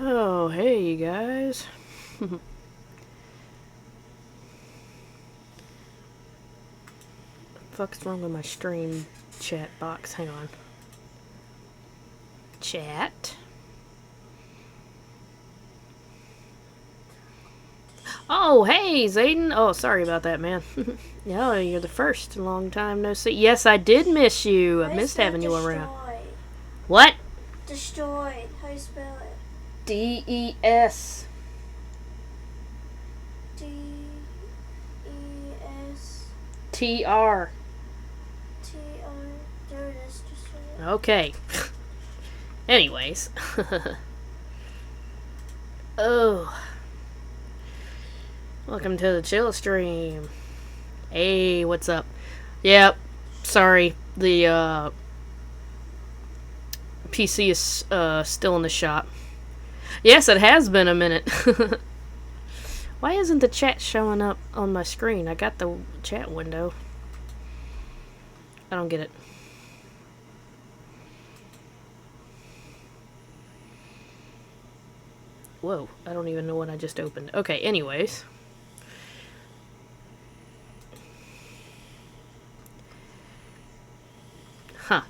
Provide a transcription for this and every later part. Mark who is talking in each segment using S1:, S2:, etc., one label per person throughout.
S1: Oh, hey, you guys. Fuck's wrong with my stream chat box? Hang on. Chat. Oh, hey, Zayden. Oh, sorry about that, man. No, you're the first. Long time no see. Yes, I did miss you. I missed having you around. What?
S2: Destroyed. How do you spell it?
S1: D-E-S.
S2: D-E-S.
S1: T-R.
S2: T-R. There it is. Destroyed.
S1: Okay. Anyways. Oh. Welcome to the chill stream. Hey, what's up? Yep. Sorry. The PC is still in the shop. Yes, it has been a minute. Why isn't the chat showing up on my screen? I got the chat window. I don't get it. Whoa, I don't even know what I just opened. Okay, anyways. Huh.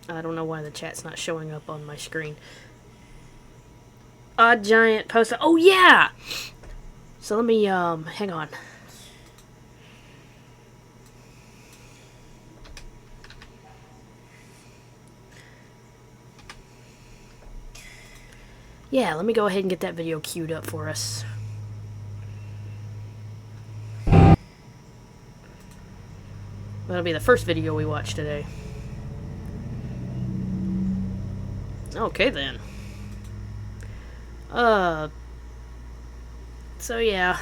S1: I don't know why the chat's not showing up on my screen. Odd Giant post. Oh, yeah! So let me, hang on. Yeah, let me go ahead and get that video queued up for us. That'll be the first video we watch today. Okay then. So yeah,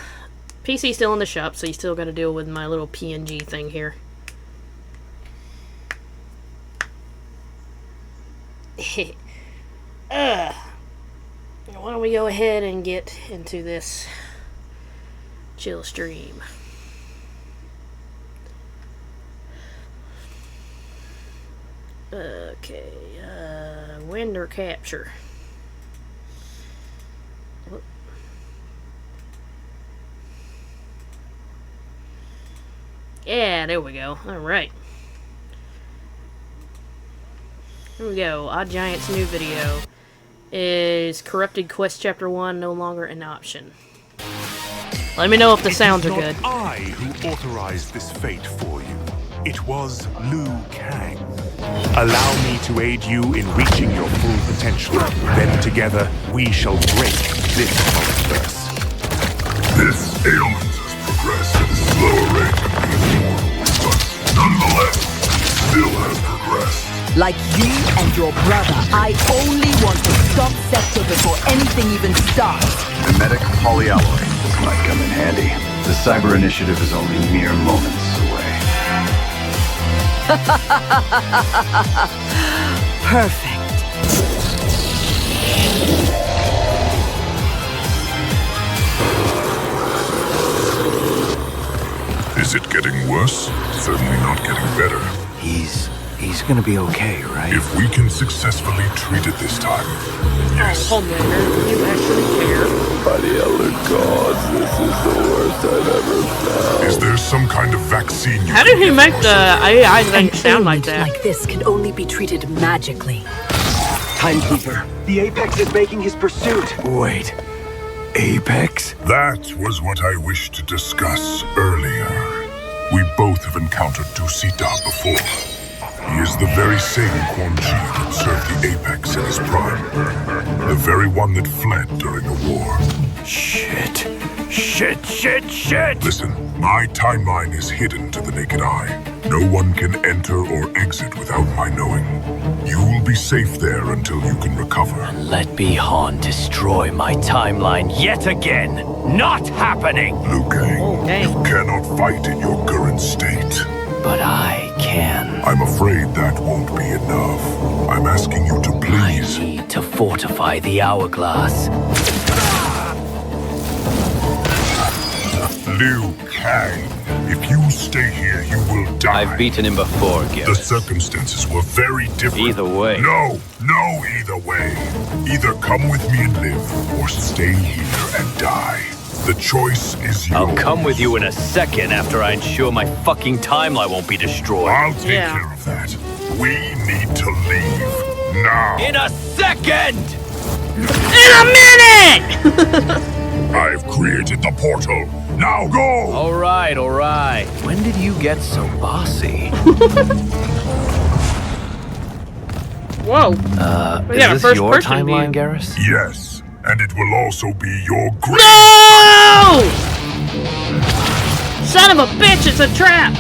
S1: PC's still in the shop, so you still got to deal with my little PNG thing here. Why don't we go ahead and get into this chill stream? Okay, Winder capture. Whoop. Yeah, there we go. Alright. Here we go. Odd Giant's new video is Corrupted Quest Chapter 1 no longer an option. Let me know if the sounds are good.
S3: It is not I who authorized this fate for you. It was Liu Kang. Allow me to aid you in reaching your full potential. Then together, we shall break this multiverse.
S4: This ailment has progressed at a slower rate than before, but nonetheless, still has progressed.
S5: Like you and your brother, I only want to stop Sector before anything even starts.
S6: Mimetic polyalloy. This might come in handy. The Cyber Initiative is only mere moments away.
S5: Perfect.
S4: Is it getting worse? Certainly not getting better.
S6: He's gonna be okay, right?
S4: If we can successfully treat it this time, yes.
S1: Homelander, you actually care?
S4: By the elder gods, this is the worst I've ever felt. Is there some kind of vaccine you
S1: How
S4: can
S1: did he
S4: give
S1: make
S4: us?
S1: the AI thing
S5: An
S1: sound like
S5: ailment
S1: that?
S5: like this can only be treated magically.
S7: Timekeeper, the Apex is making his pursuit.
S6: Wait. Apex?
S4: That was what I wished to discuss earlier. We both have encountered Dusita before. He is the very same Quan Chi that served the Apex in his prime. The very one that fled during the war.
S6: Shit.
S4: Listen, my timeline is hidden to the naked eye. No one can enter or exit without my knowing. You will be safe there until you can recover.
S8: Let Bi-Han destroy my timeline yet again. Not happening!
S4: Liu Kang,
S1: dang.
S4: you cannot fight in your current state.
S8: But I can.
S4: I'm afraid that won't be enough. I'm asking you to
S8: I
S4: please.
S8: need to fortify the hourglass.
S4: Liu Kang, If you stay here, you will die.
S8: I've beaten him before,
S4: The
S8: Garrus.
S4: circumstances were very different.
S8: Either way.
S4: No either way. Either come with me and live, or stay here and die. The choice is yours.
S8: I'll come with you in a second after I ensure my fucking timeline won't be destroyed.
S4: I'll take
S1: Yeah.
S4: care of that. We need to leave now.
S8: In a second!
S1: In a minute!
S4: I've created the portal. Now go!
S8: All right. When did you get so bossy?
S1: Whoa. We got a
S8: Is this your
S1: first-person
S8: timeline,
S1: view.
S8: Garrus?
S4: Yes, and it will also be your grave.
S1: No! Son of a bitch, it's a trap!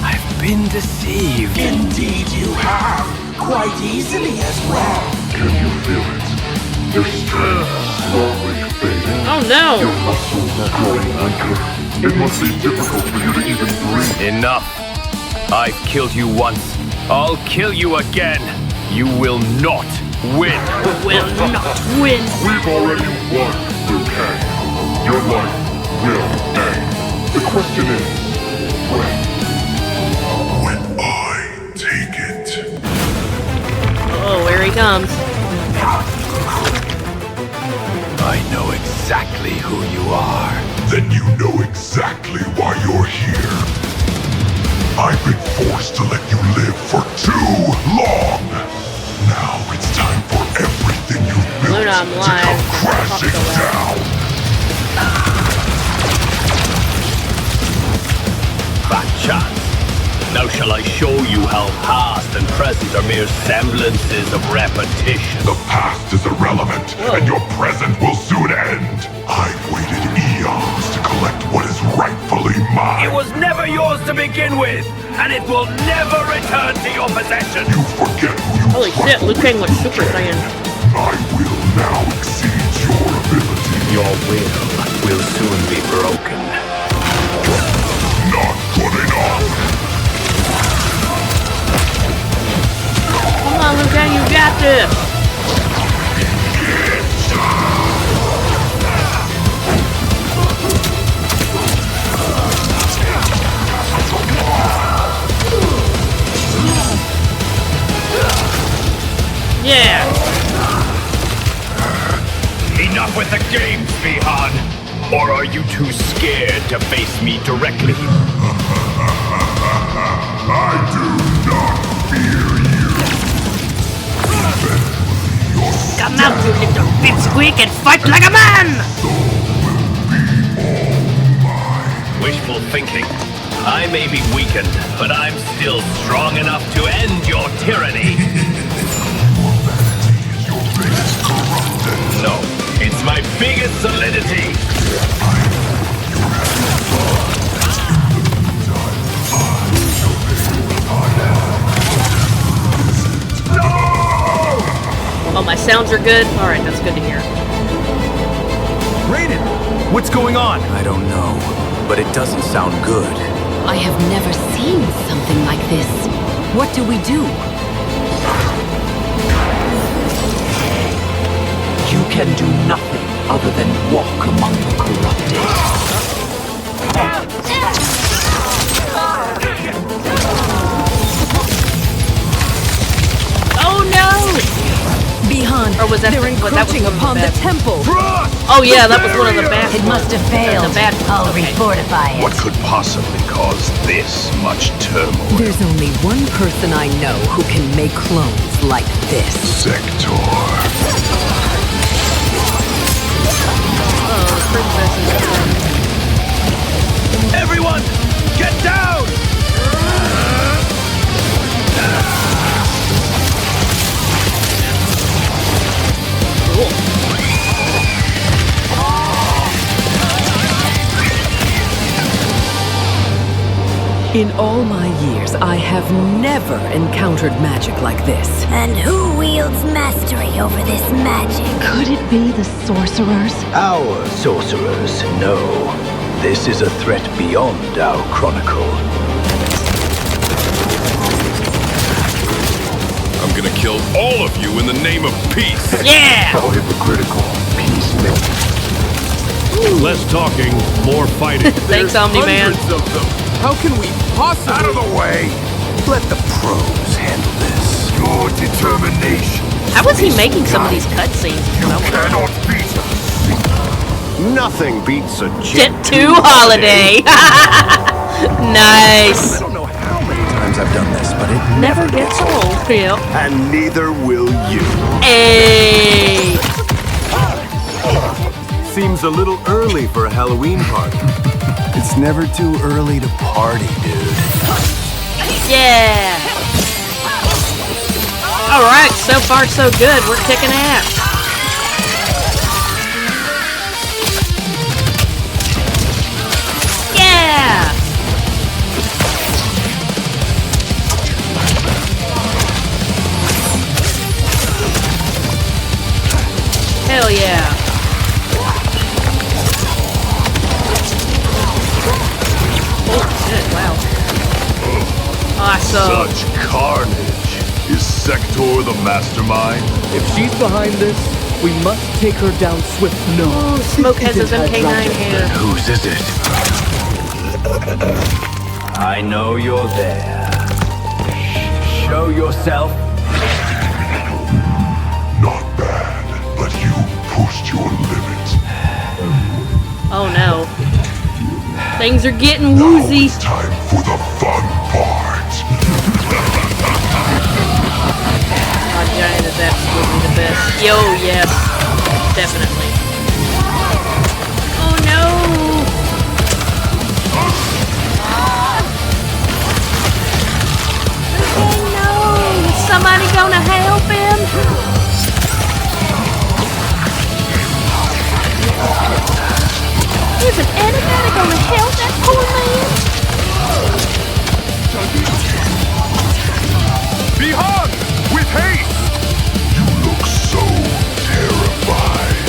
S8: I've been deceived.
S7: Indeed you have. Quite easily as well.
S4: Can you feel it? Your strength slowly fading.
S1: Oh no!
S4: Your muscles growing weaker. It must be difficult for you to even breathe.
S8: Enough. I've killed you once. I'll kill you again. You will not win.
S1: Will not win.
S4: We've already won, Liu Kang. Your life will end. The question is, when? When I take it.
S1: Oh, here he comes.
S8: I know exactly who you are.
S4: Then you know exactly why you're here. I've been forced to let you live for too long. Now it's time for everything you've built
S1: Luna, I'm
S4: to
S1: live.
S4: come
S1: Talk
S4: crashing
S1: so loud.
S4: down.
S8: Fat chance. Now shall I show you how past and present are mere semblances of repetition?
S4: The past is irrelevant, and your present will soon end. I've waited eons to collect what is rightfully mine.
S8: It was never yours to begin with, and it will never return to your possession.
S4: You forget who you
S1: Holy shit, Liu Kang went Super Saiyan.
S4: I will now exceed your ability.
S8: Your will soon be broken.
S4: Not good enough.
S1: Come on, Liu Kang, you got this! Yeah!
S8: Enough with the games, Bihan! Or are you too scared to face me directly?
S4: I do not fear you.
S1: Come out, you little pipsqueak, and fight like a man!
S8: Wishful thinking. I may be weakened, but I'm still strong enough to end your tyranny. No, it's my biggest solidity.
S1: Oh, my sounds are good? Alright, that's good to hear.
S6: Raiden! What's going on? I don't know, but it doesn't sound good.
S5: I have never seen something like this. What do we do?
S7: You can do nothing other than walk among the corrupted.
S1: Oh no!
S5: Bihan,
S1: Or was that
S5: they're
S1: the- that was
S5: encroaching
S1: one of the
S5: upon the
S1: bad-
S5: temple.
S1: Oh yeah, that was one of the bad
S5: It must have
S1: ones.
S5: failed.
S1: The bad
S5: I'll
S1: okay.
S5: refortify it.
S6: What could possibly cause this much turmoil?
S5: There's only one person I know who can make clones like this.
S4: Sector.
S1: Oh, the princess is
S8: Everyone, get down!
S1: cool.
S5: In all my years, I have never encountered magic like this.
S2: And who wields mastery over this magic?
S5: Could it be the sorcerers?
S6: Our sorcerers, no. This is a threat beyond our chronicle.
S4: I'm gonna kill all of you in the name of peace.
S1: Yeah!
S4: How hypocritical. Peace meant.
S1: Ooh,
S9: Less talking, more fighting.
S1: Thanks, Omni-Man.
S10: Hundreds of them. How can we possibly...
S4: Out of the way! Let the pros handle this. Your determination.
S1: How is he making some of these cutscenes?
S4: You cannot beat us. Nothing beats a
S1: Jet 2 holiday. Nice.
S6: I don't know how many times I've done this, but it
S1: Never gets old. Yep.
S4: And neither will you.
S1: Hey.
S10: Seems a little early for a Halloween party.
S6: It's never too early to party, dude.
S1: Yeah. All right. So far, so good. We're kicking ass. Yeah. Hell yeah. Oh shit, wow. Awesome.
S4: Such carnage. Is Sector the mastermind?
S7: If she's behind this, we must take her down swift. No.
S1: Ooh, Smoke has his MK9 hair.
S6: Whose is it?
S8: I know you're there. Show yourself.
S4: Not bad, but you pushed your limit.
S1: Oh no. Things are getting woozy.
S4: Time for the fun part.
S1: Our giant is absolutely the best. Yo, yes. Definitely. Oh no! Oh no! Is somebody gonna help him? Isn't anybody gonna help that poor man?
S4: Be hung with haste! You look so terrified.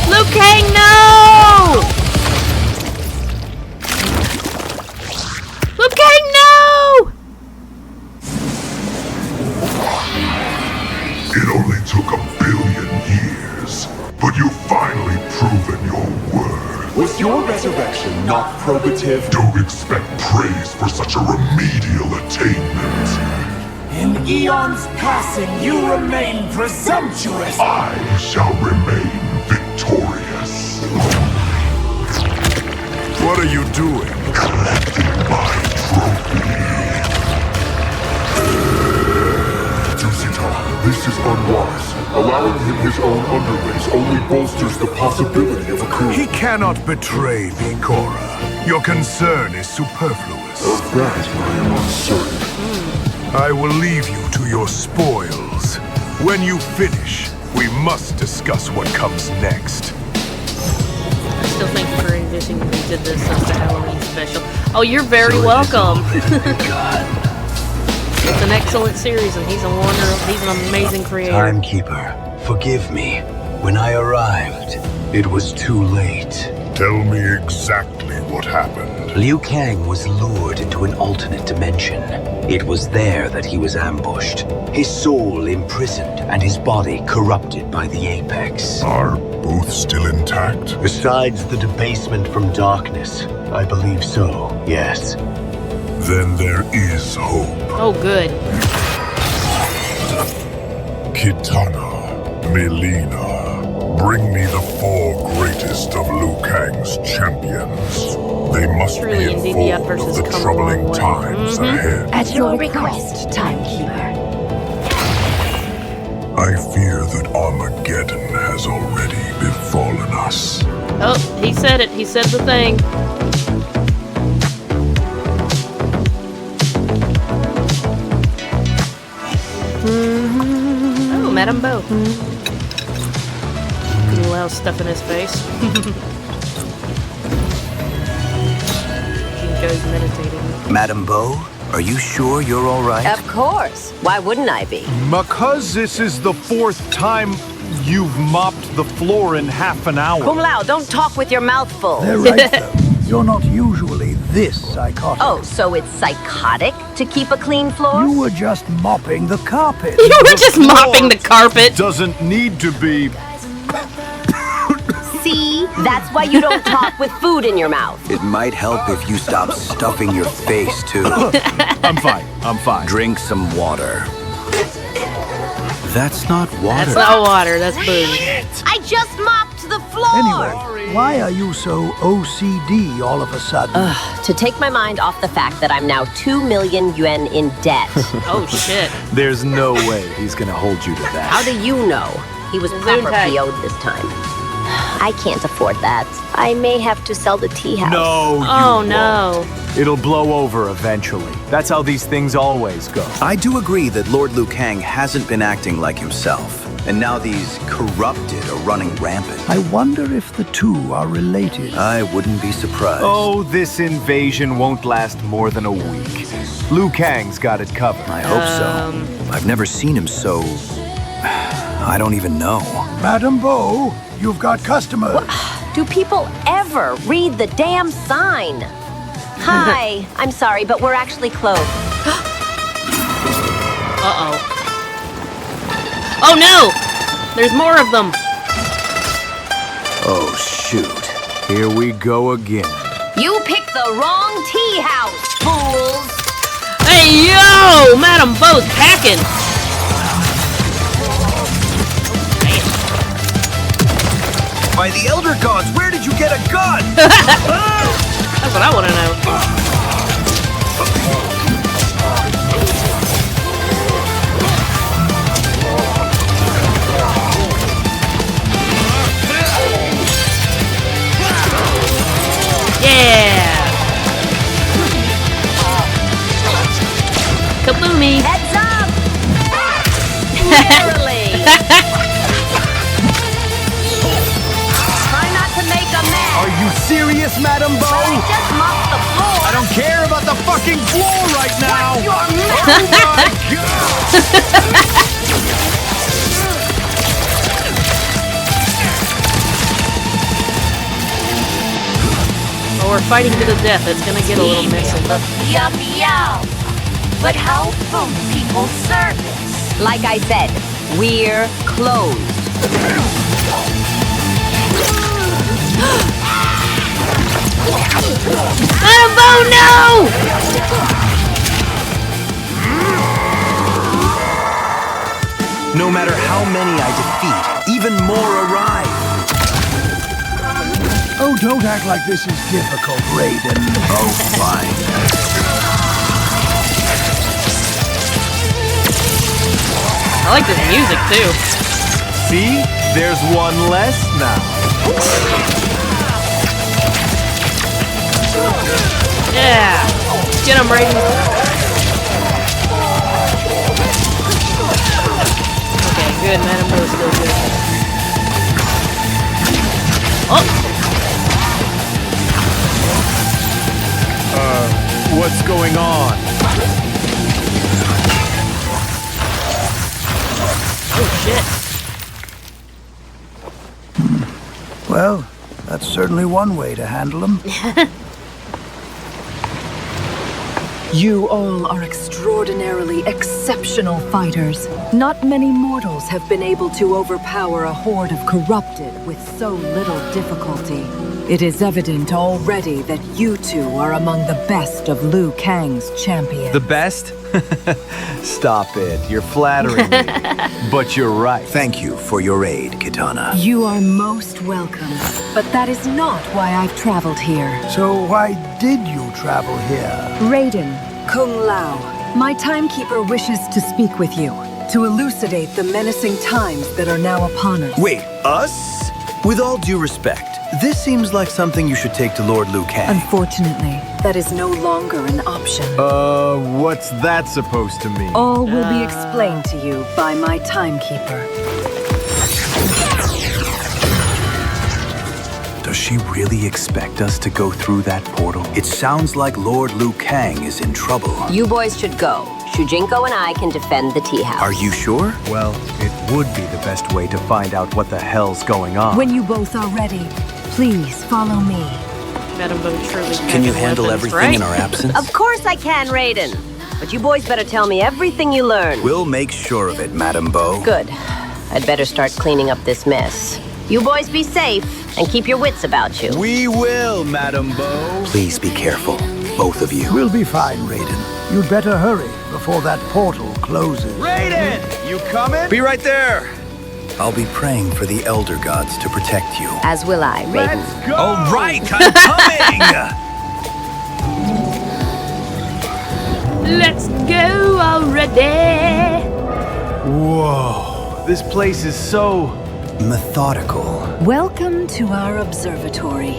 S1: Liu Kang, no! Liu Kang, no!
S4: It only took 1 billion years, but you've finally proven your worth.
S11: Was your resurrection not probative?
S4: Don't expect praise for such a remedial attainment.
S11: In eons passing, you remain presumptuous.
S4: I shall remain victorious. What are you doing? Collecting my trophy. Tusita, this is unwise. Allowing him his own underlings only bolsters the possibility of a coup.
S12: He cannot betray me, Korra. Your concern is superfluous.
S4: Of that I am uncertain.
S12: I will leave you to your spoils. When you finish, we must discuss what comes next.
S1: I still thank you for envisioning we did this as the Halloween special. Oh, you're very welcome. It's an excellent series, and he's an amazing creator.
S6: Timekeeper, forgive me. When I arrived, it was too late.
S4: Tell me exactly what happened.
S6: Liu Kang was lured into an alternate dimension. It was there that he was ambushed, his soul imprisoned and his body corrupted by the Apex.
S4: Are both still intact?
S6: Besides the debasement from darkness, I believe so, yes.
S4: Then there is hope.
S1: Oh, good.
S4: Kitana, Melina, bring me the 4 greatest of Liu Kang's champions. They must
S1: Truly,
S4: be
S1: indeed,
S4: informed
S1: the
S4: of the
S1: come a
S4: troubling
S1: long way.
S4: times ahead.
S2: At your request, Timekeeper.
S4: I fear that Armageddon has already befallen us.
S1: Oh, he said it. He said the thing. Oh, Madame Bo. Put a lot stuff in his face. He goes meditating.
S6: Madame Bo, are you sure you're all right?
S13: Of course. Why wouldn't I be?
S12: Because this is the 4th time you've mopped the floor in half an hour.
S13: Kung Lao, don't talk with your mouth full.
S14: They're right, though. You're not usually this psychotic.
S13: Oh, so it's psychotic to keep a clean floor?
S14: You were just mopping the carpet.
S1: You were just mopping the carpet.
S12: Doesn't need to be
S13: See? That's why you don't talk with food in your mouth.
S6: It might help if you stop stuffing your face, too.
S10: I'm fine.
S6: Drink some water. That's not water.
S1: That's not water, that's booze.
S13: I just mopped the floor!
S14: Anyway, why are you so OCD all of a sudden?
S13: To take my mind off the fact that I'm now 2 million yuan in debt.
S1: Oh, shit.
S10: There's no way he's gonna hold you to that.
S13: How do you know? He was proper PO'd this time. I can't afford that. I may have to sell the tea house.
S10: No, you
S1: Oh, no.
S10: won't. It'll blow over eventually. That's how these things always go.
S6: I do agree that Lord Liu Kang hasn't been acting like himself. And now these corrupted are running rampant.
S14: I wonder if the two are related.
S6: I wouldn't be surprised.
S10: Oh, this invasion won't last more than a week. Liu Kang's got it covered.
S6: I hope so. I've never seen him so... I don't even know.
S14: Madam Bo, you've got customers.
S13: Do people ever read the damn sign? Hi, I'm sorry, but we're actually closed.
S1: Uh-oh. Oh, no! There's more of them.
S6: Oh, shoot.
S10: Here we go again.
S13: You picked the wrong tea house, fools!
S1: Hey, yo! Madam Bo's packing.
S6: By the Elder Gods, where did you get a gun?
S1: That's what I want to know. Yeah! Kaboomy!
S13: Heads up! Narrowly! Try not to make a mess!
S10: Are you serious, Madam Bo?
S13: I just mopped the floor!
S10: I don't care about the fucking floor right now!
S13: What's your mouth?
S10: Oh my God!
S1: Well, we're fighting to the death. It's gonna get a little messy.
S2: Meow meow. But how from people's service?
S13: Like I said, we're closed.
S1: Madam Bo, no!
S6: No matter how many I defeat, even more arrive.
S14: Oh, don't act like this is difficult, Raiden.
S6: Oh, fine.
S1: I like this music, too.
S10: See? There's one less now.
S1: Yeah! Get him, Raiden. Okay, good. Madam Bo's still good. Oh!
S10: What's going on?
S1: Oh, shit.
S14: Well, that's certainly one way to handle them.
S5: You all are extraordinarily exceptional fighters. Not many mortals have been able to overpower a horde of corrupted with so little difficulty. It is evident already that you two are among the best of Liu Kang's champions.
S10: The best? Stop it. You're flattering me. But you're right.
S6: Thank you for your aid, Kitana.
S5: You are most welcome. But that is not why I've traveled here.
S14: So why did you travel here?
S5: Raiden, Kung Lao, my timekeeper wishes to speak with you, to elucidate the menacing times that are now upon us.
S6: Wait, us? With all due respect, this seems like something you should take to Lord Liu Kang.
S5: Unfortunately, that is no longer an option.
S10: What's that supposed to mean?
S5: All will be explained to you by my timekeeper.
S6: Does she really expect us to go through that portal? It sounds like Lord Liu Kang is in trouble.
S13: You boys should go. Shujinko and I can defend the tea house.
S6: Are you sure?
S10: Well, it would be the best way to find out what the hell's going on.
S5: When you both are ready, please follow me.
S1: Madam Bo truly
S6: Can you handle
S1: weapons,
S6: everything
S1: right?
S6: in our absence?
S13: Of course I can, Raiden. But you boys better tell me everything you learn.
S6: We'll make sure of it, Madam Bo.
S13: Good. I'd better start cleaning up this mess. You boys be safe and keep your wits about you.
S10: We will, Madam Bo.
S6: Please be careful, both of you.
S14: We'll be fine, Raiden. You'd better hurry before that portal closes.
S10: Raiden! You coming? Be right there.
S6: I'll be praying for the Elder Gods to protect you.
S13: As will I, Raiden.
S10: Let's go! All right, I'm coming!
S1: Let's go already.
S10: Whoa, this place is so...
S6: methodical.
S5: Welcome to our observatory.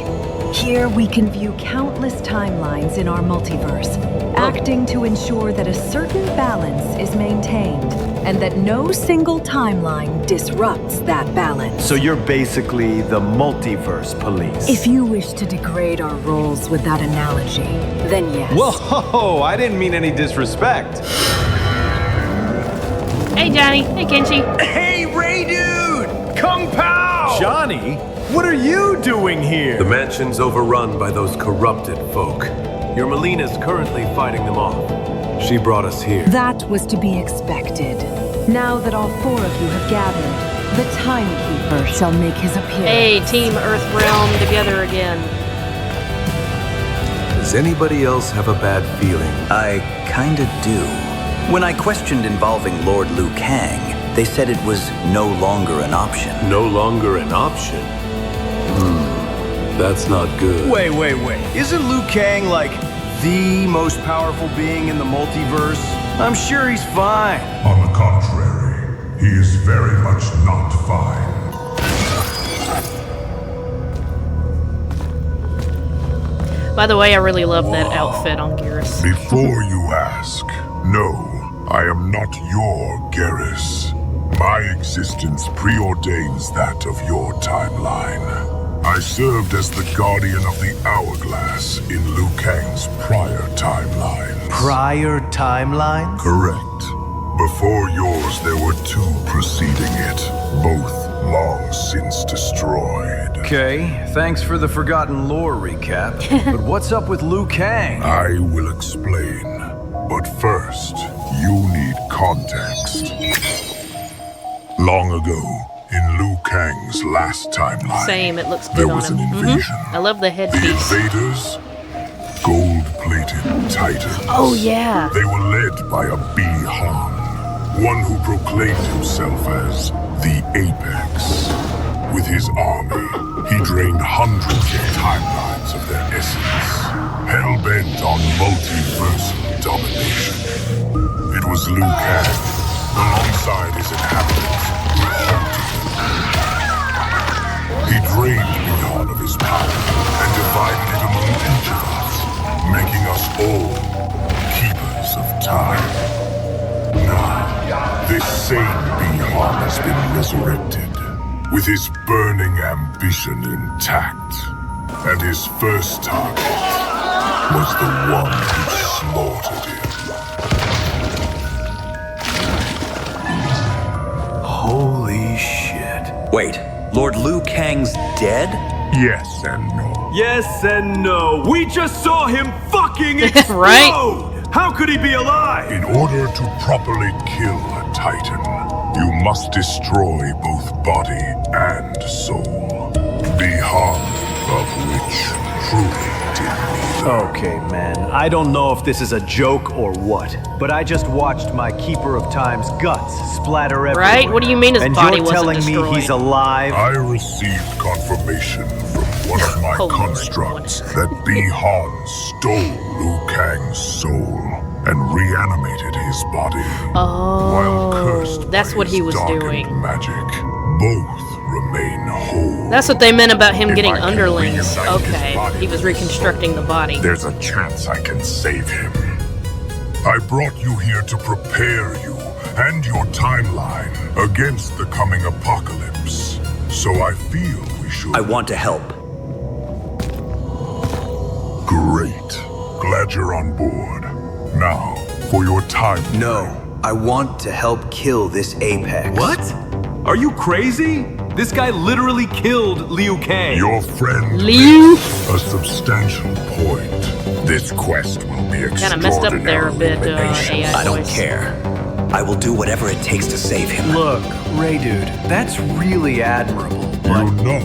S5: Here we can view countless timelines in our multiverse, acting to ensure that a certain balance is maintained, and that no single timeline disrupts that balance.
S10: So you're basically the multiverse police.
S5: If you wish to degrade our roles with that analogy, then yes.
S10: Whoa, I didn't mean any disrespect.
S1: Hey, Johnny. Hey, Kenshi.
S10: Hey, Ray Dude! Kung Pao! Johnny, what are you doing here?
S15: The mansion's overrun by those corrupted folk. Your Melina's currently fighting them off. She brought us here.
S5: That was to be expected. Now that all four of you have gathered, the Timekeeper shall make his appearance.
S1: Hey, Team Earthrealm together again.
S15: Does anybody else have a bad feeling?
S6: I kinda do. When I questioned involving Lord Liu Kang, they said it was no longer an option.
S15: No longer an option? That's not good.
S10: Wait. Isn't Liu Kang like the most powerful being in the multiverse? I'm sure he's fine.
S4: On the contrary, he is very much not fine.
S1: By the way, I really love that outfit on Geras.
S4: Before you ask, no, I am not your Geras. My existence preordains that of your timeline. I served as the guardian of the Hourglass in Liu Kang's prior timeline.
S10: Prior timeline?
S4: Correct. Before yours, there were two preceding it, both long since destroyed.
S10: Okay, thanks for the Forgotten Lore recap. But what's up with Liu Kang?
S4: I will explain. But first, you need context. Long ago, in Liu Kang's last timeline,
S1: Same, it looks good
S4: there
S1: on
S4: was
S1: him.
S4: an invasion.
S1: I love the
S4: The
S1: headpiece.
S4: invaders, gold-plated titans.
S1: Oh, yeah.
S4: They were led by a Bi-Han, one who proclaimed himself as the Apex. With his army, he drained hundreds of timelines of their essence, hell-bent on multiversal domination. It was Liu Kang, alongside his inhabitants, who halted him. He drained Bi-Han of his power and divided it among each of us, making us all keepers of time. Now, this same Bi-Han has been resurrected, with his burning ambition intact. And his first target was the one who slaughtered him.
S10: Holy shit.
S6: Wait, Lord Liu Kang's dead?
S4: Yes and no.
S9: Yes and no. We just saw him fucking explode!
S1: Right?
S9: How could he be alive?
S4: In order to properly kill a Titan, you must destroy both body and soul. Bi-Han, of which truly did neither.
S10: Okay, man, I don't know if this is a joke or what, but I just watched my Keeper of Time's guts splatter everywhere.
S1: Right? What do you mean his
S10: and
S1: body
S10: you're
S1: wasn't
S10: telling me
S1: destroyed?
S10: he's alive?
S4: I received confirmation from one of my constructs that Bi-Han stole Liu Kang's soul and reanimated his body. While cursed
S1: that's
S4: by
S1: what
S4: his
S1: he was
S4: darkened
S1: doing.
S4: magic, both remain whole.
S1: That's what they meant about him
S4: If
S1: getting
S4: I can
S1: underlings.
S4: reunite his
S1: Okay,
S4: body
S1: he was reconstructing the body.
S4: There's a chance I can save him. I brought you here to prepare you and your timeline against the coming apocalypse. So I feel we should...
S6: I want to help.
S4: Great. Glad you're on board. Now, for your time...
S6: No, I want to help kill this Apex.
S9: What? Are you crazy? This guy literally killed Liu Kang.
S4: Your friend
S1: Liu?
S4: makes a substantial point. This quest will be
S1: Kinda messed up there a bit, AI
S6: I don't
S1: voice.
S6: care. I will do whatever it takes to save him.
S10: Look, Ray Dude, that's really admirable.
S5: but...
S4: You know,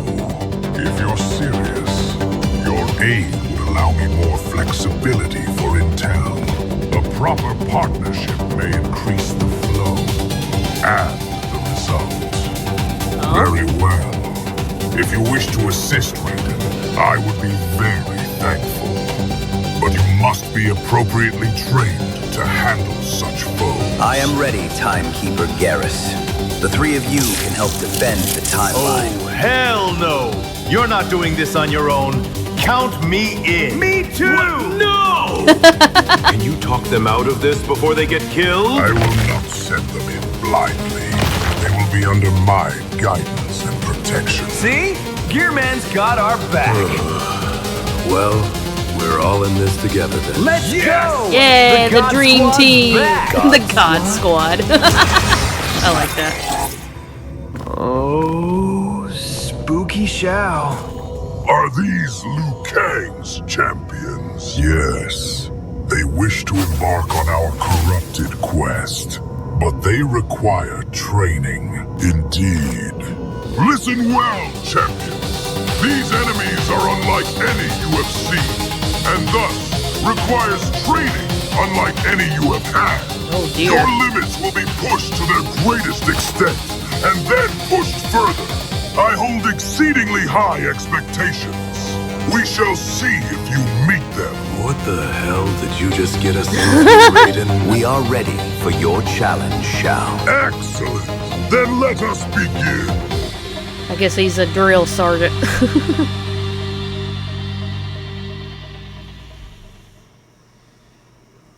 S4: if you're serious, your aid would allow me more flexibility for intel. A proper partnership may increase the flow and the result. Very well. If you wish to assist, Raiden, I would be very thankful. But you must be appropriately trained to handle such foes.
S6: I am ready, Timekeeper Garrus. The three of you can help defend the timeline.
S10: Oh, hell no! You're not doing this on your own. Count me in.
S9: Me too!
S15: What? No! Can you talk them out of this before they get killed?
S4: I will not send them in blindly. They will be under my guidance and protection.
S10: See? Gearman's got our back.
S15: Well, we're all in this together then.
S10: Let's go!
S1: Yeah, the dream
S10: Squad's
S1: team.
S10: back.
S1: The God Squad. I like that.
S14: Oh, spooky Shao.
S4: Are these Liu Kang's champions? Yes. They wish to embark on our corrupted quest, but they require training. Indeed. Listen well, champions. These enemies are unlike any you have seen, and thus requires training unlike any you have had.
S1: Oh dear.
S4: Your limits will be pushed to their greatest extent, and then pushed further. I hold exceedingly high expectations. We shall see if you meet them.
S15: What the hell did you just get us into, Raiden?
S6: We are ready for your challenge, Shao.
S4: Excellent. Then let us begin.
S1: I guess he's a drill sergeant.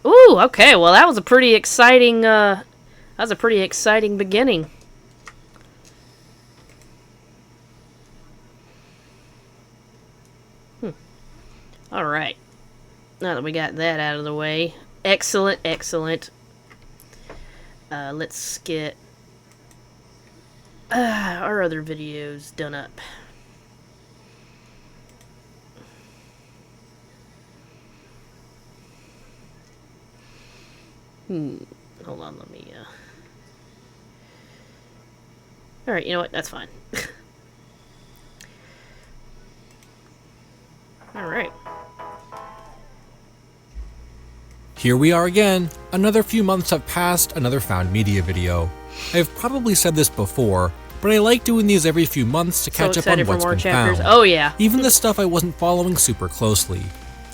S1: Ooh, okay. Well, that was a pretty exciting. Beginning. All right. Now that we got that out of the way, excellent, excellent. Let's get our other videos done up. Hold on, let me, Alright, you know what? That's fine. Alright.
S16: Here we are again. Another few months have passed, another Found Media video. I've probably said this before, but I like doing these every few months to catch up on what's been found.
S1: Oh yeah.
S16: Even the stuff I wasn't following super closely.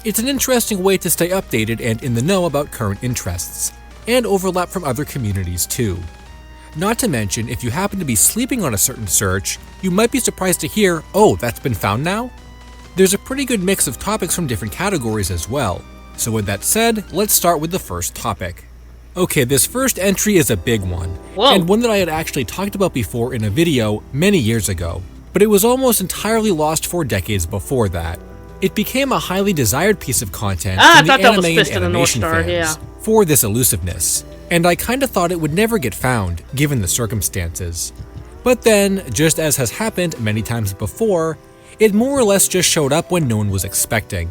S16: It's an interesting way to stay updated and in the know about current interests, and overlap from other communities too. Not to mention, if you happen to be sleeping on a certain search, you might be surprised to hear, oh, that's been found now? There's a pretty good mix of topics from different categories as well. So with that said, let's start with the first topic. Okay, this first entry is a big one, and one that I had actually talked about before in a video many years ago, but it was almost entirely lost 4 decades before that. It became a highly desired piece of content from the anime and animation fans for this elusiveness, and I kinda thought it would never get found, given the circumstances. But then, just as has happened many times before, it more or less just showed up when no one was expecting.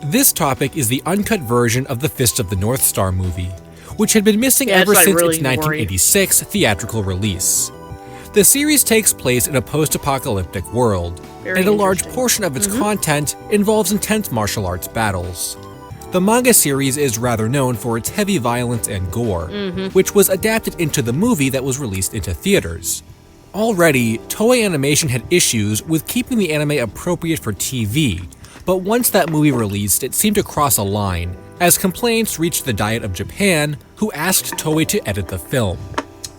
S16: This topic is the uncut version of the Fist of the North Star movie, which had been missing ever since its 1986 theatrical release. The series takes place in a post-apocalyptic world, and a large portion of its content involves intense martial arts battles. The manga series is rather known for its heavy violence and gore, which was adapted into the movie that was released into theaters. Already, Toei Animation had issues with keeping the anime appropriate for TV, but once that movie released, it seemed to cross a line, as complaints reached the Diet of Japan, who asked Toei to edit the film.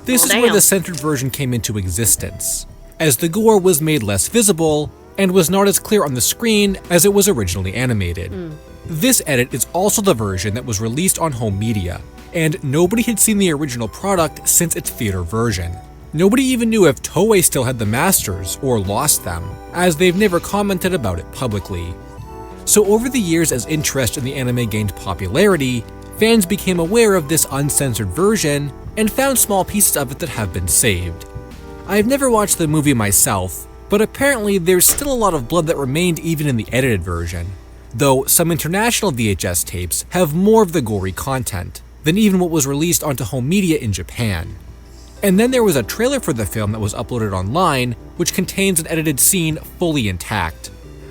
S16: This is where the censored version came into existence, as the gore was made less visible, and was not as clear on the screen as it was originally animated. This edit is also the version that was released on home media, and nobody had seen the original product since its theater version. Nobody even knew if Toei still had the masters, or lost them, as they've never commented about it publicly. So over the years, as interest in the anime gained popularity, fans became aware of this uncensored version and found small pieces of it that have been saved. I've never watched the movie myself, but apparently there's still a lot of blood that remained even in the edited version, though some international VHS tapes have more of the gory content than even what was released onto home media in Japan. And then there was a trailer for the film that was uploaded online, which contains an edited scene fully intact.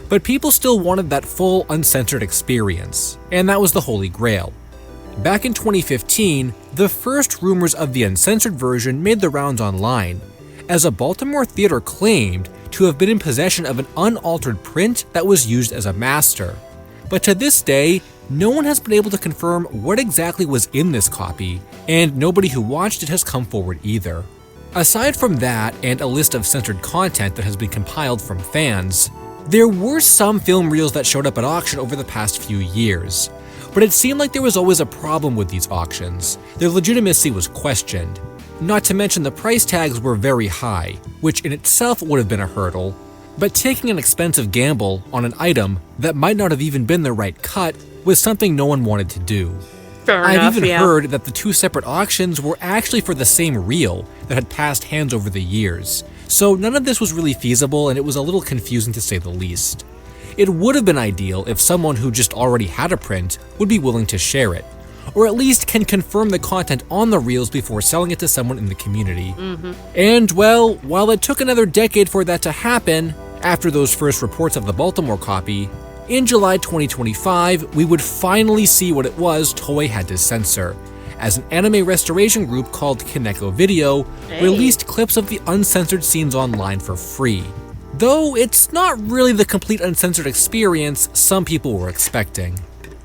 S16: But people still wanted that full, uncensored experience, and that was the Holy Grail. Back in 2015, the first rumors of the uncensored version made the rounds online, as a Baltimore theater claimed to have been in possession of an unaltered print that was used as a master. But to this day, no one has been able to confirm what exactly was in this copy, and nobody who watched it has come forward either. Aside from that, and a list of censored content that has been compiled from fans, there were some film reels that showed up at auction over the past few years, but it seemed like there was always a problem with these auctions. Their legitimacy was questioned. Not to mention the price tags were very high, which in itself would have been a hurdle, but taking an expensive gamble on an item that might not have even been the right cut was something no one wanted to do. I've even heard that the two separate auctions were actually for the same reel that had passed hands over the years, so none of this was really feasible and it was a little confusing to say the least. It would have been ideal if someone who just already had a print would be willing to share it, or at least can confirm the content on the reels before selling it to someone in the community. And well, while it took another decade for that to happen, after those first reports of the Baltimore copy, in July 2025, we would finally see what it was Toei had to censor, as an anime restoration group called Kaneko Video released clips of the uncensored scenes online for free. Though it's not really the complete uncensored experience some people were expecting.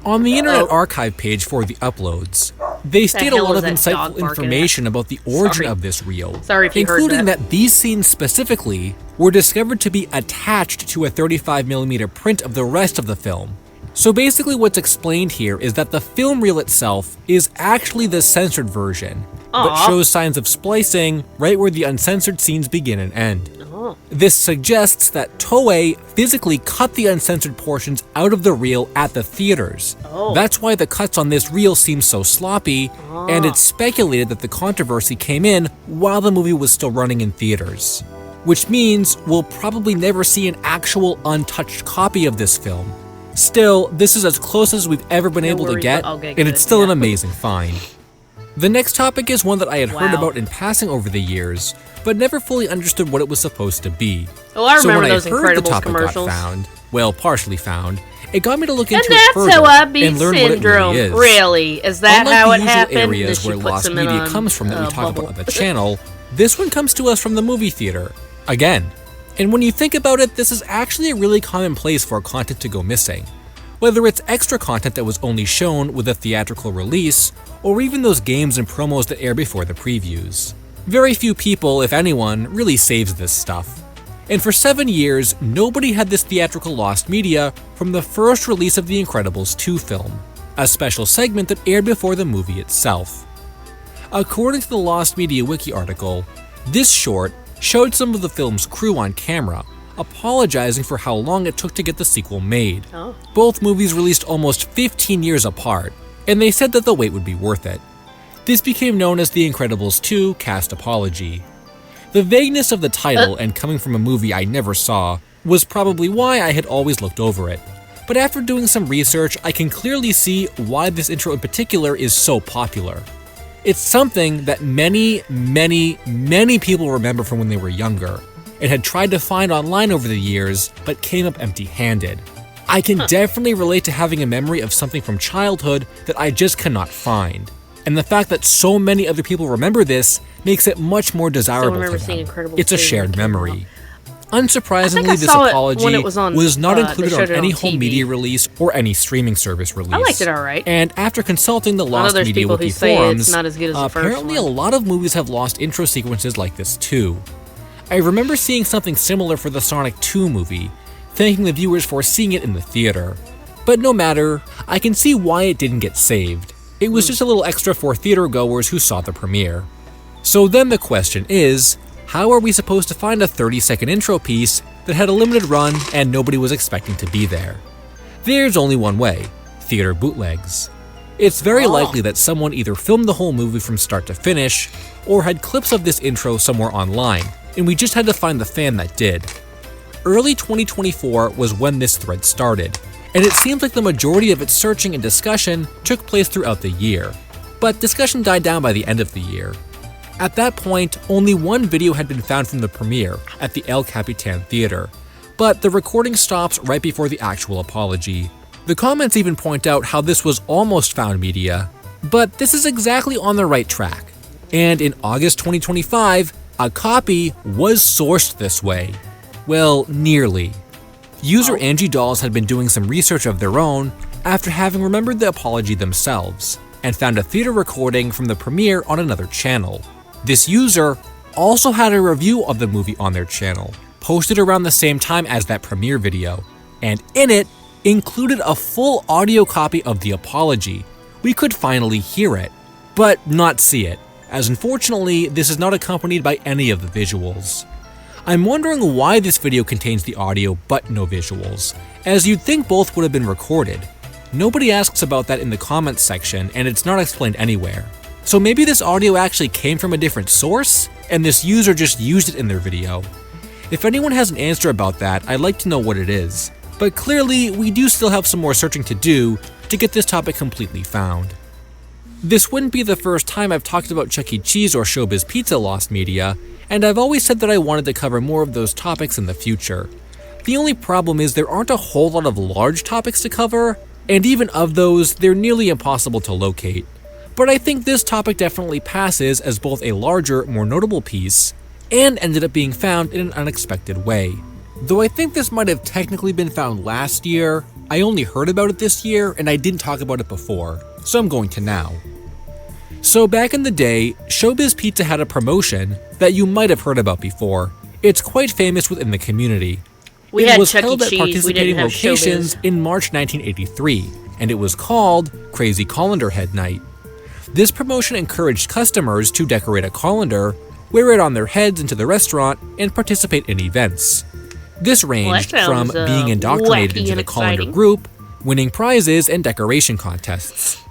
S16: On the Internet Archive page for the uploads, they state a lot of insightful information about the origin of this reel, including that these scenes specifically were discovered to be attached to a 35mm print of the rest of the film. So basically what's explained here is that the film reel itself is actually the censored version, but shows signs of splicing right where the uncensored scenes begin and end. This suggests that Toei physically cut the uncensored portions out of the reel at the theaters. That's why the cuts on this reel seem so sloppy, and it's speculated that the controversy came in while the movie was still running in theaters. Which means we'll probably never see an actual untouched copy of this film. Still, this is as close as we've ever been able to get, and it's still an amazing find. The next topic is one that I had heard about in passing over the years, but never fully understood what it was supposed to be.
S1: I
S16: so
S1: remember
S16: when
S1: those
S16: I heard the
S1: Incredibles
S16: topic
S1: commercials.
S16: got found, well, partially found, it got me to look into
S1: And
S16: it further
S1: that's how I beat
S16: and learn what it
S1: Syndrome.
S16: really is.
S1: Really? Is that
S16: Unlike
S1: how
S16: the
S1: it
S16: usual
S1: happened?
S16: areas
S1: She
S16: where
S1: puts
S16: lost
S1: them in
S16: media
S1: on,
S16: comes from that we talk
S1: bubble.
S16: about on the channel, this one comes to us from the movie theater. Again. And when you think about it, this is actually a really common place for content to go missing. Whether it's extra content that was only shown with a theatrical release, or even those games and promos that air before the previews. Very few people, if anyone, really saves this stuff. And for 7 years, nobody had this theatrical lost media from the first release of The Incredibles 2 film, a special segment that aired before the movie itself. According to the Lost Media Wiki article, this short showed some of the film's crew on camera, apologizing for how long it took to get the sequel made. Both movies released almost 15 years apart, and they said that the wait would be worth it. This became known as The Incredibles 2 Cast Apology. The vagueness of the title and coming from a movie I never saw was probably why I had always looked over it. But after doing some research, I can clearly see why this intro in particular is so popular. It's something that many people remember from when they were younger, and had tried to find online over the years, but came up empty-handed. I can definitely relate to having a memory of something from childhood that I just cannot find. And the fact that so many other people remember this makes it much more desirable to them. It's a shared memory. Unsurprisingly, this apology was not included on any home media release or any streaming service release.
S1: I liked it alright.
S16: And after consulting the Lost Media Wiki forums, apparently a lot of movies have lost intro sequences like this too. I remember seeing something similar for the Sonic 2 movie, thanking the viewers for seeing it in the theater. But no matter, I can see why it didn't get saved. It was just a little extra for theater goers who saw the premiere. So then the question is, how are we supposed to find a 30-second intro piece that had a limited run and nobody was expecting to be there? There's only one way: theater bootlegs. It's very likely that someone either filmed the whole movie from start to finish, or had clips of this intro somewhere online, and we just had to find the fan that did. Early 2024 was when this thread started, and it seems like the majority of its searching and discussion took place throughout the year, but discussion died down by the end of the year. At that point, only one video had been found from the premiere at the El Capitan Theater, but the recording stops right before the actual apology. The comments even point out how this was almost found media, but this is exactly on the right track. And in August 2025, a copy was sourced this way. Well, nearly. User Angie Dolls had been doing some research of their own after having remembered the apology themselves, and found a theater recording from the premiere on another channel. This user also had a review of the movie on their channel, posted around the same time as that premiere video, and in it included a full audio copy of the apology. We could finally hear it, but not see it, as unfortunately this is not accompanied by any of the visuals. I'm wondering why this video contains the audio but no visuals, as you'd think both would have been recorded. Nobody asks about that in the comments section, and it's not explained anywhere. So maybe this audio actually came from a different source, and this user just used it in their video. If anyone has an answer about that, I'd like to know what it is. But clearly, we do still have some more searching to do to get this topic completely found. This wouldn't be the first time I've talked about Chuck E. Cheese or Showbiz Pizza lost media, and I've always said that I wanted to cover more of those topics in the future. The only problem is there aren't a whole lot of large topics to cover, and even of those, they're nearly impossible to locate. But I think this topic definitely passes as both a larger, more notable piece, and ended up being found in an unexpected way. Though I think this might have technically been found last year, I only heard about it this year and I didn't talk about it before, so I'm going to now. So back in the day, Showbiz Pizza had a promotion that you might have heard about before. It's quite famous within the community. It was held at participating locations in March 1983, and it was called Crazy Colander Head Night. This promotion encouraged customers to decorate a colander, wear it on their heads into the restaurant, and participate in events. This ranged from being indoctrinated into the colander group, winning prizes, and decoration contests.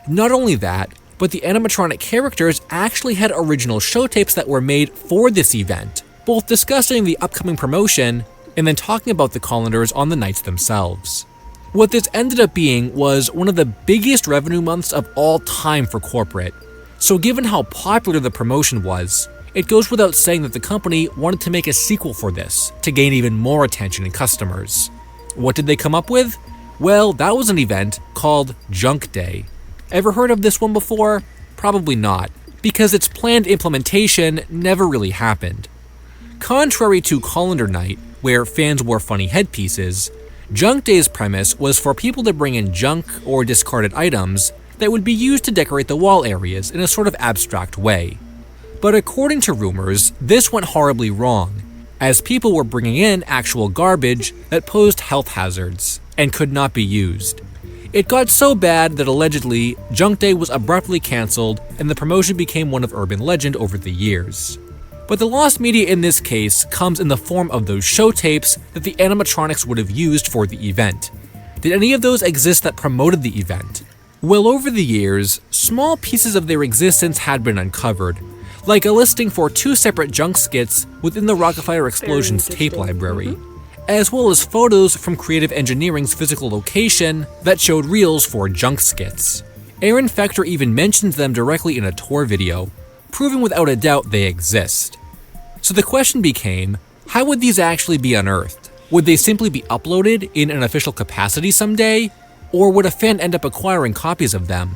S16: Not only that, but the animatronic characters actually had original show tapes that were made for this event, both discussing the upcoming promotion and then talking about the colanders on the nights themselves. What this ended up being was one of the biggest revenue months of all time for corporate. So given how popular the promotion was, it goes without saying that the company wanted to make a sequel for this to gain even more attention and customers. What did they come up with? Well, that was an event called Junk Day. Ever heard of this one before? Probably not, because its planned implementation never really happened. Contrary to Colander Night, where fans wore funny headpieces, Junk Day's premise was for people to bring in junk or discarded items that would be used to decorate the wall areas in a sort of abstract way. But according to rumors, this went horribly wrong, as people were bringing in actual garbage that posed health hazards and could not be used. It got so bad that allegedly, Junk Day was abruptly cancelled and the promotion became one of urban legend over the years. But the lost media in this case comes in the form of those show tapes that the animatronics would have used for the event. Did any of those exist that promoted the event? Well, over the years, small pieces of their existence had been uncovered, like a listing for 2 separate junk skits within the Rockefeller Explosions tape library, as well as photos from Creative Engineering's physical location that showed reels for junk skits. Aaron Fector even mentions them directly in a tour video, proving without a doubt they exist. So the question became, how would these actually be unearthed? Would they simply be uploaded in an official capacity someday? Or would a fan end up acquiring copies of them?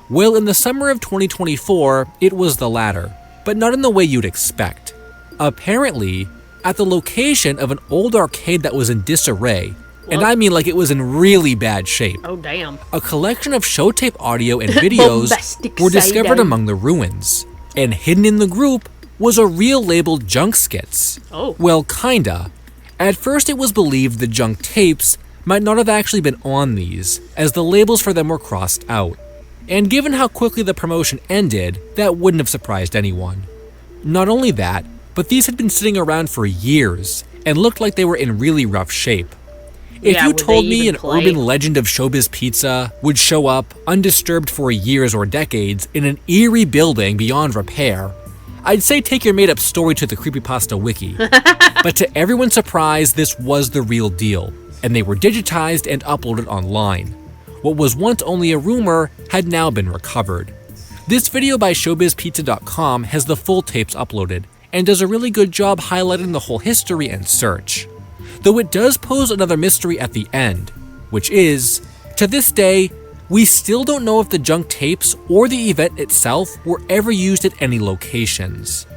S16: Well, in the summer of 2024, it was the latter, but not in the way you'd expect. Apparently, at the location of an old arcade that was in disarray, and I mean like it was in really bad shape.
S1: Oh damn.
S16: A collection of show tape audio and videos were discovered among the ruins, and hidden in the group was a reel labeled Junk Skits.
S1: Oh.
S16: Well, kinda. At first it was believed the junk tapes might not have actually been on these, as the labels for them were crossed out. And given how quickly the promotion ended, that wouldn't have surprised anyone. Not only that, but these had been sitting around for years, and looked like they were in really rough shape. If you told me an urban legend of Showbiz Pizza would show up, undisturbed for years or decades, in an eerie building beyond repair, I'd say take your made-up story to the Creepypasta wiki. But to everyone's surprise, this was the real deal, and they were digitized and uploaded online. What was once only a rumor had now been recovered. This video by ShowbizPizza.com has the full tapes uploaded, and does a really good job highlighting the whole history and search. Though it does pose another mystery at the end, which is, to this day, we still don't know if the junk tapes or the event itself were ever used at any locations.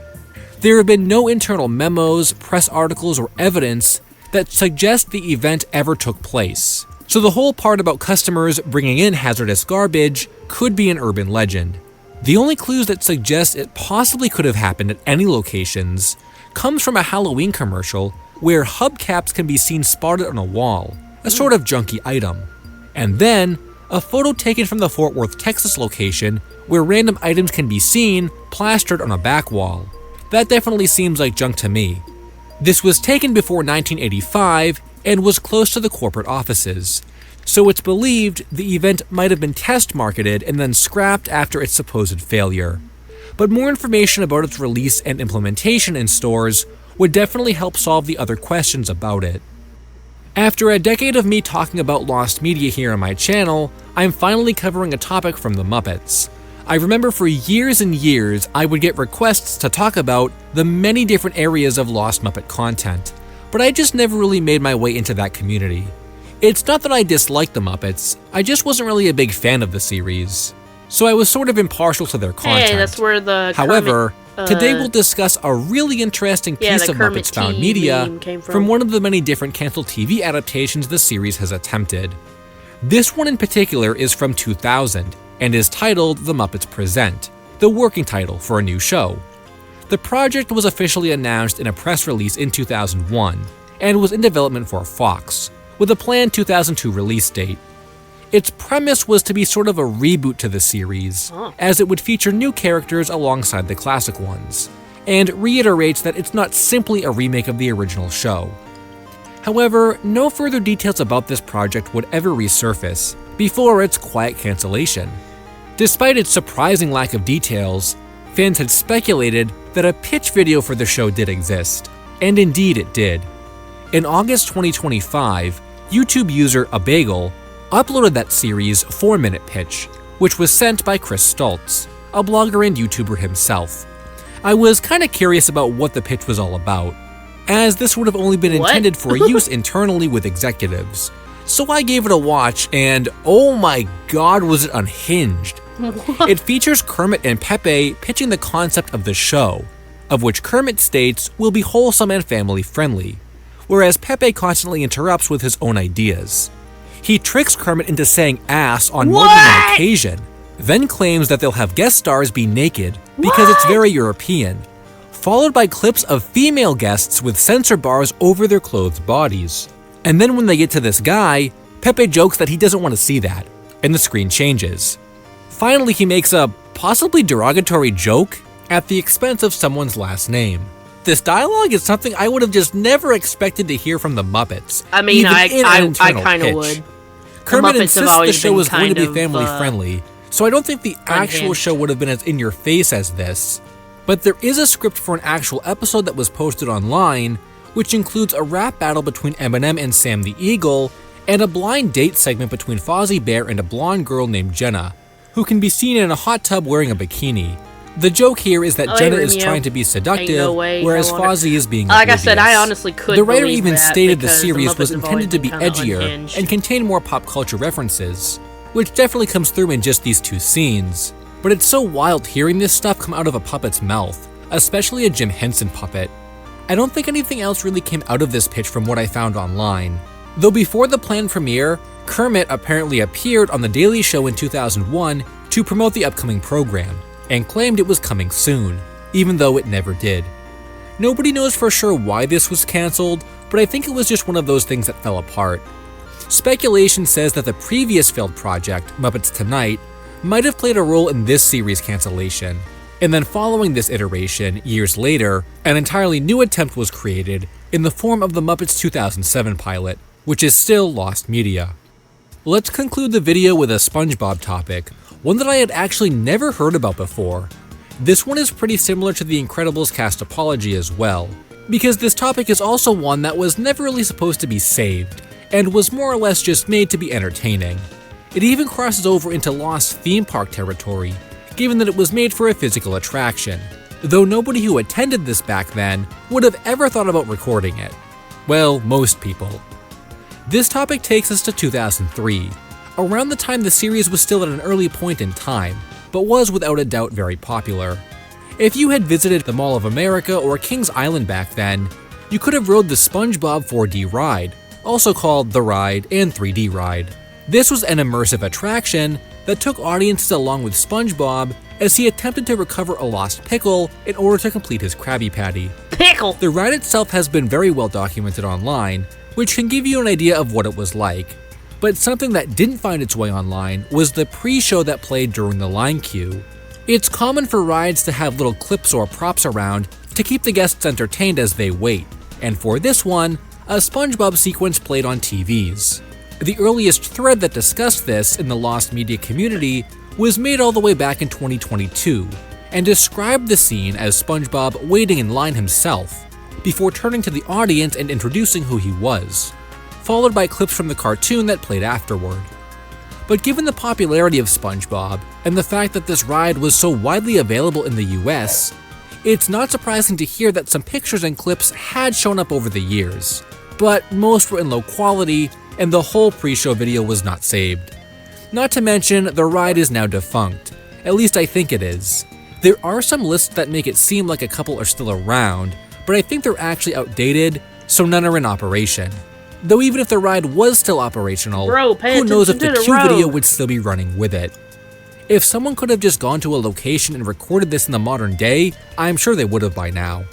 S16: There have been no internal memos, press articles, or evidence that suggest the event ever took place, so the whole part about customers bringing in hazardous garbage could be an urban legend. The only clues that suggest it possibly could have happened at any locations comes from a Halloween commercial where hubcaps can be seen spotted on a wall, a sort of junky item, and then a photo taken from the Fort Worth, Texas location where random items can be seen plastered on a back wall. That definitely seems like junk to me. This was taken before 1985 and was close to the corporate offices, so it's believed the event might have been test marketed and then scrapped after its supposed failure. But more information about its release and implementation in stores would definitely help solve the other questions about it. After a decade of me talking about lost media here on my channel, I'm finally covering a topic from the Muppets. I remember for years and years I would get requests to talk about the many different areas of lost Muppet content, but I just never really made my way into that community. It's not that I disliked the Muppets, I just wasn't really a big fan of the series. So I was sort of impartial to their content.
S1: Hey, that's where the
S16: However, today we'll discuss a really interesting piece of Muppets Found Media from one of the many different canceled TV adaptations the series has attempted. This one in particular is from 2000 and is titled The Muppets Present, the working title for a new show. The project was officially announced in a press release in 2001 and was in development for Fox, with a planned 2002 release date. Its premise was to be sort of a reboot to the series, as it would feature new characters alongside the classic ones, and reiterates that it's not simply a remake of the original show. However, no further details about this project would ever resurface before its quiet cancellation. Despite its surprising lack of details, fans had speculated that a pitch video for the show did exist, and indeed it did. In August 2025, YouTube user Abagel uploaded that series' 4-minute pitch, which was sent by Chris Stultz, a blogger and YouTuber himself. I was kinda curious about what the pitch was all about, as this would have only been intended for use internally with executives. So I gave it a watch and oh my god was it unhinged. It features Kermit and Pepe pitching the concept of the show, of which Kermit states will be wholesome and family friendly, whereas Pepe constantly interrupts with his own ideas. He tricks Kermit into saying ass on more than one occasion, then claims that they'll have guest stars be naked because it's very European, followed by clips of female guests with censor bars over their clothed bodies. And then when they get to this guy, Pepe jokes that he doesn't want to see that, and the screen changes. Finally, he makes a possibly derogatory joke at the expense of someone's last name. This dialogue is something I would have just never expected to hear from the Muppets.
S1: I mean, I kind of would.
S16: Kermit insists the show was going to be family friendly, so I don't think the actual show would have been as in your face as this. But there is a script for an actual episode that was posted online, which includes a rap battle between Eminem and Sam the Eagle, and a blind date segment between Fozzie Bear and a blonde girl named Jenna, who can be seen in a hot tub wearing a bikini. The joke here is that Jenna is trying to be seductive, whereas Fozzie is being
S1: like I said, I honestly could.
S16: The writer even stated the series was intended to be edgier and contain more pop culture references, which definitely comes through in just these two scenes. But it's so wild hearing this stuff come out of a puppet's mouth, especially a Jim Henson puppet. I don't think anything else really came out of this pitch from what I found online. Though before the planned premiere, Kermit apparently appeared on The Daily Show in 2001 to promote the upcoming program, and claimed it was coming soon, even though it never did. Nobody knows for sure why this was cancelled, but I think it was just one of those things that fell apart. Speculation says that the previous failed project, Muppets Tonight, might have played a role in this series' cancellation, and then following this iteration, years later, an entirely new attempt was created in the form of the Muppets 2007 pilot, which is still lost media. Let's conclude the video with a SpongeBob topic, one that I had actually never heard about before. This one is pretty similar to the Incredibles castopology as well, because this topic is also one that was never really supposed to be saved, and was more or less just made to be entertaining. It even crosses over into Lost theme park territory, given that it was made for a physical attraction, though nobody who attended this back then would have ever thought about recording it. Well, most people. This topic takes us to 2003, around the time the series was still at an early point in time, but was without a doubt very popular. If you had visited the Mall of America or Kings Island back then, you could have rode the SpongeBob 4D ride, also called The Ride and 3D Ride. This was an immersive attraction that took audiences along with SpongeBob as he attempted to recover a lost pickle in order to complete his Krabby Patty.
S1: Pickle!
S16: The ride itself has been very well documented online, which can give you an idea of what it was like. But something that didn't find its way online was the pre-show that played during the line queue. It's common for rides to have little clips or props around to keep the guests entertained as they wait, and for this one, a SpongeBob sequence played on TVs. The earliest thread that discussed this in the Lost Media community was made all the way back in 2022, and described the scene as SpongeBob waiting in line himself, before turning to the audience and introducing who he was, followed by clips from the cartoon that played afterward. But given the popularity of SpongeBob, and the fact that this ride was so widely available in the US, it's not surprising to hear that some pictures and clips had shown up over the years, but most were in low quality, and the whole pre-show video was not saved. Not to mention, the ride is now defunct, at least I think it is. There are some lists that make it seem like a couple are still around, but I think they're actually outdated, so none are in operation. Though even if the ride was still operational, who knows if the Q video would still be running with it. If someone could have just gone to a location and recorded this in the modern day, I'm sure they would have by now.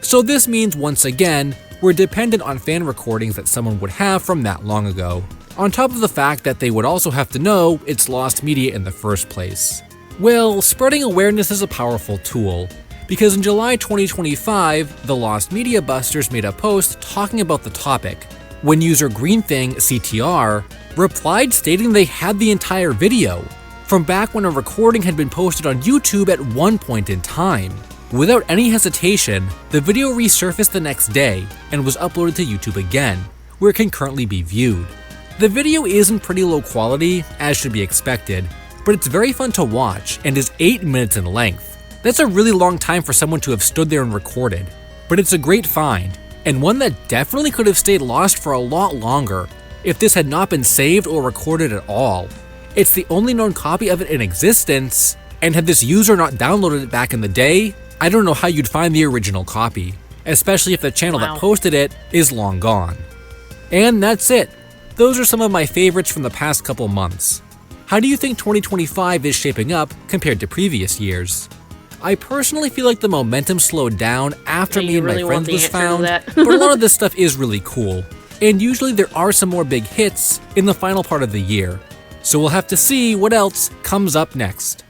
S16: So this means, once again, we're dependent on fan recordings that someone would have from that long ago, on top of the fact that they would also have to know it's lost media in the first place. Well, spreading awareness is a powerful tool, because in July 2025, the Lost Media Busters made a post talking about the topic, when user GreenThingCTR replied stating they had the entire video, from back when a recording had been posted on YouTube at one point in time. Without any hesitation, the video resurfaced the next day and was uploaded to YouTube again, where it can currently be viewed. The video is in pretty low quality, as should be expected, but it's very fun to watch and is 8 minutes in length. That's a really long time for someone to have stood there and recorded, but it's a great find, and one that definitely could have stayed lost for a lot longer if this had not been saved or recorded at all. It's the only known copy of it in existence, and had this user not downloaded it back in the day, I don't know how you'd find the original copy, especially if the channel that posted it is long gone. And that's it. Those are some of my favorites from the past couple months. How do you think 2025 is shaping up compared to previous years? I personally feel like the momentum slowed down after Me and My Friends was found, but a lot of this stuff is really cool, and usually there are some more big hits in the final part of the year, so we'll have to see what else comes up next.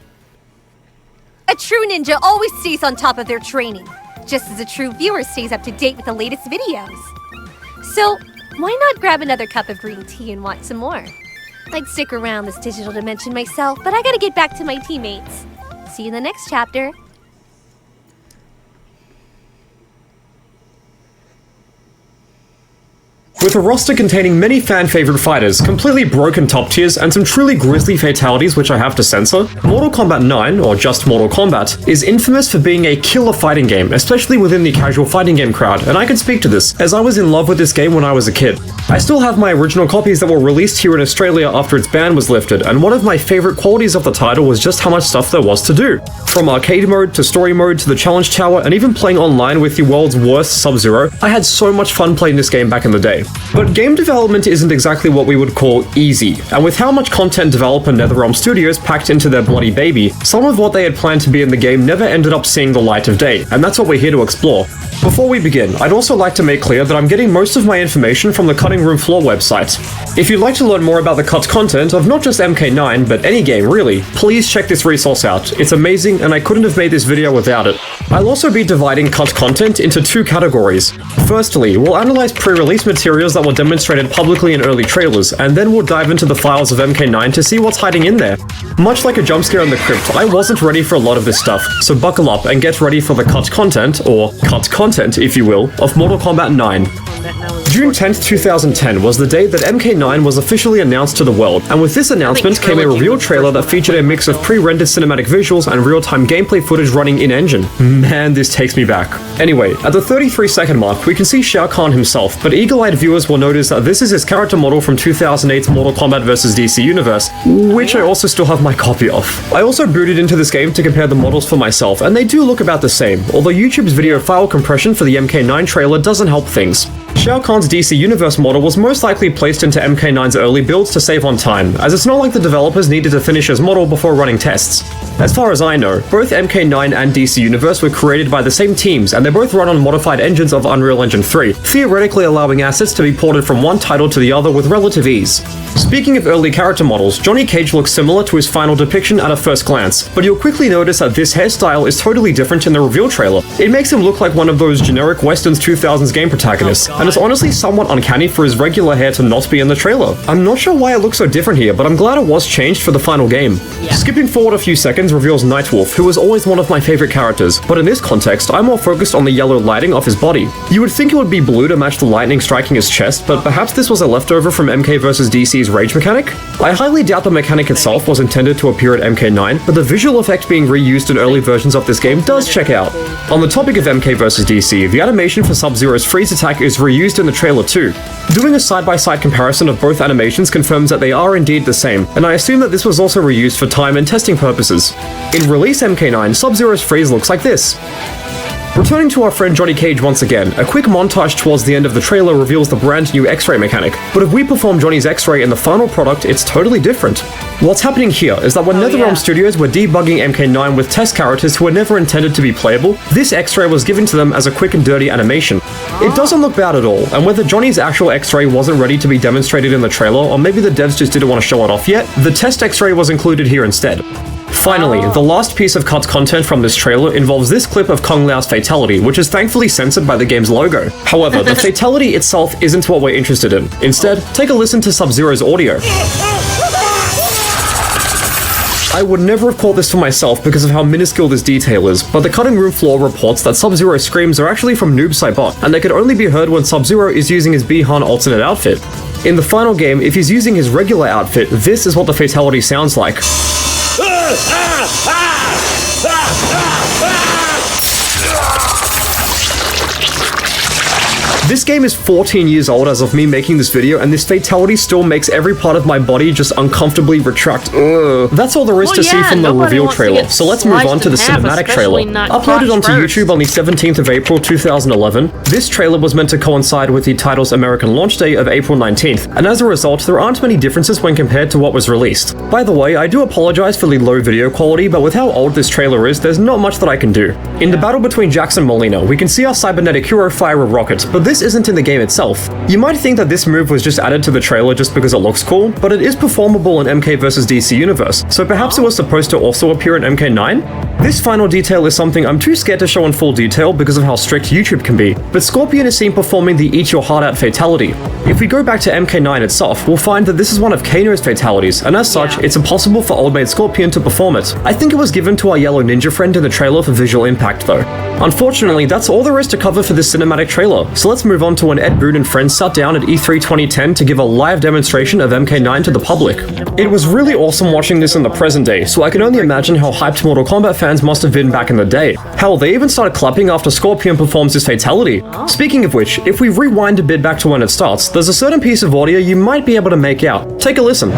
S17: A true ninja always stays on top of their training, just as a true viewer stays up to date with the latest videos. So, why not grab another cup of green tea and watch some more? I'd stick around this digital dimension myself, but I gotta get back to my teammates. See you in the next chapter.
S18: With a roster containing many fan-favorite fighters, completely broken top tiers, and some truly grisly fatalities which I have to censor, Mortal Kombat 9, or just Mortal Kombat, is infamous for being a killer fighting game, especially within the casual fighting game crowd, and I can speak to this, as I was in love with this game when I was a kid. I still have my original copies that were released here in Australia after its ban was lifted, and one of my favorite qualities of the title was just how much stuff there was to do. From arcade mode, to story mode, to the challenge tower, and even playing online with the world's worst Sub-Zero, I had so much fun playing this game back in the day. But game development isn't exactly what we would call easy, and with how much content developer NetherRealm Studios packed into their bloody baby, some of what they had planned to be in the game never ended up seeing the light of day, and that's what we're here to explore. Before we begin, I'd also like to make clear that I'm getting most of my information from the Cutting Room Floor website. If you'd like to learn more about the cut content of not just MK9, but any game really, please check this resource out. It's amazing, and I couldn't have made this video without it. I'll also be dividing cut content into two categories. Firstly, we'll analyze pre-release materials that were demonstrated publicly in early trailers, and then we'll dive into the files of MK9 to see what's hiding in there. Much like a jump scare in the crypt, I wasn't ready for a lot of this stuff, so buckle up and get ready for the cut content, or cut content if you will, of Mortal Kombat 9. June 10th, 2010 was the day that MK9 was officially announced to the world, and with this announcement came a reveal trailer that featured a mix of pre-rendered cinematic visuals and real-time gameplay footage running in-engine. Man, this takes me back. Anyway, at the 33-second mark, we can see Shao Kahn himself, but eagle-eyed viewers will notice that this is his character model from 2008's Mortal Kombat vs. DC Universe, which I also still have my copy of. I also booted into this game to compare the models for myself, and they do look about the same, although YouTube's video file compression for the MK9 trailer doesn't help things. Shao Kahn's DC Universe model was most likely placed into MK9's early builds to save on time, as it's not like the developers needed to finish his model before running tests. As far as I know, both MK9 and DC Universe were created by the same teams, and they both run on modified engines of Unreal Engine 3, theoretically allowing assets to be ported from one title to the other with relative ease. Speaking of early character models, Johnny Cage looks similar to his final depiction at a first glance, but you'll quickly notice that this hairstyle is totally different in the reveal trailer. It makes him look like one of those generic Westerns 2000s game protagonists, and it's honestly somewhat uncanny for his regular hair to not be in the trailer. I'm not sure why it looks so different here, but I'm glad it was changed for the final game. Skipping forward a few seconds reveals Nightwolf, who was always one of my favorite characters, but in this context, I'm more focused on the yellow lighting of his body. You would think it would be blue to match the lightning striking his chest, but perhaps this was a leftover from MK vs. DC's Rage mechanic? I highly doubt the mechanic itself was intended to appear at MK9, but the visual effect being reused in early versions of this game does check out. On the topic of MK vs. DC, the animation for Sub-Zero's freeze attack is reused in the trailer too. Doing a side-by-side comparison of both animations confirms that they are indeed the same, and I assume that this was also reused for time and testing purposes. In release MK9, Sub-Zero's freeze looks like this. Returning to our friend Johnny Cage once again, a quick montage towards the end of the trailer reveals the brand new X-ray mechanic, but if we perform Johnny's X-ray in the final product, it's totally different. What's happening here is that when NetherRealm Studios were debugging MK9 with test characters who were never intended to be playable, this X-ray was given to them as a quick and dirty animation. It doesn't look bad at all, and whether Johnny's actual X-ray wasn't ready to be demonstrated in the trailer, or maybe the devs just didn't want to show it off yet, the test X-ray was included here instead. Finally, the last piece of cut content from this trailer involves this clip of Kung Lao's fatality, which is thankfully censored by the game's logo. However, the fatality itself isn't what we're interested in. Instead, take a listen to Sub-Zero's audio. I would never have caught this for myself because of how minuscule this detail is, but the cutting room floor reports that Sub-Zero screams are actually from Noob Saibot, and they could only be heard when Sub-Zero is using his Bi-Han alternate outfit. In the final game, if he's using his regular outfit, this is what the fatality sounds like. This game is 14 years old as of me making this video, and this fatality still makes every part of my body just uncomfortably retract. Ugh. That's all there is to see from the reveal trailer, so let's move on to the cinematic trailer. Uploaded onto YouTube on the 17th of April 2011, this trailer was meant to coincide with the title's American launch day of April 19th, and as a result, there aren't many differences when compared to what was released. By the way, I do apologize for the low video quality, but with how old this trailer is, there's not much that I can do. In the battle between Jax and Molina, we can see our cybernetic hero fire a rocket, but this isn't in the game itself. You might think that this move was just added to the trailer just because it looks cool, but it is performable in MK vs. DC Universe, so perhaps it was supposed to also appear in MK9? This final detail is something I'm too scared to show in full detail because of how strict YouTube can be, but Scorpion is seen performing the Eat Your Heart Out fatality. If we go back to MK9 itself, we'll find that this is one of Kano's fatalities, and as such, it's impossible for Old Maid Scorpion to perform it. I think it was given to our yellow ninja friend in the trailer for visual impact though. Unfortunately, that's all there is to cover for this cinematic trailer, so let's move on to when Ed Boon and friends sat down at E3 2010 to give a live demonstration of MK9 to the public. It was really awesome watching this in the present day, so I can only imagine how hyped Mortal Kombat fans must have been back in the day. Hell, they even started clapping after Scorpion performs his fatality. Speaking of which, if we rewind a bit back to when it starts, there's a certain piece of audio you might be able to make out. Take a listen.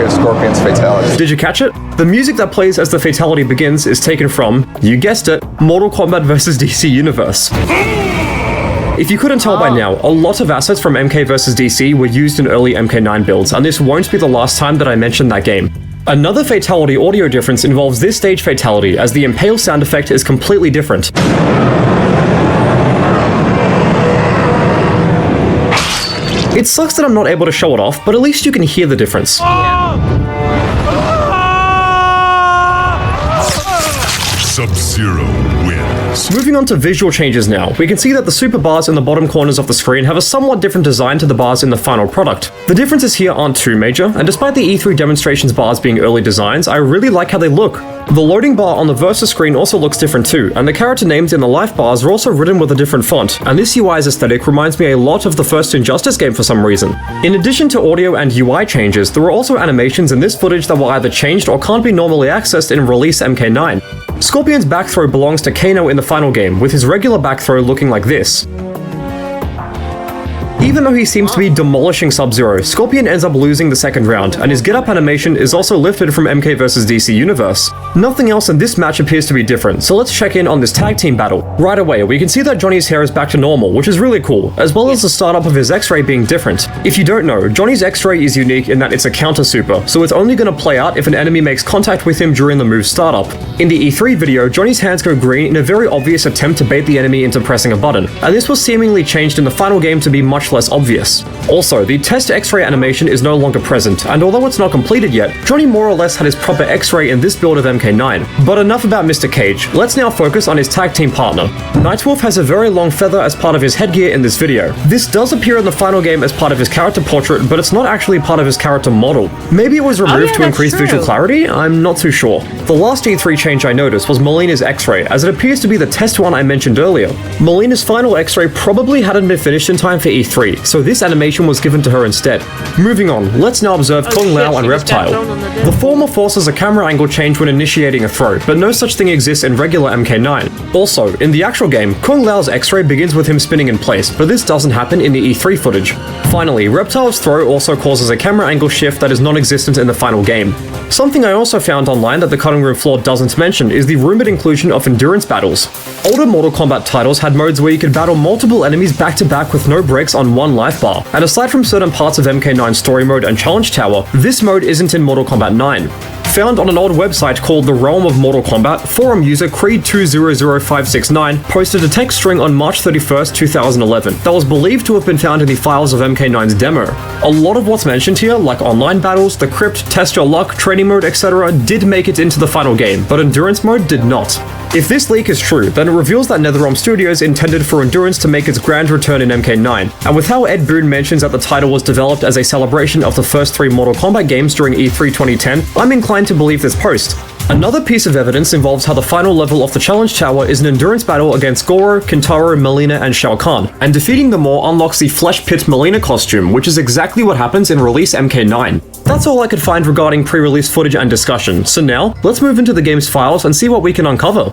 S19: Scorpion's fatality.
S18: Did you catch it? The music that plays as the fatality begins is taken from, you guessed it, Mortal Kombat vs. DC Universe. If you couldn't tell by now, a lot of assets from MK vs. DC were used in early MK9 builds, and this won't be the last time that I mention that game. Another fatality audio difference involves this stage fatality, as the impale sound effect is completely different. It sucks that I'm not able to show it off, but at least you can hear the difference.
S4: Sub-Zero wins.
S18: universe. Moving on to visual changes now, we can see that the super bars in the bottom corners of the screen have a somewhat different design to the bars in the final product. The differences here aren't too major, and despite the E3 demonstrations bars being early designs, I really like how they look. The loading bar on the Versus screen also looks different too, and the character names in the life bars are also written with a different font, and this UI's aesthetic reminds me a lot of the first Injustice game for some reason. In addition to audio and UI changes, there were also animations in this footage that were either changed or can't be normally accessed in Release MK9. Scorpion's back throw belongs to Kano in the final game, with his regular back throw looking like this. Even though he seems to be demolishing Sub-Zero, Scorpion ends up losing the second round, and his get-up animation is also lifted from MK vs DC Universe. Nothing else in this match appears to be different, so let's check in on this tag team battle. Right away, we can see that Johnny's hair is back to normal, which is really cool, as well as the startup of his X-Ray being different. If you don't know, Johnny's X-Ray is unique in that it's a counter super, so it's only going to play out if an enemy makes contact with him during the move startup. In the E3 video, Johnny's hands go green in a very obvious attempt to bait the enemy into pressing a button, and this was seemingly changed in the final game to be much less obvious. Also, the test X-ray animation is no longer present, and although it's not completed yet, Johnny more or less had his proper X-ray in this build of MK9. But enough about Mr. Cage, let's now focus on his tag team partner. Nightwolf has a very long feather as part of his headgear in this video. This does appear in the final game as part of his character portrait, but it's not actually part of his character model. Maybe it was removed to increase visual clarity? I'm not too sure. The last E3 change I noticed was Melina's X-ray, as it appears to be the test one I mentioned earlier. Melina's final X-ray probably hadn't been finished in time for E3, so this animation was given to her instead. Moving on, let's now observe Kung Lao and Reptile. The former forces a camera angle change when initiating a throw, but no such thing exists in regular MK9. Also, in the actual game, Kung Lao's X-ray begins with him spinning in place, but this doesn't happen in the E3 footage. Finally, Reptile's throw also causes a camera angle shift that is non-existent in the final game. Something I also found online that the cutting room floor doesn't mention is the rumored inclusion of endurance battles. Older Mortal Kombat titles had modes where you could battle multiple enemies back to back with no breaks on one life bar, and aside from certain parts of MK9's story mode and challenge tower, this mode isn't in Mortal Kombat 9. Found on an old website called The Realm of Mortal Kombat, forum user Creed200569 posted a text string on March 31st, 2011 that was believed to have been found in the files of MK9's demo. A lot of what's mentioned here, like online battles, the crypt, test your luck, training mode, etc., did make it into the final game, but endurance mode did not. If this leak is true, then it reveals that NetherRealm Studios intended for Endurance to make its grand return in MK9, and with how Ed Boon mentions that the title was developed as a celebration of the first 3 Mortal Kombat games during E3 2010, I'm inclined to believe this post. Another piece of evidence involves how the final level of the Challenge Tower is an endurance battle against Goro, Kintaro, Melina, and Shao Kahn, and defeating them all unlocks the Flesh Pit Melina costume, which is exactly what happens in Release MK9. That's all I could find regarding pre-release footage and discussion, so now, let's move into the game's files and see what we can uncover.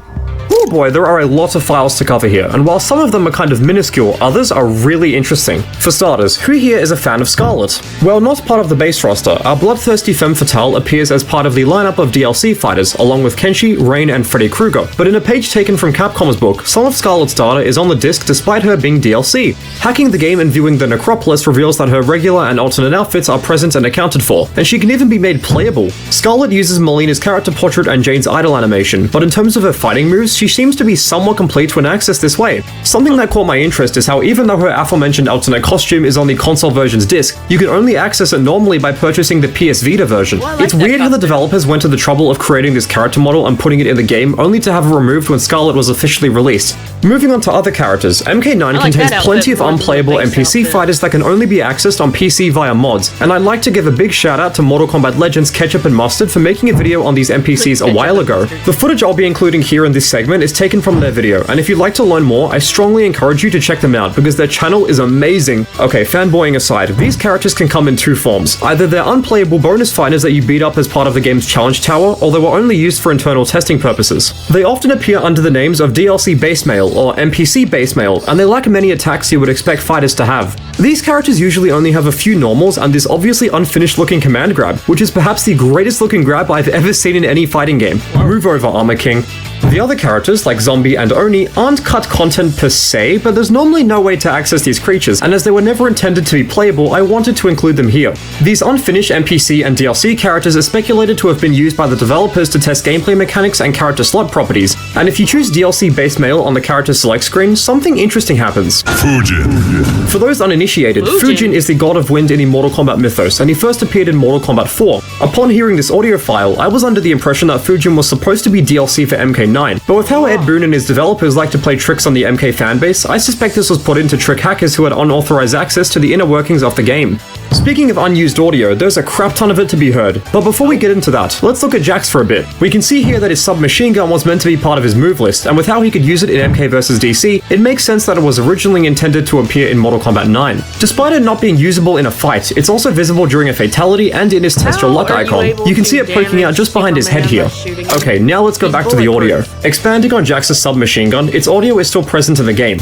S18: Oh boy, there are a lot of files to cover here, and while some of them are kind of minuscule, others are really interesting. For starters, who here is a fan of Scarlet? Well, not part of the base roster, our bloodthirsty femme fatale appears as part of the lineup of DLC fighters, along with Kenshi, Rain, and Freddy Krueger, but in a page taken from Capcom's book, some of Scarlet's data is on the disc despite her being DLC. Hacking the game and viewing the Necropolis reveals that her regular and alternate outfits are present and accounted for, and she can even be made playable. Scarlet uses Melina's character portrait and Jane's idol animation, but in terms of her fighting moves, she seems to be somewhat complete when accessed this way. Something that caught my interest is how even though her aforementioned alternate costume is on the console version's disc, you can only access it normally by purchasing the PS Vita version. It's weird how the developers went to the trouble of creating this character model and putting it in the game only to have it removed when Scarlet was officially released. Moving on to other characters, MK9 contains plenty of unplayable NPC fighters that can only be accessed on PC via mods, and I'd like to give a big shout out to Mortal Kombat Legends Ketchup and Mustard for making a video on these NPCs a while ago. The footage I'll be including here in this segment is taken from their video, and if you'd like to learn more, I strongly encourage you to check them out because their channel is amazing. Okay, fanboying aside, these characters can come in 2 forms. Either they're unplayable bonus fighters that you beat up as part of the game's challenge tower, or they were only used for internal testing purposes. They often appear under the names of DLC base mail or NPC base mail, and they lack many attacks you would expect fighters to have. These characters usually only have a few normals and this obviously unfinished looking command grab, which is perhaps the greatest looking grab I've ever seen in any fighting game. Move over, Armor King. The other characters, like Zombie and Oni, aren't cut content per se, but there's normally no way to access these creatures, and as they were never intended to be playable, I wanted to include them here. These unfinished NPC and DLC characters are speculated to have been used by the developers to test gameplay mechanics and character slot properties, and if you choose DLC base mail on the character select screen, something interesting happens.
S4: Fujin.
S18: For those uninitiated, Fujin is the god of wind in the Mortal Kombat mythos, and he first appeared in Mortal Kombat 4. Upon hearing this audio file, I was under the impression that Fujin was supposed to be DLC for MK9, MK9. But with how Ed Boon and his developers like to play tricks on the MK fanbase, I suspect this was put in to trick hackers who had unauthorized access to the inner workings of the game. Speaking of unused audio, there's a crap ton of it to be heard. But before we get into that, let's look at Jax for a bit. We can see here that his submachine gun was meant to be part of his move list, and with how he could use it in MK vs DC, it makes sense that it was originally intended to appear in Mortal Kombat 9. Despite it not being usable in a fight, it's also visible during a fatality and in his test your luck icon. You can see it poking out just behind his head here. Okay, now let's go back to the audio. Expanding on Jax's submachine gun, its audio is still present in the game.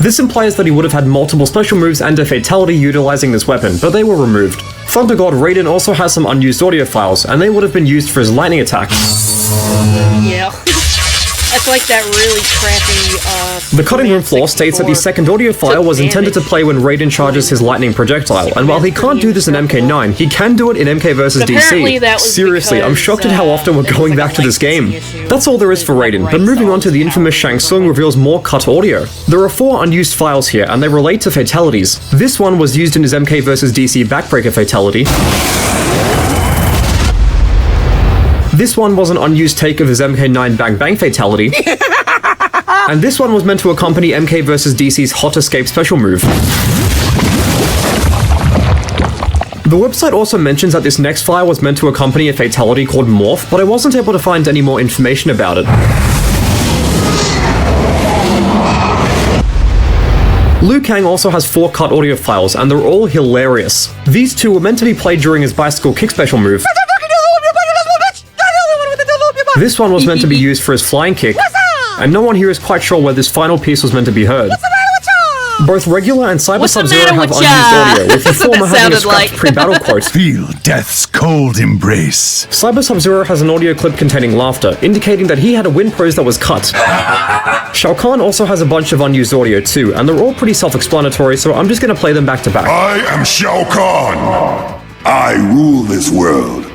S18: This implies that he would have had multiple special moves and a fatality utilizing this weapon, but they were removed. Thunder God Raiden also has some unused audio files, and they would have been used for his lightning attack.
S1: Yeah. That's like that really crappy,
S18: The cutting room floor states that the second audio file was intended to play when Raiden charges his lightning projectile, and while he can't do this in MK9, he can do it in MK vs DC. Seriously, I'm shocked at how often we're going back to this game. That's all there is for Raiden, but moving on to the infamous Shang Tsung reveals more cut audio. There are 4 unused files here, and they relate to fatalities. This one was used in his MK vs DC backbreaker fatality. This one was an unused take of his MK9 Bang Bang fatality. And this one was meant to accompany MK vs DC's Hot Escape special move. The website also mentions that this next file was meant to accompany a fatality called Morph, but I wasn't able to find any more information about it. Liu Kang also has 4 cut audio files, and they're all hilarious. These 2 were meant to be played during his bicycle kick special move. This one was meant to be used for his flying kick, and no one here is quite sure where this final piece was meant to be heard. Both regular and Cyber Sub-Zero have unused audio, with the former having a scrapped pre-battle quote.
S4: Feel death's cold embrace.
S18: Cyber Sub-Zero has an audio clip containing laughter, indicating that he had a wind pose that was cut. Shao Kahn also has a bunch of unused audio too, and they're all pretty self-explanatory, so I'm just gonna play them back to back.
S4: I am Shao Kahn. I rule this world.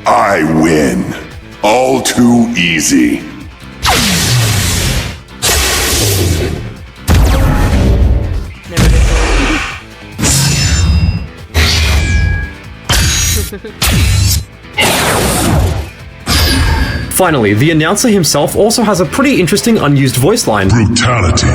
S4: I win. All too easy.
S18: Finally, the announcer himself also has a pretty interesting unused voice line.
S4: Brutality.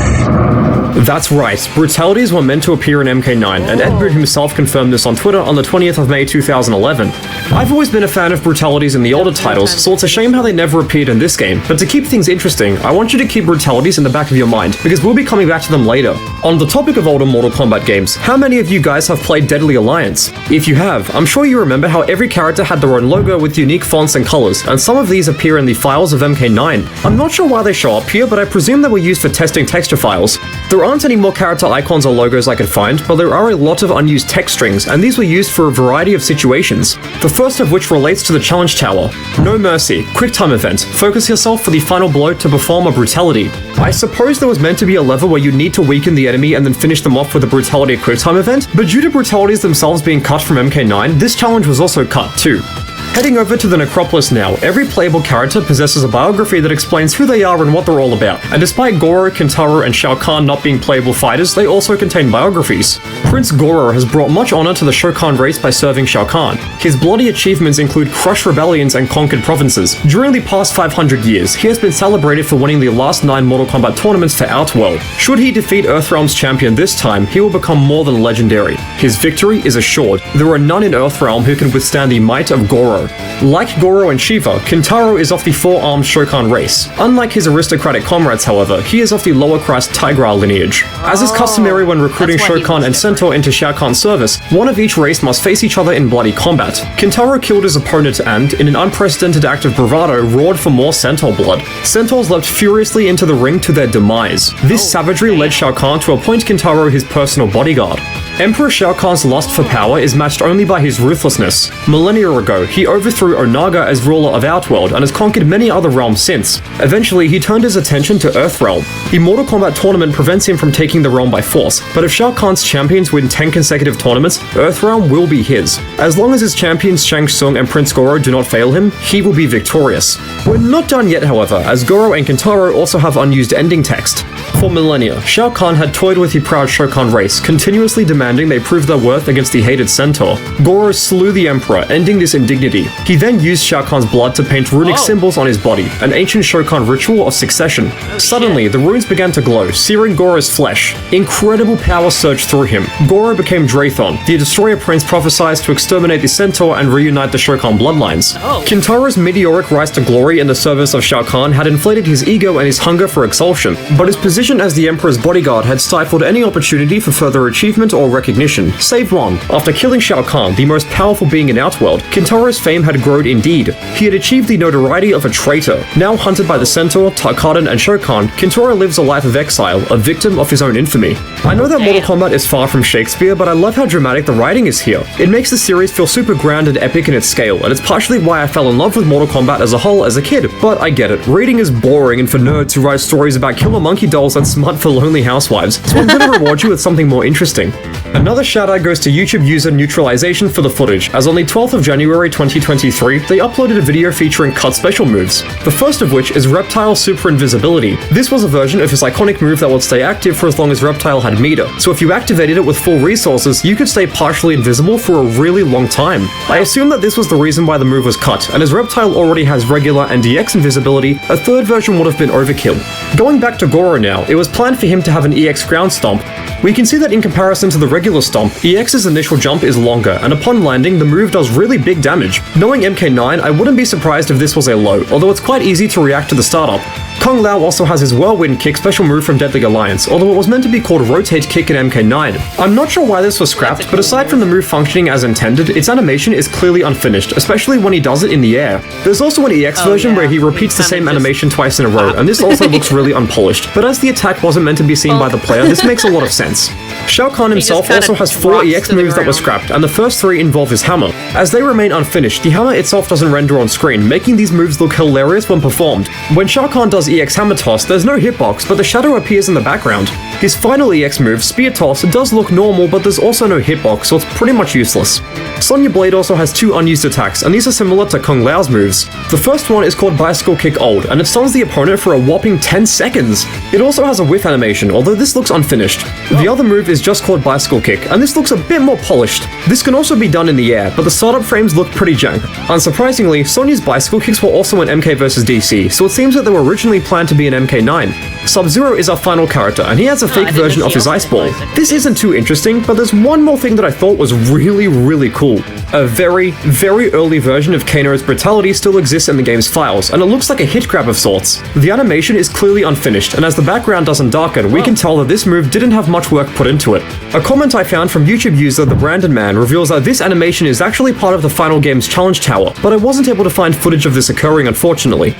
S18: That's right, brutalities were meant to appear in MK9, and Ed Boon himself confirmed this on Twitter on the 20th of May 2011. I've always been a fan of brutalities in the older titles, so it's a shame how they never appeared in this game, but to keep things interesting, I want you to keep brutalities in the back of your mind, because we'll be coming back to them later. On the topic of older Mortal Kombat games, how many of you guys have played Deadly Alliance? If you have, I'm sure you remember how every character had their own logo with unique fonts and colors, and some of these appear in the files of MK9. I'm not sure why they show up here, but I presume they were used for testing texture files. There aren't any more character icons or logos I could find, but there are a lot of unused text strings, and these were used for a variety of situations. The first of which relates to the challenge tower. No mercy, quick time event, focus yourself for the final blow to perform a brutality. I suppose there was meant to be a level where you need to weaken the enemy and then finish them off with a brutality quick time event, but due to brutalities themselves being cut from MK9, this challenge was also cut too. Heading over to the Necropolis now, every playable character possesses a biography that explains who they are and what they're all about, and despite Goro, Kintaro, and Shao Kahn not being playable fighters, they also contain biographies. Prince Goro has brought much honor to the Shokan race by serving Shao Kahn. His bloody achievements include crushed rebellions and conquered provinces. During the past 500 years, he has been celebrated for winning the last 9 Mortal Kombat tournaments for Outworld. Should he defeat Earthrealm's champion this time, he will become more than legendary. His victory is assured. There are none in Earthrealm who can withstand the might of Goro. Like Goro and Shiva, Kintaro is of the 4-armed Shokan race. Unlike his aristocratic comrades, however, he is of the lower caste Tigral lineage. As is customary when recruiting Shokan and Centaur into Shao Kahn's service, one of each race must face each other in bloody combat. Kintaro killed his opponent and, in an unprecedented act of bravado, roared for more Centaur blood. Centaurs leapt furiously into the ring to their demise. This savagery led Shao Kahn to appoint Kintaro his personal bodyguard. Emperor Shao Kahn's lust for power is matched only by his ruthlessness. Millennia ago, he overthrew Onaga as ruler of Outworld and has conquered many other realms since. Eventually, he turned his attention to Earthrealm. The Mortal Kombat tournament prevents him from taking the realm by force, but if Shao Kahn's champions win 10 consecutive tournaments, Earthrealm will be his. As long as his champions Shang Tsung and Prince Goro do not fail him, he will be victorious. We're not done yet, however, as Goro and Kintaro also have unused ending text. For millennia, Shao Kahn had toyed with the proud Shokan race, continuously demanding they prove their worth against the hated Centaur. Goro slew the Emperor, ending this indignity. He then used Shao Kahn's blood to paint runic symbols on his body, an ancient Shokan ritual of succession. Suddenly, the runes began to glow, searing Goro's flesh. Incredible power surged through him. Goro became Draython, the Destroyer Prince prophesied to exterminate the Centaur and reunite the Shokan bloodlines. Kintaro's meteoric rise to glory in the service of Shao Kahn had inflated his ego and his hunger for exaltation, but his position as the Emperor's bodyguard had stifled any opportunity for further achievement or recognition, save one. After killing Shao Kahn, the most powerful being in Outworld, Kintaro's fame had grown indeed. He had achieved the notoriety of a traitor. Now hunted by the Centaur, Tarkatan, and Shokan, Kintaro lives a life of exile, a victim of his own infamy. I know that Mortal Kombat is far from Shakespeare, but I love how dramatic the writing is here. It makes the series feel super grand and epic in its scale, and it's partially why I fell in love with Mortal Kombat as a whole as a kid. But I get it, reading is boring and for nerds who write stories about killer monkey dolls and smut for lonely housewives, so I'm gonna reward you with something more interesting. Another shout out goes to YouTube user Neutralization for the footage, as on the 12th of January 2023, they uploaded a video featuring cut special moves. The first of which is Reptile Super Invisibility. This was a version of his iconic move that would stay active for as long as Reptile had meter, so if you activated it with full resources, you could stay partially invisible for a really long time. I assume that this was the reason why the move was cut, and as Reptile already has regular and DX invisibility, a third version would have been overkill. Going back to Goro now, it was planned for him to have an EX ground stomp. We can see that in comparison to the regular stomp, EX's initial jump is longer, and upon landing, the move does really big damage. Knowing MK9, I wouldn't be surprised if this was a low, although it's quite easy to react to the startup. Kung Lao also has his Whirlwind Kick special move from Deadly Alliance, although it was meant to be called Rotate Kick in MK9. I'm not sure why this was scrapped, but aside from the move functioning as intended, its animation is clearly unfinished, especially when he does it in the air. There's also an EX version where he repeats the same animation twice in a row, and this also looks really unpolished, but as the attack wasn't meant to be seen by the player, this makes a lot of sense. Shao Kahn himself also has 4 EX moves that were scrapped, and the first 3 involve his hammer. As they remain unfinished, the hammer itself doesn't render on screen, making these moves look hilarious when performed. When Shao Kahn does EX Hammer Toss, there's no hitbox, but the shadow appears in the background. His final EX move, Spear Toss, does look normal, but there's also no hitbox, so it's pretty much useless. Sonya Blade also has 2 unused attacks, and these are similar to Kung Lao's moves. The first one is called Bicycle Kick Old, and it stuns the opponent for a whopping 10 seconds. It also has a whiff animation, although this looks unfinished. The other move is just called Bicycle Kick, and this looks a bit more polished. This can also be done in the air, but the startup frames look pretty jank. Unsurprisingly, Sonya's bicycle kicks were also in MK vs DC, so it seems that they were originally planned to be in MK9. Sub-Zero is our final character, and he has a fake version of his Ice Ball. This isn't too interesting, but there's one more thing that I thought was really cool. A very early version of Kano's Brutality still exists in the game's files, and it looks like a hit grab of sorts. The animation is clearly unfinished, and as the background doesn't darken, we can tell that this move didn't have much work put into it. A comment I found from YouTube user The Brandon Man reveals that this animation is actually part of the final game's challenge tower, but I wasn't able to find footage of this occurring, unfortunately.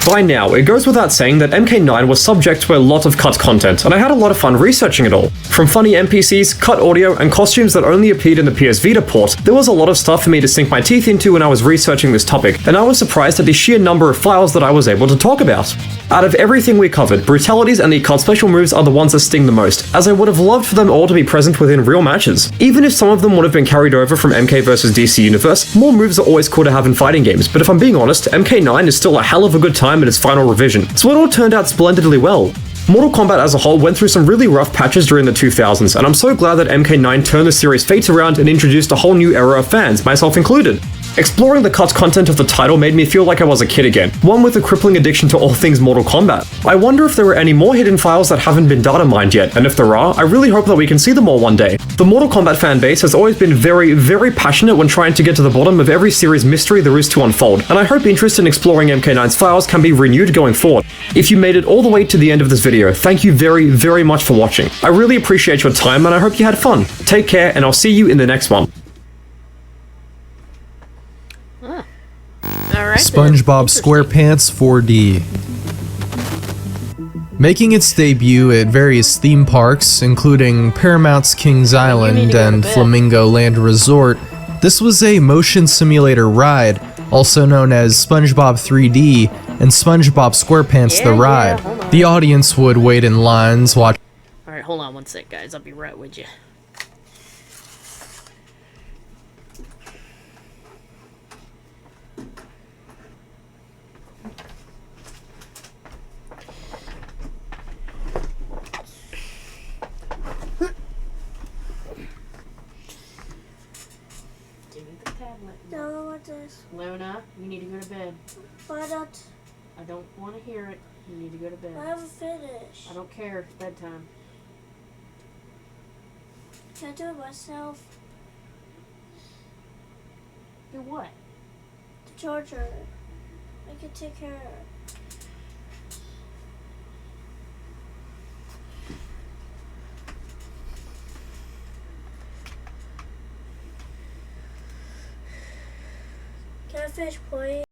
S18: By now, it goes without saying that MK9 was subject to a lot of cut content, and I had a lot of fun researching it all. From funny NPCs, cut audio, and costumes that only appeared in the PS Vita port, there was a lot of stuff for me to sink my teeth into when I was researching this topic, and I was surprised at the sheer number of files that I was able to talk about. Out of everything we covered, brutalities and the cut special moves are the ones that sting the most, as I would have loved for them all to be present within real matches. Even if some of them would have been carried over from MK vs DC Universe, more moves are always cool to have in fighting games, but if I'm being honest, MK9 is still a hell of a good time in its final revision, so it all turned out splendidly well. Mortal Kombat as a whole went through some really rough patches during the 2000s, and I'm so glad that MK9 turned the series' fates around and introduced a whole new era of fans, myself included. Exploring the cut content of the title made me feel like I was a kid again, one with a crippling addiction to all things Mortal Kombat. I wonder if there are any more hidden files that haven't been data mined yet, and if there are, I really hope that we can see them all one day. The Mortal Kombat fanbase has always been very passionate when trying to get to the bottom of every series mystery there is to unfold, and I hope interest in exploring MK9's files can be renewed going forward. If you made it all the way to the end of this video, thank you very much for watching. I really appreciate your time, and I hope you had fun. Take care, and I'll see you in the next one.
S19: SpongeBob SquarePants 4D. Making its debut at various theme parks, including Paramount's Kings Island and Flamingo Land Resort, this was a motion simulator ride, also known as SpongeBob 3D and SpongeBob SquarePants The Ride. The audience would wait in lines, watch.
S1: Alright, hold on one sec, guys. I'll be right with you.
S20: about this?
S1: Luna, you need to go to bed.
S20: Why not?
S1: I don't want to hear it. You need to go to bed.
S20: I haven't finished.
S1: I don't care. It's bedtime.
S20: Can I do it myself?
S1: Do what?
S20: The charger. I can take care of it. Can I finish playing?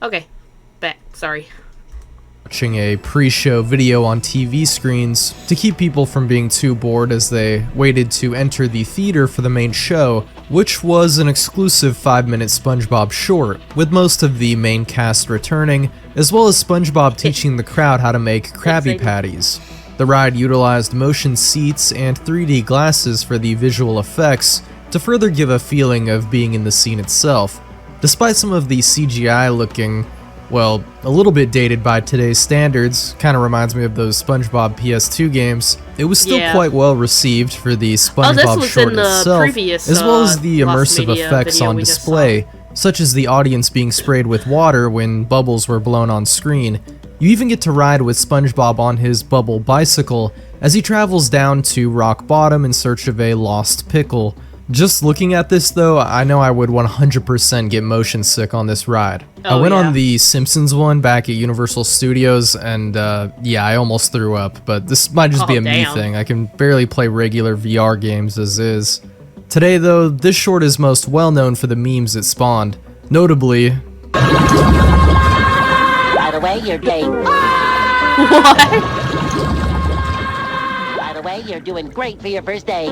S1: Okay, back. Sorry.
S19: Watching a pre-show video on TV screens to keep people from being too bored as they waited to enter the theater for the main show, which was an exclusive 5-minute SpongeBob short, with most of the main cast returning, as well as SpongeBob teaching the crowd how to make Krabby Patties. The ride utilized motion seats and 3D glasses for the visual effects to further give a feeling of being in the scene itself. Despite some of the CGI looking, well, a little bit dated by today's standards, kind of reminds me of those SpongeBob PS2 games, it was still quite well received for the SpongeBob short itself, as well as the immersive effects on display, such as the audience being sprayed with water when bubbles were blown on screen. You even get to ride with SpongeBob on his bubble bicycle as he travels down to Rock Bottom in search of a lost pickle. Just looking at this though, I know I would 100% get motion sick on this ride. I went on the Simpsons one back at Universal Studios and yeah, I almost threw up, but this might just be a me thing. I can barely play regular VR games as is. Today though, this short is most well known for the memes it spawned, notably...
S21: By the way, you're gay.
S1: What?
S21: By the way, you're doing great for your first day.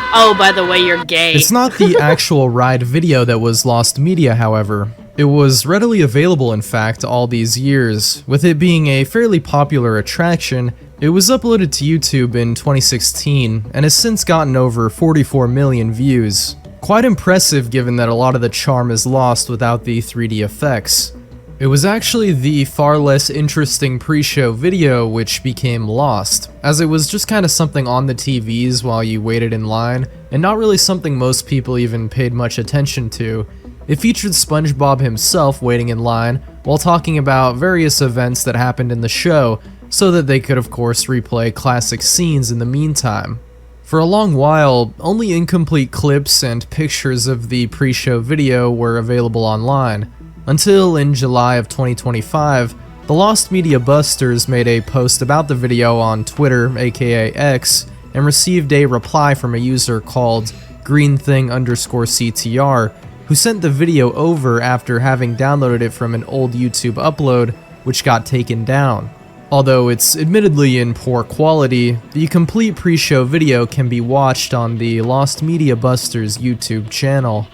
S1: Oh, by the way, you're gay.
S19: It's not the actual ride video that was lost media, however. It was readily available, in fact, all these years. With it being a fairly popular attraction, it was uploaded to YouTube in 2016 and has since gotten over 44 million views. Quite impressive given that a lot of the charm is lost without the 3D effects. It was actually the far less interesting pre-show video which became lost, as it was just kind of something on the TVs while you waited in line, and not really something most people even paid much attention to. It featured SpongeBob himself waiting in line while talking about various events that happened in the show, so that they could of course replay classic scenes in the meantime. For a long while, only incomplete clips and pictures of the pre-show video were available online. Until in July of 2025, the Lost Media Busters made a post about the video on Twitter, aka X, and received a reply from a user called greenthing_CTR, who sent the video over after having downloaded it from an old YouTube upload, which got taken down. Although it's admittedly in poor quality, the complete pre-show video can be watched on the Lost Media Busters YouTube channel.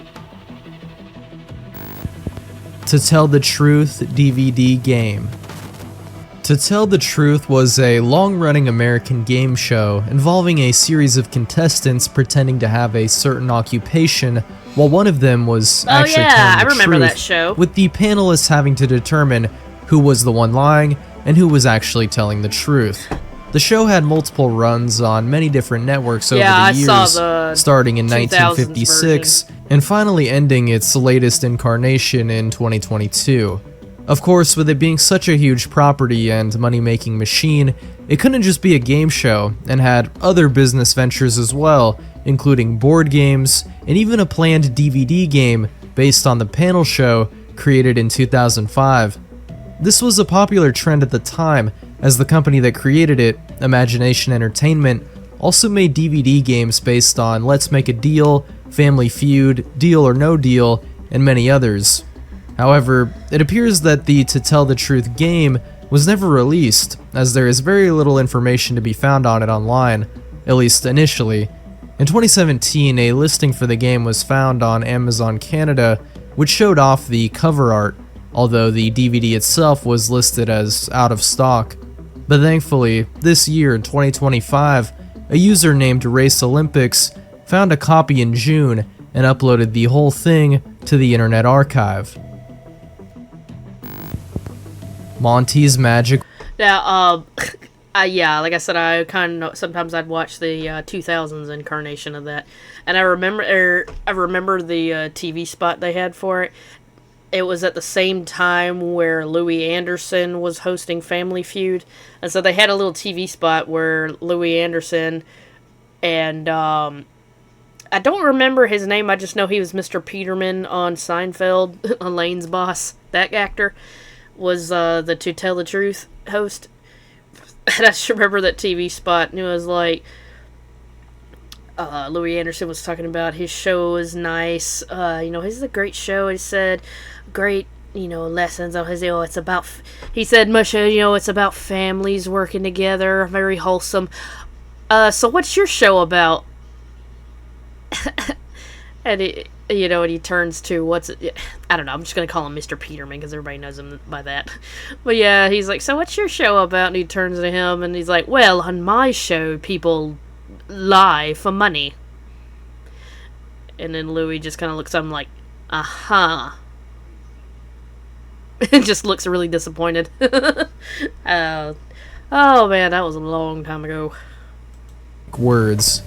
S19: To Tell the Truth DVD game. To Tell the Truth was a long-running American game show involving a series of contestants pretending to have a certain occupation, while one of them was actually telling the
S1: remember
S19: truth,
S1: that show.
S19: with the panelists having to determine who was the one lying and who was actually telling the truth. The show had multiple runs on many different networks over the years, starting in 1956 and finally ending its latest incarnation in 2022. Of course, with it being such a huge property and money-making machine, it couldn't just be a game show, and had other business ventures as well, including board games, and even a planned DVD game based on the panel show created in 2005. This was a popular trend at the time, as the company that created it, Imagination Entertainment, also made DVD games based on Let's Make a Deal, Family Feud, Deal or No Deal, and many others. However, it appears that the To Tell the Truth game was never released, as there is very little information to be found on it online, at least initially. In 2017, a listing for the game was found on Amazon Canada, which showed off the cover art, although the DVD itself was listed as out of stock. But thankfully, this year in 2025, a user named Race Olympics found a copy in June and uploaded the whole thing to the Internet Archive. Monty's Magic.
S1: Now, yeah, like I said, I kind of sometimes I'd watch the 2000s incarnation of that, and I remember the TV spot they had for it. It was at the same time where Louis Anderson was hosting Family Feud, and so they had a little TV spot where Louis Anderson and I don't remember his name. I just know he was Mr. Peterman on Seinfeld, Elaine's boss. That actor was the To Tell the Truth host. And I just remember that TV spot, and it was like Louis Anderson was talking about his show is nice. This is a great show. He said, great lessons on his, it's about, he said, Musha, it's about families working together, very wholesome. So what's your show about? And he turns to, I don't know, I'm just going to call him Mr. Peterman because everybody knows him by that. But yeah, he's like, so what's your show about? And he turns to him and he's like, well, on my show, people lie for money. And then Louis just kind of looks at him like, aha. And just looks really disappointed. Oh man, that was a long time ago.
S19: Words.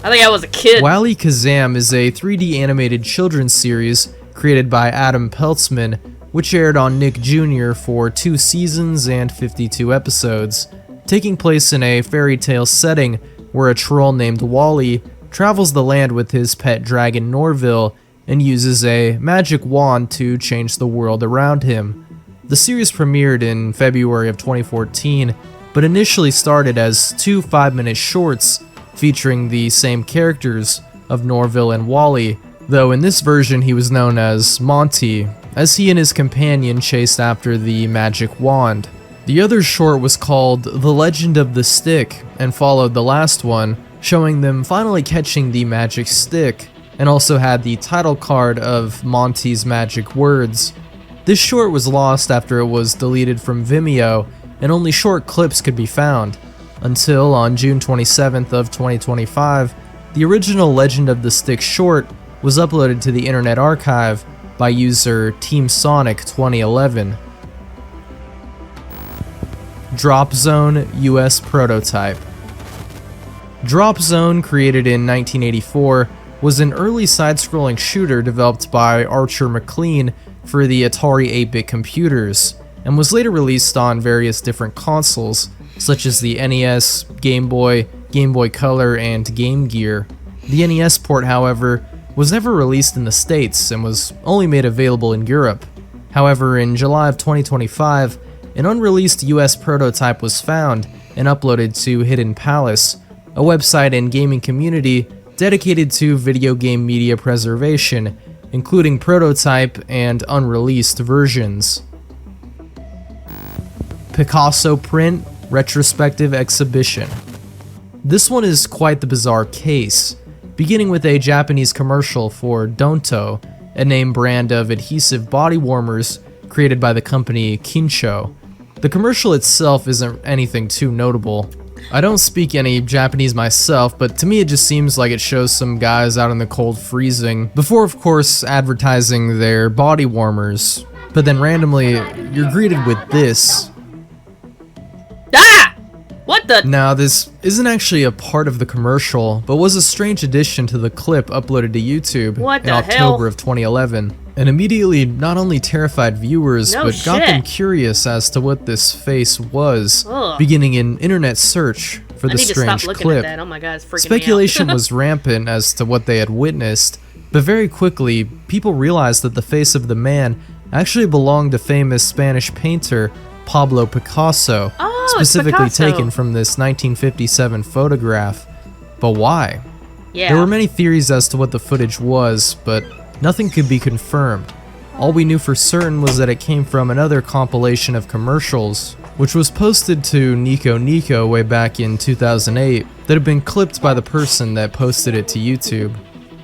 S1: I think I was a kid.
S19: Wile-E Kazam is a 3D animated children's series created by Adam Peltzman, which aired on Nick Jr. for 2 seasons and 52 episodes, taking place in a fairy tale setting where a troll named Wally travels the land with his pet dragon Norville and uses a magic wand to change the world around him. The series premiered in February of 2014, but initially started as 2 5-minute shorts featuring the same characters of Norville and Wally, though in this version he was known as Monty, as he and his companion chased after the magic wand. The other short was called The Legend of the Stick and followed the last one, showing them finally catching the magic stick, and also had the title card of Monty's Magic Words. This short was lost after it was deleted from Vimeo, and only short clips could be found, until on June 27th of 2025, the original Legend of the Stick short was uploaded to the Internet Archive by user Team Sonic 2011. Drop Zone US Prototype. Drop Zone, created in 1984, was an early side-scrolling shooter developed by Archer McLean for the Atari 8-bit computers, and was later released on various different consoles, such as the NES, Game Boy, Game Boy Color, and Game Gear. The NES port, however, was never released in the States and was only made available in Europe. However, in July of 2025, an unreleased US prototype was found and uploaded to Hidden Palace, a website and gaming community dedicated to video game media preservation, including prototype and unreleased versions. Picasso Print Retrospective Exhibition. This one is quite the bizarre case, beginning with a Japanese commercial for Donto, a name brand of adhesive body warmers created by the company Kincho. The commercial itself isn't anything too notable. I don't speak any Japanese myself, but to me it just seems like it shows some guys out in the cold freezing, before of course advertising their body warmers. But then randomly, you're greeted with this.
S1: Ah! What the?
S19: Now, this isn't actually a part of the commercial, but was a strange addition to the clip uploaded to YouTube in October of 2011, and immediately not only terrified viewers, but got them curious as to what this face was, beginning an internet search for the strange clip.
S1: Oh my God, it's freaking
S19: Speculation
S1: me out.
S19: was rampant as to what they had witnessed, but very quickly, people realized that the face of the man actually belonged to famous Spanish painter Pablo Picasso, specifically taken from this 1957 photograph. But why?
S1: Yeah.
S19: There were many theories as to what the footage was, but nothing could be confirmed. All we knew for certain was that it came from another compilation of commercials, which was posted to Nico Nico way back in 2008, that had been clipped by the person that posted it to YouTube.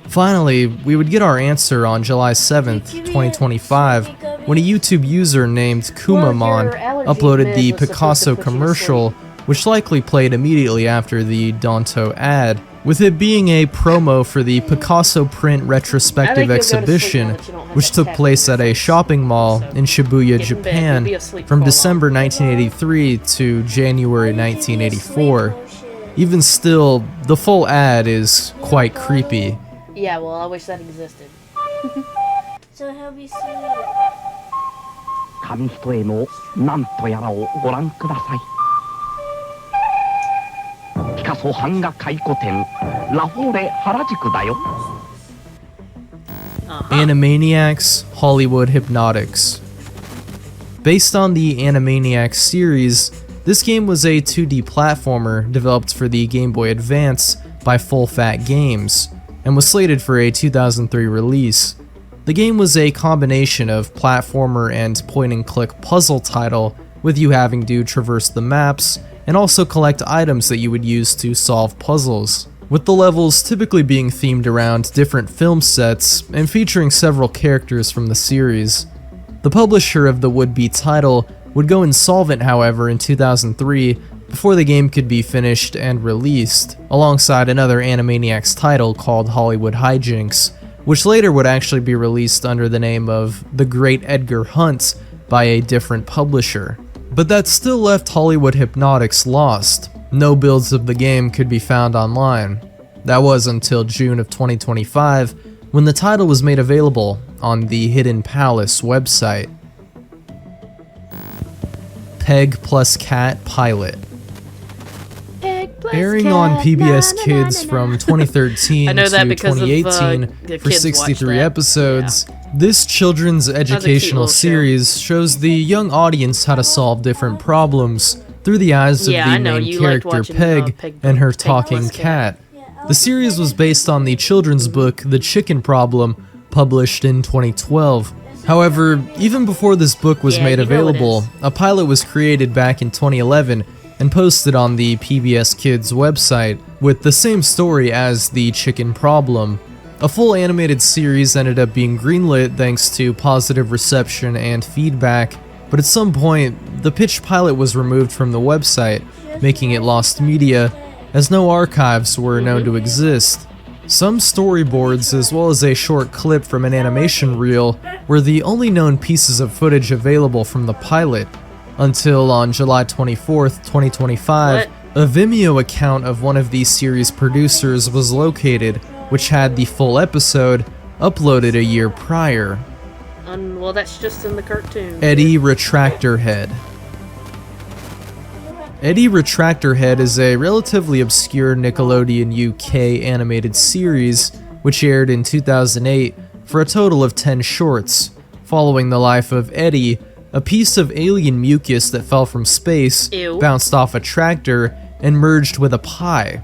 S19: Finally, we would get our answer on July 7th, 2025, when a YouTube user named Kumamon uploaded the Picasso commercial, which likely played immediately after the Donto ad, with it being a promo for the Picasso Print Retrospective Exhibition, which took place at a shopping mall in Shibuya, Japan, from December 1983 to January 1984. Even still, the full ad is quite creepy.
S1: Yeah, well, I wish that existed.
S20: So he'll be sweet.
S7: 紙一重のなんとやらをご覧ください。ピカソ版画回顧展ラフォーレ原宿だよ。
S19: Animaniacs Hollywood Hypnotics. Based on the Animaniacs series, this game was a 2D platformer developed for the Game Boy Advance by Full Fat Games, and was slated for a 2003 release. The game was a combination of platformer and point-and-click puzzle title, with you having to traverse the maps and also collect items that you would use to solve puzzles, with the levels typically being themed around different film sets and featuring several characters from the series. The publisher of the would-be title would go insolvent, however, in 2003 before the game could be finished and released, alongside another Animaniacs title called Hollywood Hijinks, which later would actually be released under the name of The Great Edgar Hunt by a different publisher. But that still left Hollywood Hypnotics lost. No builds of the game could be found online. That was until June of 2025, when the title was made available on the Hidden Palace website. Peg plus Cat Pilot. Airing on PBS Kids from 2013
S1: I know that
S19: to
S1: because
S19: 2018
S1: the
S19: for
S1: kids
S19: 63
S1: watch that.
S19: episodes, this children's educational
S1: little show.
S19: series shows the young audience how to solve different problems through the eyes of
S1: Yeah, I
S19: the
S1: know,
S19: main
S1: you liked
S19: character
S1: watching,
S19: Peg and her talking cat. The series was based on the children's book The Chicken Problem, published in 2012. However, even before this book was made
S1: you know it
S19: available, a pilot was created back in 2011 and posted on the PBS Kids website with the same story as The Chicken Problem. A full animated series ended up being greenlit thanks to positive reception and feedback, but at some point, the pitched pilot was removed from the website, making it lost media, as no archives were known to exist. Some storyboards, as well as a short clip from an animation reel, were the only known pieces of footage available from the pilot, until on July 24th, 2025, a Vimeo account of one of the series' producers was located, which had the full episode uploaded a year prior.
S1: Well, that's just in the cartoon.
S19: Eddie Retractor Head. Eddie Retractor Head is a relatively obscure Nickelodeon UK animated series, which aired in 2008 for a total of 10 shorts, following the life of Eddie, a piece of alien mucus that fell from space, bounced off a tractor, and merged with a pie.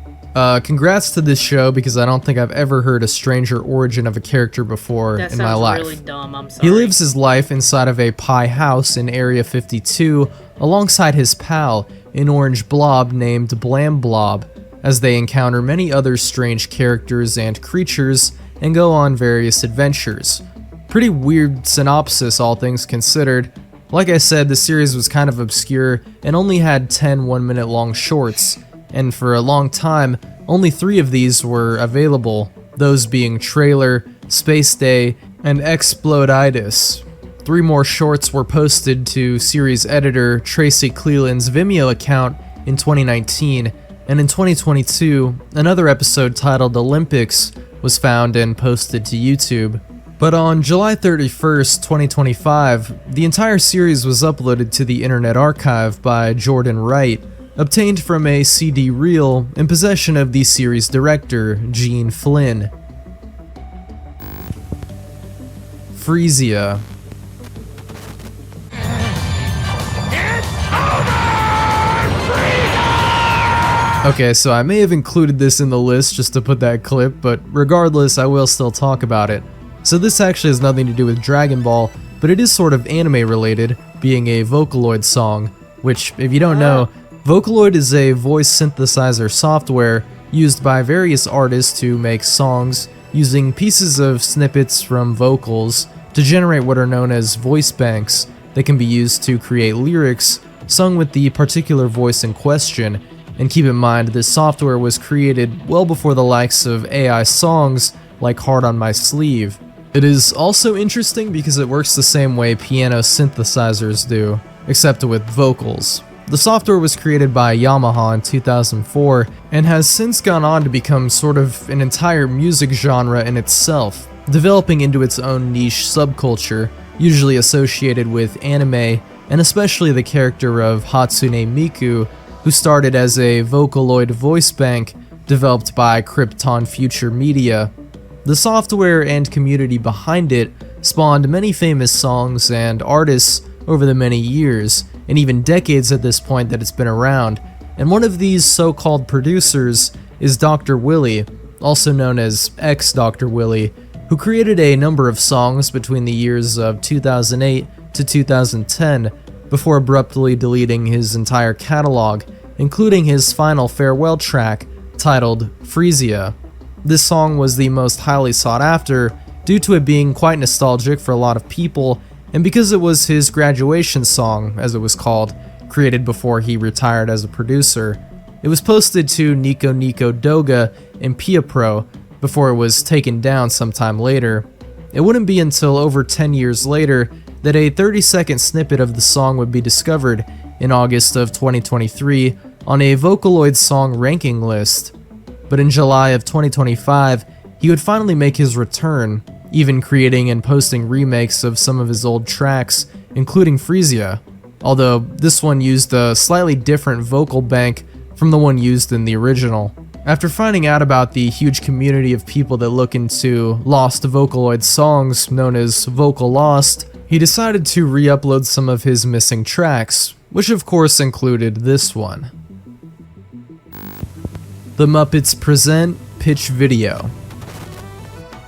S19: Congrats to this show, because I don't think I've ever heard a stranger origin of a character before in my life.
S1: Really dumb, I'm sorry.
S19: He lives his life inside of a pie house in Area 52 alongside his pal, an orange blob named Blam Blob, as they encounter many other strange characters and creatures and go on various adventures. Pretty weird synopsis, all things considered. Like I said, the series was kind of obscure and only had 10 1-minute long shorts, and for a long time, only 3 of these were available, those being Trailer, Space Day, and Exploditis. 3 more shorts were posted to series editor Tracy Cleland's Vimeo account in 2019, and in 2022, another episode titled Olympics was found and posted to YouTube. But on July 31st, 2025, the entire series was uploaded to the Internet Archive by Jordan Wright, obtained from a CD reel in possession of the series director, Gene Flynn. Freesia. Okay, so I may have included this in the list just to put that clip, but regardless, I will still talk about it. So this actually has nothing to do with Dragon Ball, but it is sort of anime related, being a Vocaloid song, which, if you don't know, Vocaloid is a voice synthesizer software used by various artists to make songs using pieces of snippets from vocals to generate what are known as voice banks that can be used to create lyrics sung with the particular voice in question. And keep in mind, this software was created well before the likes of AI songs like Heart on My Sleeve. It is also interesting because it works the same way piano synthesizers do, except with vocals. The software was created by Yamaha in 2004 and has since gone on to become sort of an entire music genre in itself, developing into its own niche subculture, usually associated with anime, and especially the character of Hatsune Miku, who started as a Vocaloid voice bank developed by Krypton Future Media. The software and community behind it spawned many famous songs and artists over the many years, and even decades at this point that it's been around, and one of these so-called producers is Dr. Willy, also known as X-Dr. Willy, who created a number of songs between the years of 2008 to 2010 before abruptly deleting his entire catalog, including his final farewell track titled Frisia. This song was the most highly sought after due to it being quite nostalgic for a lot of people, and because it was his graduation song, as it was called, created before he retired as a producer. It was posted to Nico Nico Doga and PiaPro before it was taken down sometime later. It wouldn't be until over 10 years later that a 30-second snippet of the song would be discovered in August of 2023 on a Vocaloid song ranking list. But in July of 2025, he would finally make his return, even creating and posting remakes of some of his old tracks, including Frisia, although this one used a slightly different vocal bank from the one used in the original. After finding out about the huge community of people that look into lost Vocaloid songs known as Vocal Lost, he decided to re-upload some of his missing tracks, which of course included this one. The Muppets Present Pitch Video.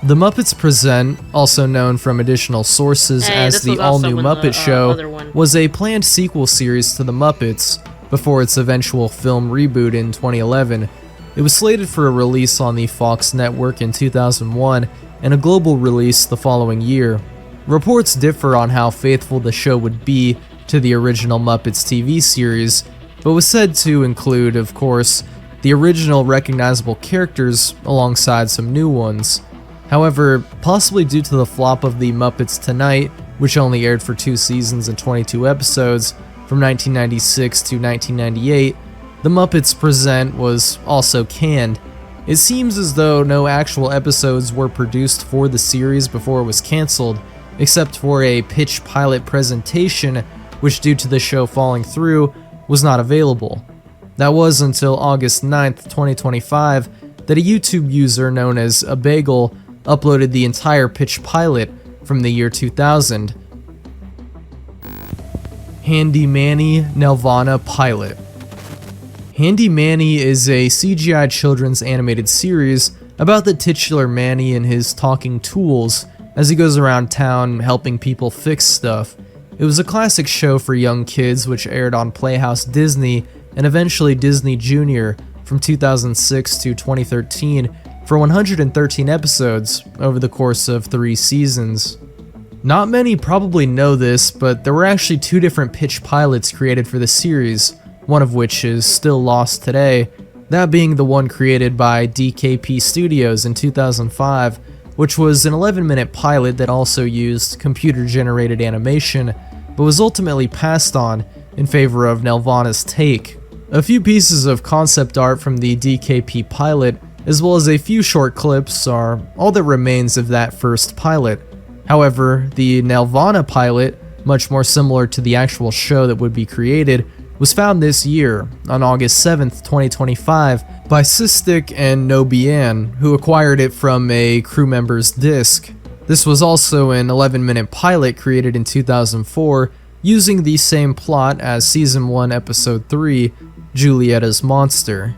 S19: The Muppets Present, also known from additional sources as the all-new Muppet Show, was a planned sequel series to The Muppets before its eventual film reboot in 2011. It was slated for a release on the Fox network in 2001 and a global release the following year. Reports differ on how faithful the show would be to the original Muppets TV series, but was said to include, of course, the original recognizable characters alongside some new ones. However, possibly due to the flop of The Muppets Tonight, which only aired for 2 seasons and 22 episodes from 1996 to 1998, The Muppets Present was also canned. It seems as though no actual episodes were produced for the series before it was cancelled, except for a pitch pilot presentation, which due to the show falling through, was not available. That was until August 9th, 2025, that a YouTube user known as A Bagel uploaded the entire pitch pilot from the year 2000. Handy Manny Nelvana Pilot. Handy Manny is a CGI children's animated series about the titular Manny and his talking tools as he goes around town helping people fix stuff. It was a classic show for young kids which aired on Playhouse Disney and eventually Disney Junior from 2006 to 2013 for 113 episodes over the course of 3 seasons. Not many probably know this, but there were actually 2 different pitch pilots created for the series, one of which is still lost today, that being the one created by DKP Studios in 2005, which was an 11-minute pilot that also used computer-generated animation, but was ultimately passed on in favor of Nelvana's take. A few pieces of concept art from the DKP pilot, as well as a few short clips, are all that remains of that first pilot. However, the Nelvana pilot, much more similar to the actual show that would be created, was found this year, on August 7th, 2025, by Sistik and Nobian, who acquired it from a crew member's disc. This was also an 11-minute pilot created in 2004, using the same plot as Season 1, Episode 3, Julietta's Monster.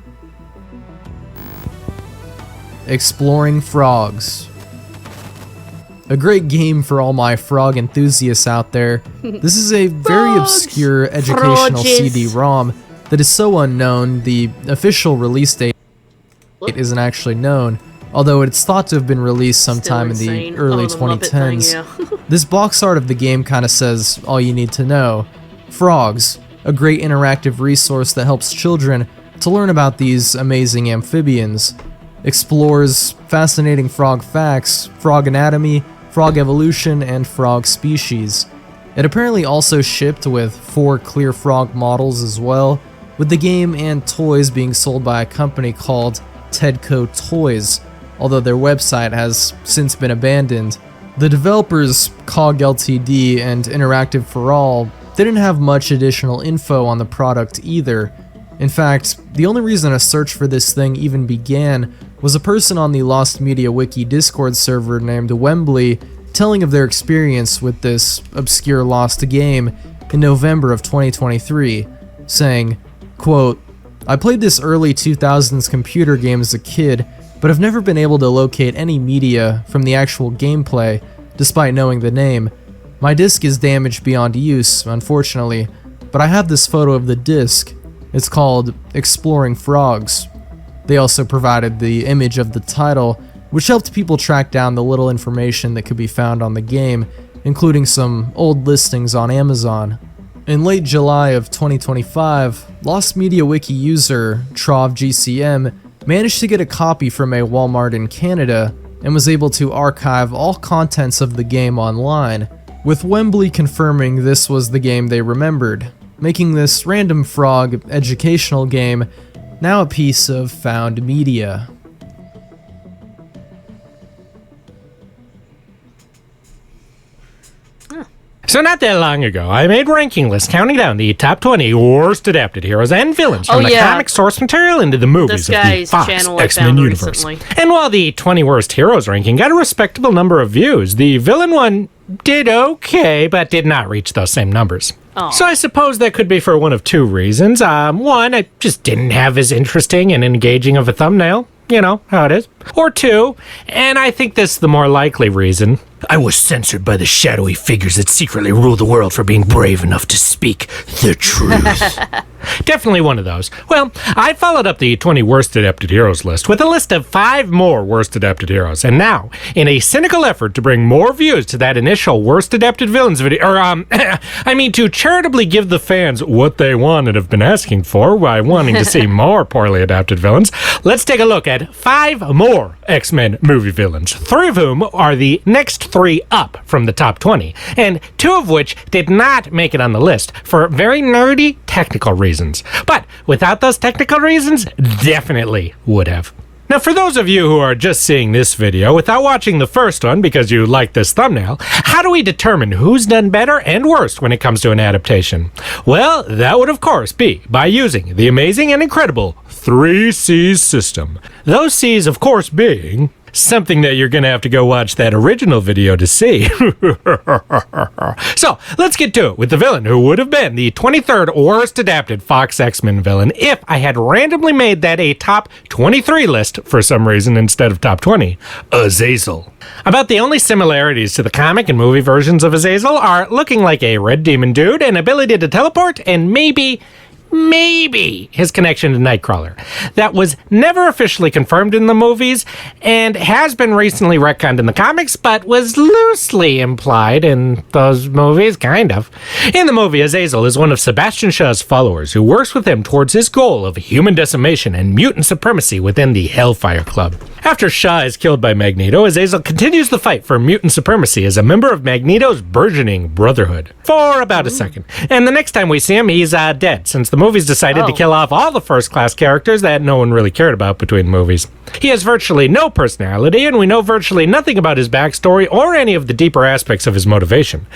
S19: Exploring Frogs. A great game for all my frog enthusiasts out there. This is a very obscure educational CD-ROM that is so unknown, the official release date isn't actually known, although it's thought to have been released sometime in the early 2010s. This box art of the game kind of says all you need to know. Frogs, a great interactive resource that helps children to learn about these amazing amphibians. Explores fascinating frog facts, frog anatomy, frog evolution, and frog species. It apparently also shipped with 4 clear frog models as well, with the game and toys being sold by a company called Tedco Toys, although their website has since been abandoned. The developers, COG Ltd and Interactive for All, didn't have much additional info on the product either. In fact, the only reason a search for this thing even began was a person on the Lost Media Wiki Discord server named Wembley telling of their experience with this obscure lost game in November of 2023, saying, quote, "I played this early 2000s computer game as a kid, but I've never been able to locate any media from the actual gameplay, despite knowing the name. My disc is damaged beyond use, unfortunately, but I have this photo of the disc. It's called Exploring Frogs. They also provided the image of the title, which helped people track down the little information that could be found on the game, including some old listings on Amazon. In late July of 2025, Lost Media Wiki user TrovGCM managed to get a copy from a Walmart in Canada and was able to archive all contents of the game online, with Wembley confirming this was the game they remembered, making this random frog educational game now a piece of found media.
S3: So not that long ago, I made ranking lists counting down the top 20 worst adapted heroes and villains from the comic source material into the movies of the Fox X-Men universe.
S1: Recently.
S3: And while the 20 worst heroes ranking got a respectable number of views, the villain one did okay, but did not reach those same numbers.
S1: Oh.
S3: So I suppose that could be for one of two reasons. One, I just didn't have as interesting and engaging of a thumbnail. You know how it is. Or two, and I think this is the more likely reason, I was censored by the shadowy figures that secretly rule the world for being brave enough to speak the truth. Definitely one of those. Well, I followed up the 20 worst adapted heroes list with a list of 5 more worst adapted heroes. And now, in a cynical effort to bring more views to that initial worst adapted villains video, to charitably give the fans what they want and have been asking for by wanting to see more poorly adapted villains, let's take a look at 5 more X-Men movie villains, 3 of whom are the next 3 up from the top 20, and 2 of which did not make it on the list for very nerdy technical reasons. But without those technical reasons, definitely would have. Now, for those of you who are just seeing this video without watching the first one because you like this thumbnail, how do we determine who's done better and worse when it comes to an adaptation? Well, that would of course be by using the amazing and incredible 3 C's system. Those C's, of course, being something that you're going to have to go watch that original video to see. So, let's get to it with the villain who would have been the 23rd worst adapted Fox X-Men villain if I had randomly made that a top 23 list for some reason instead of top 20. Azazel. About the only similarities to the comic and movie versions of Azazel are looking like a red demon dude, an ability to teleport, and maybe his connection to Nightcrawler. That was never officially confirmed in the movies and has been recently retconned in the comics, but was loosely implied in those movies, kind of. In the movie, Azazel is one of Sebastian Shaw's followers who works with him towards his goal of human decimation and mutant supremacy within the Hellfire Club. After Shaw is killed by Magneto, Azazel continues the fight for mutant supremacy as a member of Magneto's burgeoning Brotherhood for about a second. And the next time we see him, he's dead, since the movies decided to kill off all the first-class characters that no one really cared about between movies. He has virtually no personality, and we know virtually nothing about his backstory or any of the deeper aspects of his motivation.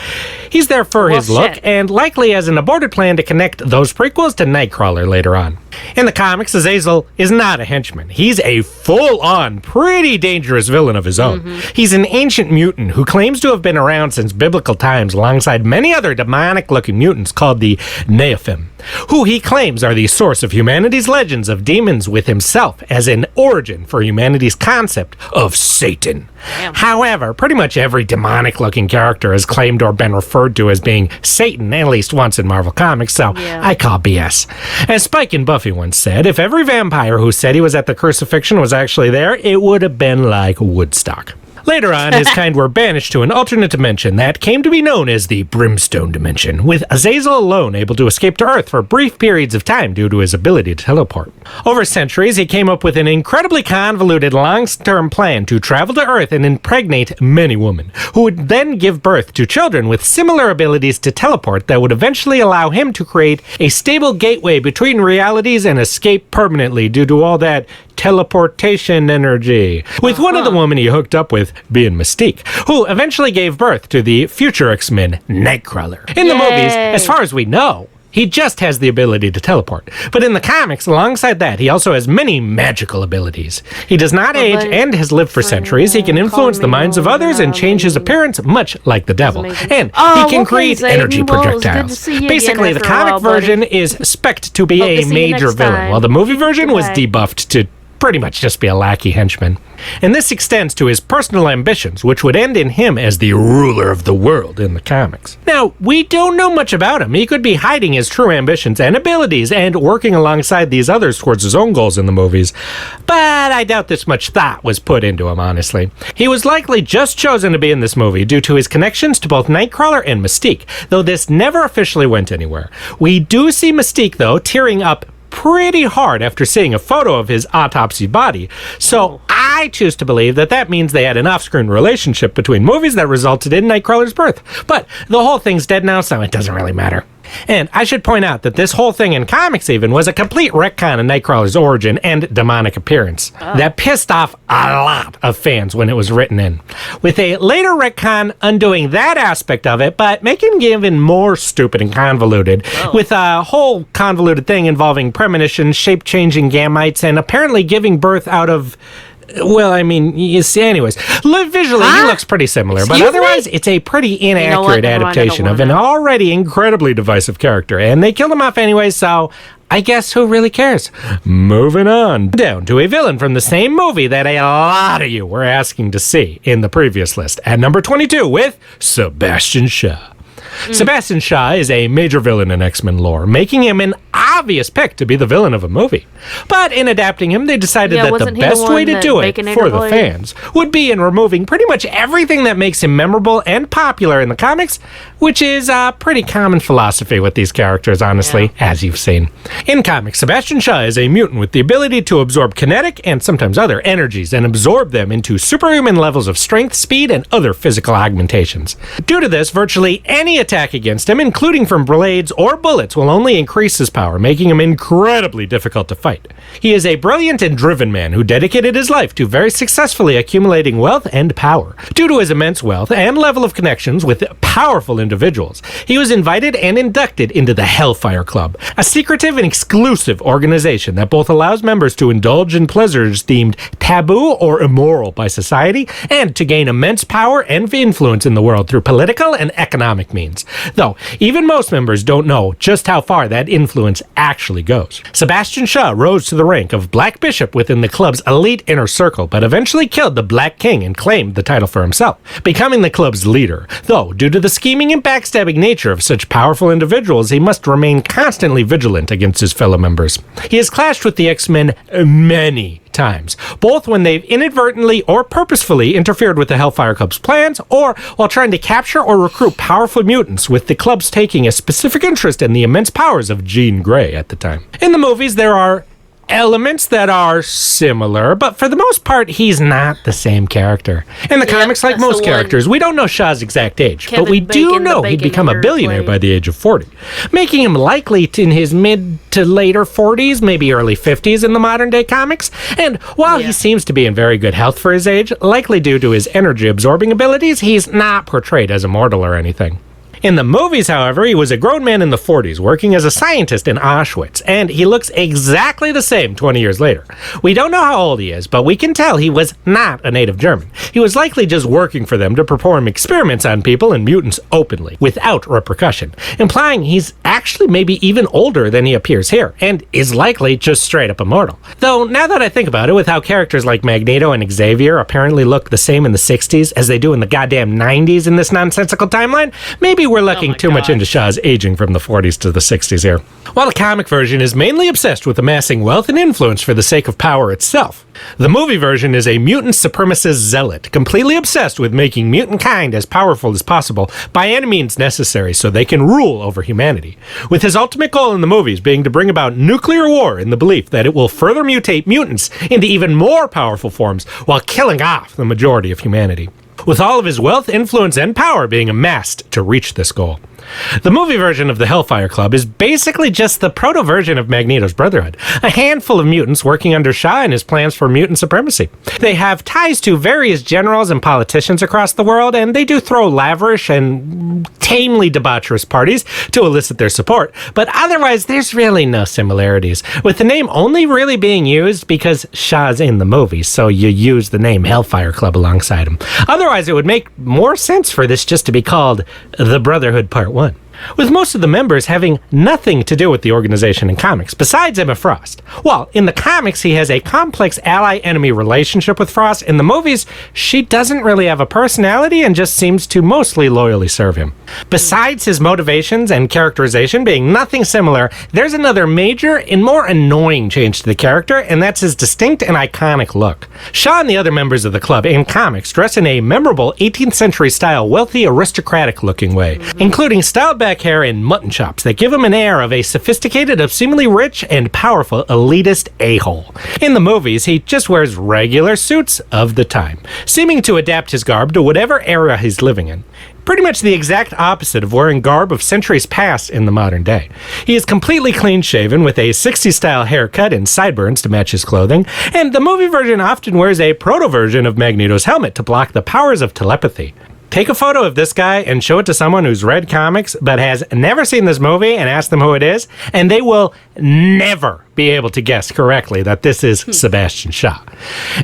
S3: He's there for his look, and likely has an aborted plan to connect those prequels to Nightcrawler later on. In the comics, Azazel is not a henchman. He's a full-on, pretty dangerous villain of his own. He's an ancient mutant who claims to have been around since biblical times alongside many other demonic-looking mutants called the Nephim, who he claims are the source of humanity's legends of demons, with himself as an origin for humanity's concept of Satan. However, pretty much every demonic-looking character has claimed or been referred to as being Satan at least once in Marvel Comics, so I call BS. As Spike and Buffy once said, if every vampire who said he was at the crucifixion was actually there, it would have been like Woodstock. Later on, his kind were banished to an alternate dimension that came to be known as the Brimstone Dimension, with Azazel alone able to escape to Earth for brief periods of time due to his ability to teleport. Over centuries, he came up with an incredibly convoluted long-term plan to travel to Earth and impregnate many women, who would then give birth to children with similar abilities to teleport that would eventually allow him to create a stable gateway between realities and escape permanently due to all that teleportation energy, with one of the women he hooked up with being Mystique, who eventually gave birth to the future X-Men Nightcrawler. In the movies, as far as we know, he just has the ability to teleport. But in the comics, alongside that, he also has many magical abilities. He does not age and has lived for centuries. He can influence the minds of others and change his appearance much like the devil. And he can create energy projectiles. Basically, the comic version is spec'd to be a major villain, while the movie version was debuffed to pretty much just be a lackey henchman. And this extends to his personal ambitions, which would end in him as the ruler of the world in the comics. Now, we don't know much about him. He could be hiding his true ambitions and abilities and working alongside these others towards his own goals in the movies, but I doubt this much thought was put into him, honestly. He was likely just chosen to be in this movie due to his connections to both Nightcrawler and Mystique, though this never officially went anywhere. We do see Mystique, though, tearing up pretty hard after seeing a photo of his autopsy body, so I choose to believe that that means they had an off-screen relationship between movies that resulted in Nightcrawler's birth. But the whole thing's dead now, so it doesn't really matter. And I should point out that this whole thing in comics even was a complete retcon of Nightcrawler's origin and demonic appearance. That pissed off a lot of fans when it was written in, with a later retcon undoing that aspect of it, but making it even more stupid and convoluted, with a whole convoluted thing involving premonitions, shape-changing gametes, and apparently giving birth out of... Well, I mean, you see, anyways, visually he looks pretty similar, but otherwise it's a pretty inaccurate adaptation of an already incredibly divisive character, and they killed him off anyway, so I guess who really cares? Moving on down to a villain from the same movie that a lot of you were asking to see in the previous list, at number 22 with Sebastian Shaw. Sebastian Shaw is a major villain in X-Men lore, making him an obvious pick to be the villain of a movie. But in adapting him, they decided that the best way to do it for the fans would be in removing pretty much everything that makes him memorable and popular in the comics, which is a pretty common philosophy with these characters, honestly, as you've seen. In comics, Sebastian Shaw is a mutant with the ability to absorb kinetic and sometimes other energies and absorb them into superhuman levels of strength, speed, and other physical augmentations. Due to this, virtually any attack against him, including from blades or bullets, will only increase his power, making him incredibly difficult to fight. He is a brilliant and driven man who dedicated his life to very successfully accumulating wealth and power. Due to his immense wealth and level of connections with powerful individuals, he was invited and inducted into the Hellfire Club, a secretive and exclusive organization that both allows members to indulge in pleasures deemed taboo or immoral by society, and to gain immense power and influence in the world through political and economic means. Though, even most members don't know just how far that influence actually goes. Sebastian Shaw rose to the rank of Black Bishop within the club's elite inner circle, but eventually killed the Black King and claimed the title for himself, becoming the club's leader. Though, due to the scheming and backstabbing nature of such powerful individuals, he must remain constantly vigilant against his fellow members. He has clashed with the X-Men many times, both when they've inadvertently or purposefully interfered with the Hellfire Club's plans, or while trying to capture or recruit powerful mutants, with the clubs taking a specific interest in the immense powers of Jean Grey at the time. In the movies, there are elements that are similar, but for the most part, he's not the same character. In the comics, like most characters, we don't know Shaw's exact age, but we do know he'd become a billionaire by the age of 40, making him likely in his mid to later 40s, maybe early 50s in the modern day comics. And while he seems to be in very good health for his age, likely due to his energy absorbing abilities, he's not portrayed as immortal or anything. In the movies, however, he was a grown man in the 40s working as a scientist in Auschwitz, and he looks exactly the same 20 years later. We don't know how old he is, but we can tell he was not a native German. He was likely just working for them to perform experiments on people and mutants openly, without repercussion, implying he's actually maybe even older than he appears here, and is likely just straight up immortal. Though, now that I think about it, with how characters like Magneto and Xavier apparently look the same in the 60s as they do in the goddamn 90s in this nonsensical timeline, maybe we're looking too much into Shaw's aging from the 40s to the 60s here. While the comic version is mainly obsessed with amassing wealth and influence for the sake of power itself, the movie version is a mutant supremacist zealot, completely obsessed with making mutant kind as powerful as possible by any means necessary so they can rule over humanity, with his ultimate goal in the movies being to bring about nuclear war in the belief that it will further mutate mutants into even more powerful forms while killing off the majority of humanity, with all of his wealth, influence, and power being amassed to reach this goal. The movie version of the Hellfire Club is basically just the proto-version of Magneto's Brotherhood, a handful of mutants working under Shaw and his plans for mutant supremacy. They have ties to various generals and politicians across the world, and they do throw lavish and tamely debaucherous parties to elicit their support, but otherwise there's really no similarities, with the name only really being used because Shaw's in the movie, so you use the name Hellfire Club alongside him. Otherwise, it would make more sense for this just to be called The Brotherhood Part 1. with most of the members having nothing to do with the organization in comics, besides Emma Frost. Well, in the comics, he has a complex ally-enemy relationship with Frost. In the movies, she doesn't really have a personality and just seems to mostly loyally serve him. Besides his motivations and characterization being nothing similar, there's another major and more annoying change to the character, and that's his distinct and iconic look. Shaw and the other members of the club in comics dress in a memorable 18th century style, wealthy, aristocratic-looking way, including styled back hair and mutton chops that give him an air of a sophisticated, obscenely rich, and powerful elitist a-hole. In the movies, he just wears regular suits of the time, seeming to adapt his garb to whatever era he's living in. Pretty much the exact opposite of wearing garb of centuries past in the modern day. He is completely clean-shaven with a 60s-style haircut and sideburns to match his clothing, and the movie version often wears a proto-version of Magneto's helmet to block the powers of telepathy. Take a photo of this guy and show it to someone who's read comics but has never seen this movie and ask them who it is, and they will never be able to guess correctly that this is Sebastian Shaw.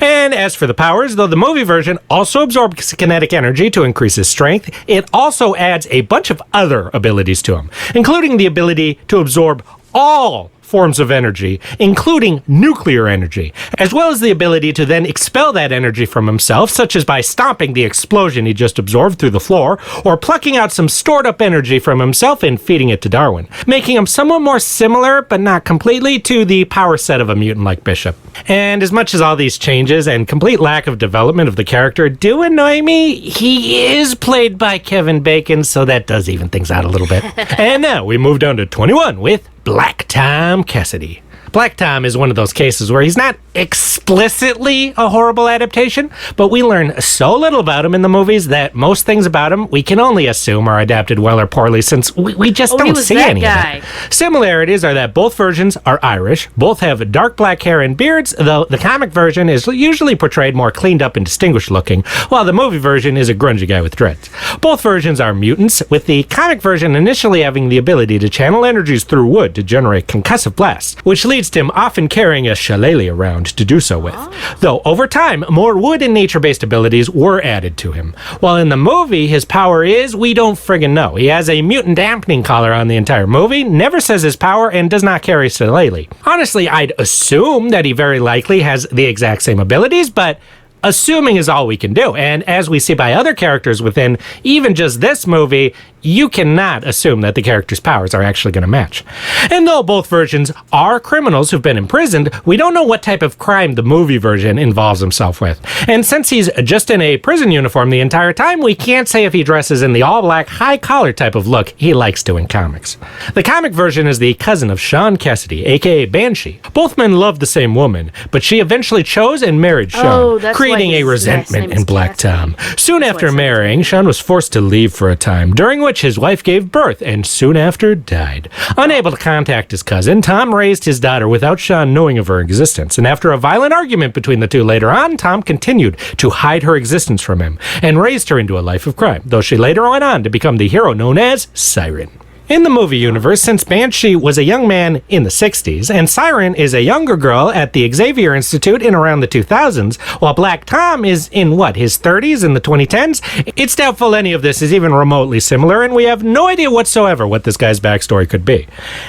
S3: And as for the powers, though the movie version also absorbs kinetic energy to increase his strength, it also adds a bunch of other abilities to him, including the ability to absorb all forms of energy, including nuclear energy, as well as the ability to then expel that energy from himself, such as by stomping the explosion he just absorbed through the floor, or plucking out some stored up energy from himself and feeding it to Darwin, making him somewhat more similar, but not completely, to the power set of a mutant like Bishop. And as much as all these changes and complete lack of development of the character do annoy me, he is played by Kevin Bacon, so that does even things out a little bit. And now we move down to 21 with Black Tom Cassidy. Black Tom is one of those cases where he's not explicitly a horrible adaptation, but we learn so little about him in the movies that most things about him we can only assume are adapted well or poorly, since we just don't see any of it. Similarities are that both versions are Irish, both have dark black hair and beards, though the comic version is usually portrayed more cleaned up and distinguished looking, while the movie version is a grungy guy with dreads. Both versions are mutants, with the comic version initially having the ability to channel energies through wood to generate concussive blasts, which leads to him often carrying a shillelagh around to do so with. Though over time, more wood and nature-based abilities were added to him. While in the movie, his power is, we don't friggin' know. He has a mutant dampening collar on the entire movie, never says his power, and does not carry shillelagh. Honestly, I'd assume that he very likely has the exact same abilities, but assuming is all we can do. And as we see by other characters within even just this movie, you cannot assume that the character's powers are actually going to match. And though both versions are criminals who've been imprisoned, we don't know what type of crime the movie version involves himself with. And since he's just in a prison uniform the entire time, we can't say if he dresses in the all-black, high-collar type of look he likes to in comics. The comic version is the cousin of Sean Cassidy, aka Banshee. Both men loved the same woman, but she eventually chose and married Sean, creating a resentment in Black Tom. Soon after marrying, Sean was forced to leave for a time, during which his wife gave birth and soon after died. Unable to contact his cousin, Tom raised his daughter without Sean knowing of her existence, and after a violent argument between the two later on, Tom continued to hide her existence from him and raised her into a life of crime, though she later went on to become the hero known as Siren. In the movie universe, since Banshee was a young man in the 60s, and Siren is a younger girl at the Xavier Institute in around the 2000s, while Black Tom is in, his 30s in the 2010s, it's doubtful any of this is even remotely similar, and we have no idea whatsoever what this guy's backstory could be.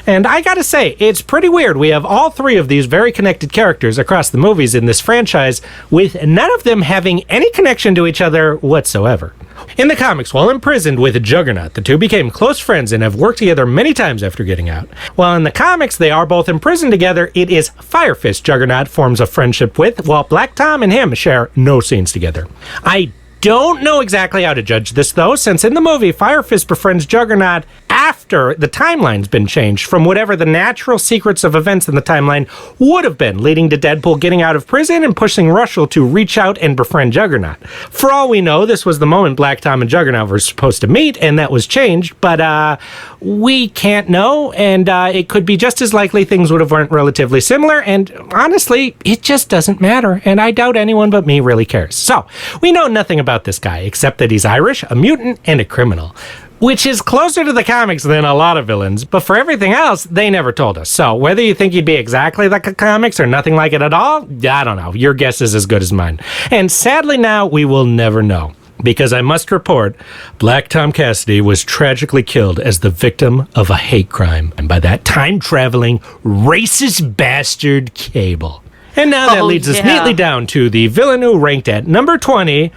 S3: And I gotta say, it's pretty weird we have all three of these very connected characters across the movies in this franchise, with none of them having any connection to each other whatsoever. In the comics, while imprisoned with Juggernaut, the two became close friends and have worked together many times after getting out. While in the comics they are both imprisoned together, it is Fire Fist Juggernaut forms a friendship with, while Black Tom and him share no scenes together. I don't know exactly how to judge this, though, since in the movie, Fire Fist befriends Juggernaut after the timeline's been changed from whatever the natural sequence of events in the timeline would have been, leading to Deadpool getting out of prison and pushing Russell to reach out and befriend Juggernaut. For all we know, this was the moment Black Tom and Juggernaut were supposed to meet, and that was changed, but we can't know, and it could be just as likely things would have went relatively similar, and honestly, it just doesn't matter, and I doubt anyone but me really cares. So, we know nothing about this guy, except that he's Irish, a mutant, and a criminal, which is closer to the comics than a lot of villains, but for everything else, they never told us. So whether you think he'd be exactly like the comics or nothing like it at all, I don't know. Your guess is as good as mine. And sadly now, we will never know. Because I must report, Black Tom Cassidy was tragically killed as the victim of a hate crime, and by that time-traveling, racist bastard Cable. And now that leads us neatly down to the villain who ranked at number 20,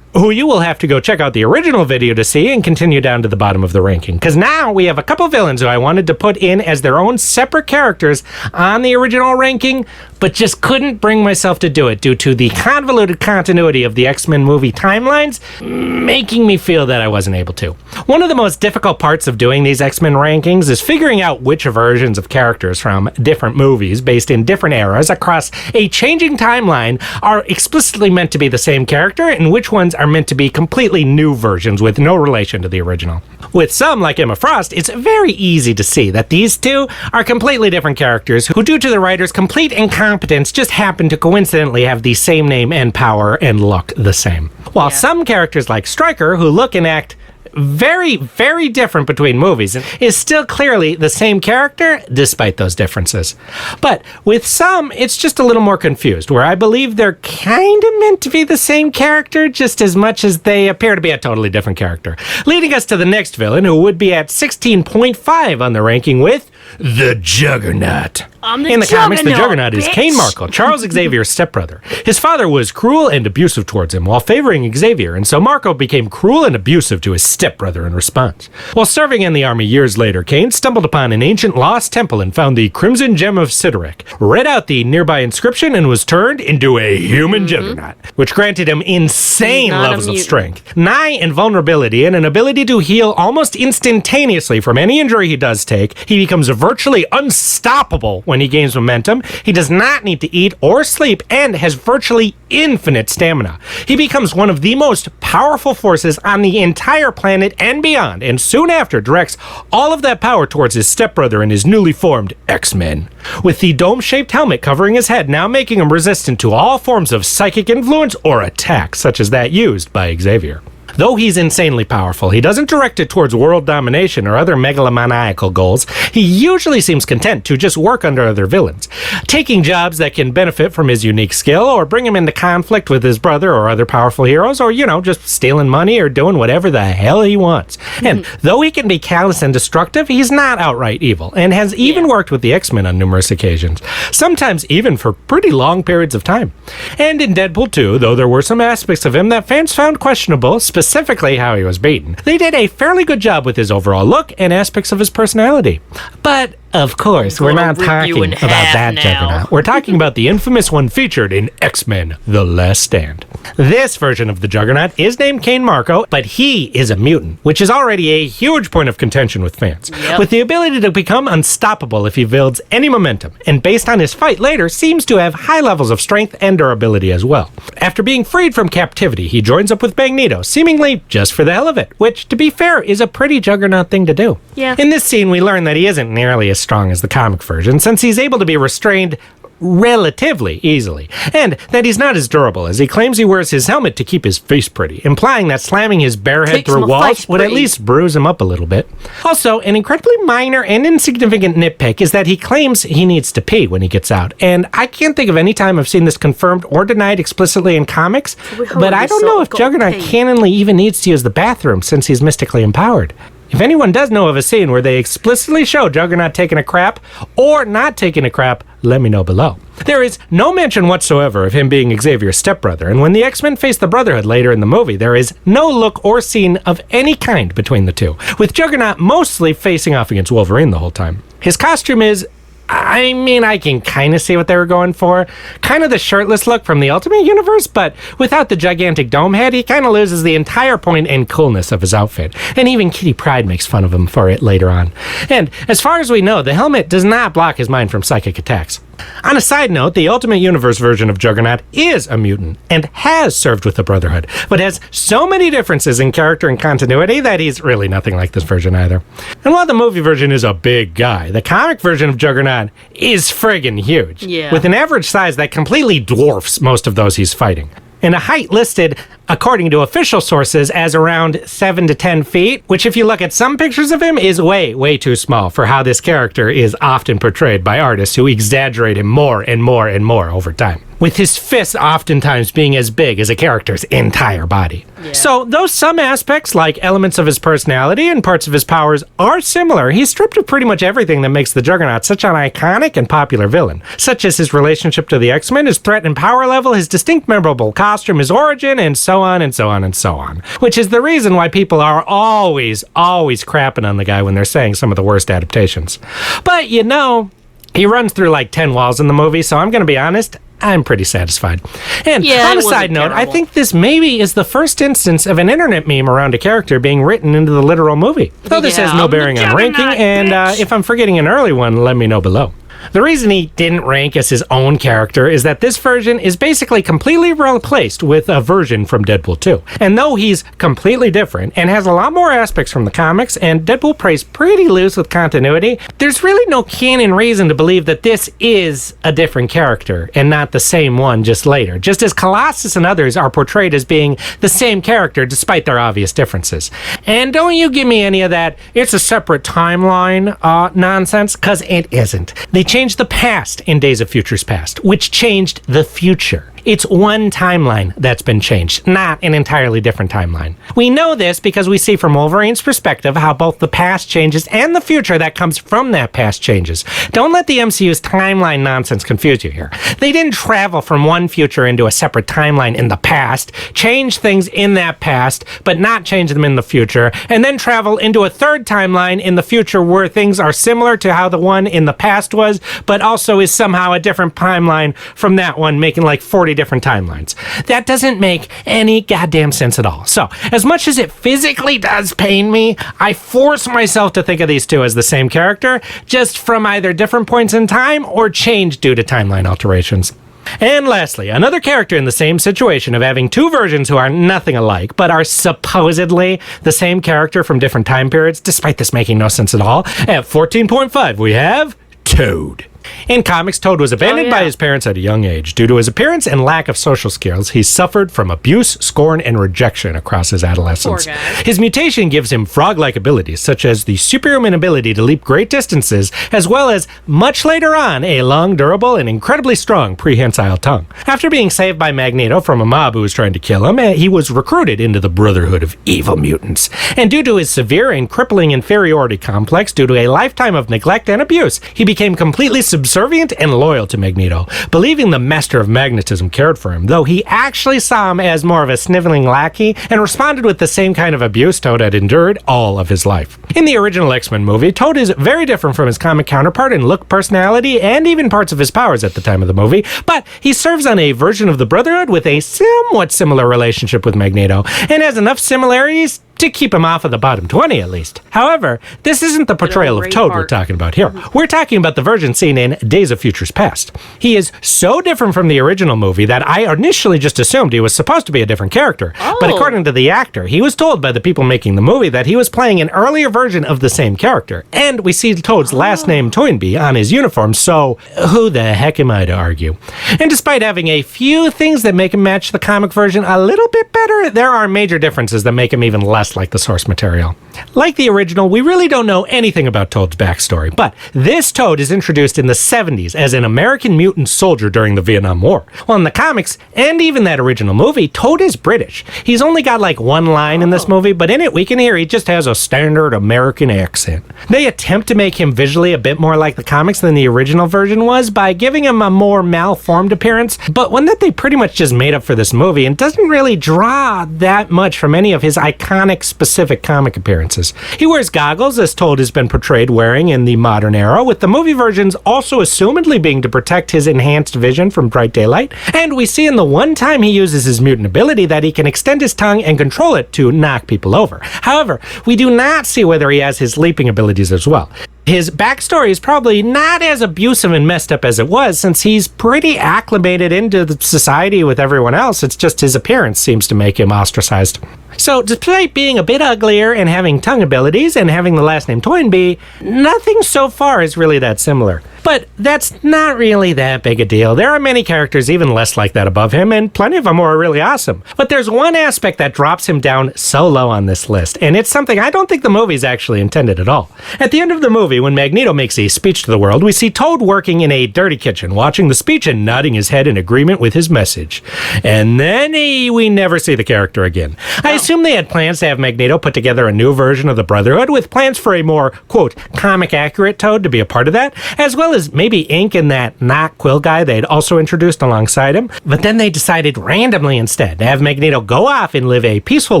S3: who you will have to go check out the original video to see and continue down to the bottom of the ranking. Because now we have a couple villains who I wanted to put in as their own separate characters on the original ranking, but just couldn't bring myself to do it due to the convoluted continuity of the X-Men movie timelines, making me feel that I wasn't able to. One of the most difficult parts of doing these X-Men rankings is figuring out which versions of characters from different movies based in different eras across a changing timeline are explicitly meant to be the same character and which ones are meant to be completely new versions with no relation to the original. With some, like Emma Frost, it's very easy to see that these two are completely different characters who, due to the writer's complete incompetence, just happen to coincidentally have the same name and power and look the same. While some characters like Stryker, who look and act very, very different between movies, is still clearly the same character despite those differences. But with some, it's just a little more confused, where I believe they're kind of meant to be the same character just as much as they appear to be a totally different character. Leading us to the next villain, who would be at 16.5 on the ranking with the Juggernaut. In the comics, the Juggernaut is Kane Markle, Charles Xavier's stepbrother. His father was cruel and abusive towards him while favoring Xavier, and so Markle became cruel and abusive to his stepbrother in response. While serving in the army years later, Kane stumbled upon an ancient lost temple and found the Crimson Gem of Sideric, read out the nearby inscription, and was turned into a human Juggernaut, which granted him insane levels of strength, nigh invulnerability, and an ability to heal almost instantaneously from any injury he does take. He becomes virtually unstoppable when he gains momentum. He does not need to eat or sleep and has virtually infinite stamina. He becomes one of the most powerful forces on the entire planet and beyond, and soon after directs all of that power towards his stepbrother and his newly formed X-Men. With the dome-shaped helmet covering his head, now making him resistant to all forms of psychic influence or attack, such as that used by Xavier. Though he's insanely powerful, he doesn't direct it towards world domination or other megalomaniacal goals. He usually seems content to just work under other villains, taking jobs that can benefit from his unique skill or bring him into conflict with his brother or other powerful heroes, or, just stealing money or doing whatever the hell he wants. And though he can be callous and destructive, he's not outright evil, and has even worked with the X-Men on numerous occasions, sometimes even for pretty long periods of time. And in Deadpool 2, though there were some aspects of him that fans found questionable, specifically how he was beaten, they did a fairly good job with his overall look and aspects of his personality. But of course, we're not talking about that Juggernaut. We're talking about the infamous one featured in X-Men: The Last Stand. This version of the Juggernaut is named Kane Marko, but he is a mutant, which is already a huge point of contention with fans. With the ability to become unstoppable if he builds any momentum, and based on his fight later, seems to have high levels of strength and durability as well. After being freed from captivity, he joins up with Magneto, seemingly just for the hell of it, which, to be fair, is a pretty Juggernaut thing to do. In this scene, we learn that he isn't nearly as strong as the comic version, since he's able to be restrained relatively easily, and that he's not as durable, as he claims he wears his helmet to keep his face pretty, implying that slamming his bare head through walls would at least bruise him up a little bit. Also, an incredibly minor and insignificant nitpick is that he claims he needs to pee when he gets out, and I can't think of any time I've seen this confirmed or denied explicitly in comics, but I don't know if Juggernaut canonly even needs to use the bathroom since he's mystically empowered. If anyone does know of a scene where they explicitly show Juggernaut taking a crap or not taking a crap, let me know below. There is no mention whatsoever of him being Xavier's stepbrother, and when the X-Men face the Brotherhood later in the movie, there is no look or scene of any kind between the two, with Juggernaut mostly facing off against Wolverine the whole time. His costume is, I can kind of see what they were going for. Kind of the shirtless look from the Ultimate Universe, but without the gigantic dome head, he kind of loses the entire point and coolness of his outfit. And even Kitty Pryde makes fun of him for it later on. And as far as we know, the helmet does not block his mind from psychic attacks. On a side note, the Ultimate Universe version of Juggernaut is a mutant and has served with the Brotherhood, but has so many differences in character and continuity that he's really nothing like this version either. And while the movie version is a big guy, the comic version of Juggernaut is friggin' huge, with an average size that completely dwarfs most of those he's fighting. And a height listed, according to official sources, as around 7 to 10 feet, which if you look at some pictures of him is way, way too small for how this character is often portrayed by artists who exaggerate him more and more and more over time. with his fists oftentimes being as big as a character's entire body. So, though some aspects, like elements of his personality and parts of his powers, are similar, he's stripped of pretty much everything that makes the Juggernaut such an iconic and popular villain, such as his relationship to the X-Men, his threat and power level, his distinct memorable costume, his origin, and so on and so on and so on. Which is the reason why people are always crapping on the guy when they're saying some of the worst adaptations. But, you know, he runs through like 10 walls in the movie, so I'm going to be honest, I'm pretty satisfied. And on a side note, I think this maybe is the first instance of an internet meme around a character being written into the literal movie. Though this has no bearing on ranking, and if I'm forgetting an early one, let me know below. The reason he didn't rank as his own character is that this version is basically completely replaced with a version from Deadpool 2. And though he's completely different and has a lot more aspects from the comics, and Deadpool plays pretty loose with continuity, there's really no canon reason to believe that this is a different character and not the same one just later, just as Colossus and others are portrayed as being the same character despite their obvious differences. And don't you give me any of that it's a separate timeline nonsense, because it isn't. They changed the past in Days of Futures Past, which changed the future. It's one timeline that's been changed, not an entirely different timeline. We know this because we see from Wolverine's perspective how both the past changes and the future that comes from that past changes. Don't let the MCU's timeline nonsense confuse you here. They didn't travel from one future into a separate timeline in the past, change things in that past, but not change them in the future, and then travel into a third timeline in the future where things are similar to how the one in the past was, but also is somehow a different timeline from that one, making like 40 different timelines. That doesn't make any goddamn sense at all. So, as much as it physically does pain me, I force myself to think of these two as the same character, just from either different points in time or change due to timeline alterations. And lastly, another character in the same situation of having two versions who are nothing alike, but are supposedly the same character from different time periods, despite this making no sense at all. At 14.5, we have Toad. In comics, Toad was abandoned by his parents at a young age. Due to his appearance and lack of social skills, he suffered from abuse, scorn, and rejection across his adolescence.
S1: Poor guy.
S3: His mutation gives him frog-like abilities, such as the superhuman ability to leap great distances, as well as, much later on, a long, durable, and incredibly strong prehensile tongue. After being saved by Magneto from a mob who was trying to kill him, he was recruited into the Brotherhood of Evil Mutants. And due to his severe and crippling inferiority complex, due to a lifetime of neglect and abuse, he became completely subservient and loyal to Magneto, believing the Master of Magnetism cared for him, though he actually saw him as more of a sniveling lackey and responded with the same kind of abuse Toad had endured all of his life. In the original X-Men movie, Toad is very different from his comic counterpart in look, personality, and even parts of his powers at the time of the movie, but he serves on a version of the Brotherhood with a somewhat similar relationship with Magneto, and has enough similarities to keep him off of the bottom 20 at least. However, this isn't the portrayal of Toad we're talking about here. We're talking about the version seen in Days of Futures Past. He is so different from the original movie that I initially just assumed he was supposed to be a different character. But according to the actor, he was told by the people making the movie that he was playing an earlier version of the same character. And we see Toad's last name Toynbee on his uniform, so who the heck am I to argue? And despite having a few things that make him match the comic version a little bit better, there are major differences that make him even less like the source material. Like the original, we really don't know anything about Toad's backstory, but this Toad is introduced in the 70s as an American mutant soldier during the Vietnam War. Well, in the comics, and even that original movie, Toad is British. He's only got like one line in this movie, but in it we can hear he just has a standard American accent. They attempt to make him visually a bit more like the comics than the original version was by giving him a more malformed appearance, but one that they pretty much just made up for this movie and doesn't really draw that much from any of his iconic specific comic appearances. He wears goggles, as Toad has been portrayed wearing in the modern era, with the movie versions also assumedly being to protect his enhanced vision from bright daylight, and we see in the one time he uses his mutant ability that he can extend his tongue and control it to knock people over. However, we do not see whether he has his leaping abilities as well. His backstory is probably not as abusive and messed up as it was, since he's pretty acclimated into the society with everyone else. It's just his appearance seems to make him ostracized. So, despite being a bit uglier and having tongue abilities and having the last name Toynbee, nothing so far is really that similar. But that's not really that big a deal. There are many characters even less like that above him, and plenty of them who are really awesome. But there's one aspect that drops him down so low on this list, and it's something I don't think the movie's actually intended at all. At the end of the movie, when Magneto makes a speech to the world, we see Toad working in a dirty kitchen, watching the speech and nodding his head in agreement with his message. And then we never see the character again. I assume they had plans to have Magneto put together a new version of the Brotherhood with plans for a more, quote, comic-accurate Toad to be a part of that, as well as maybe Ink and that not Quill guy they'd also introduced alongside him. But then they decided randomly instead to have Magneto go off and live a peaceful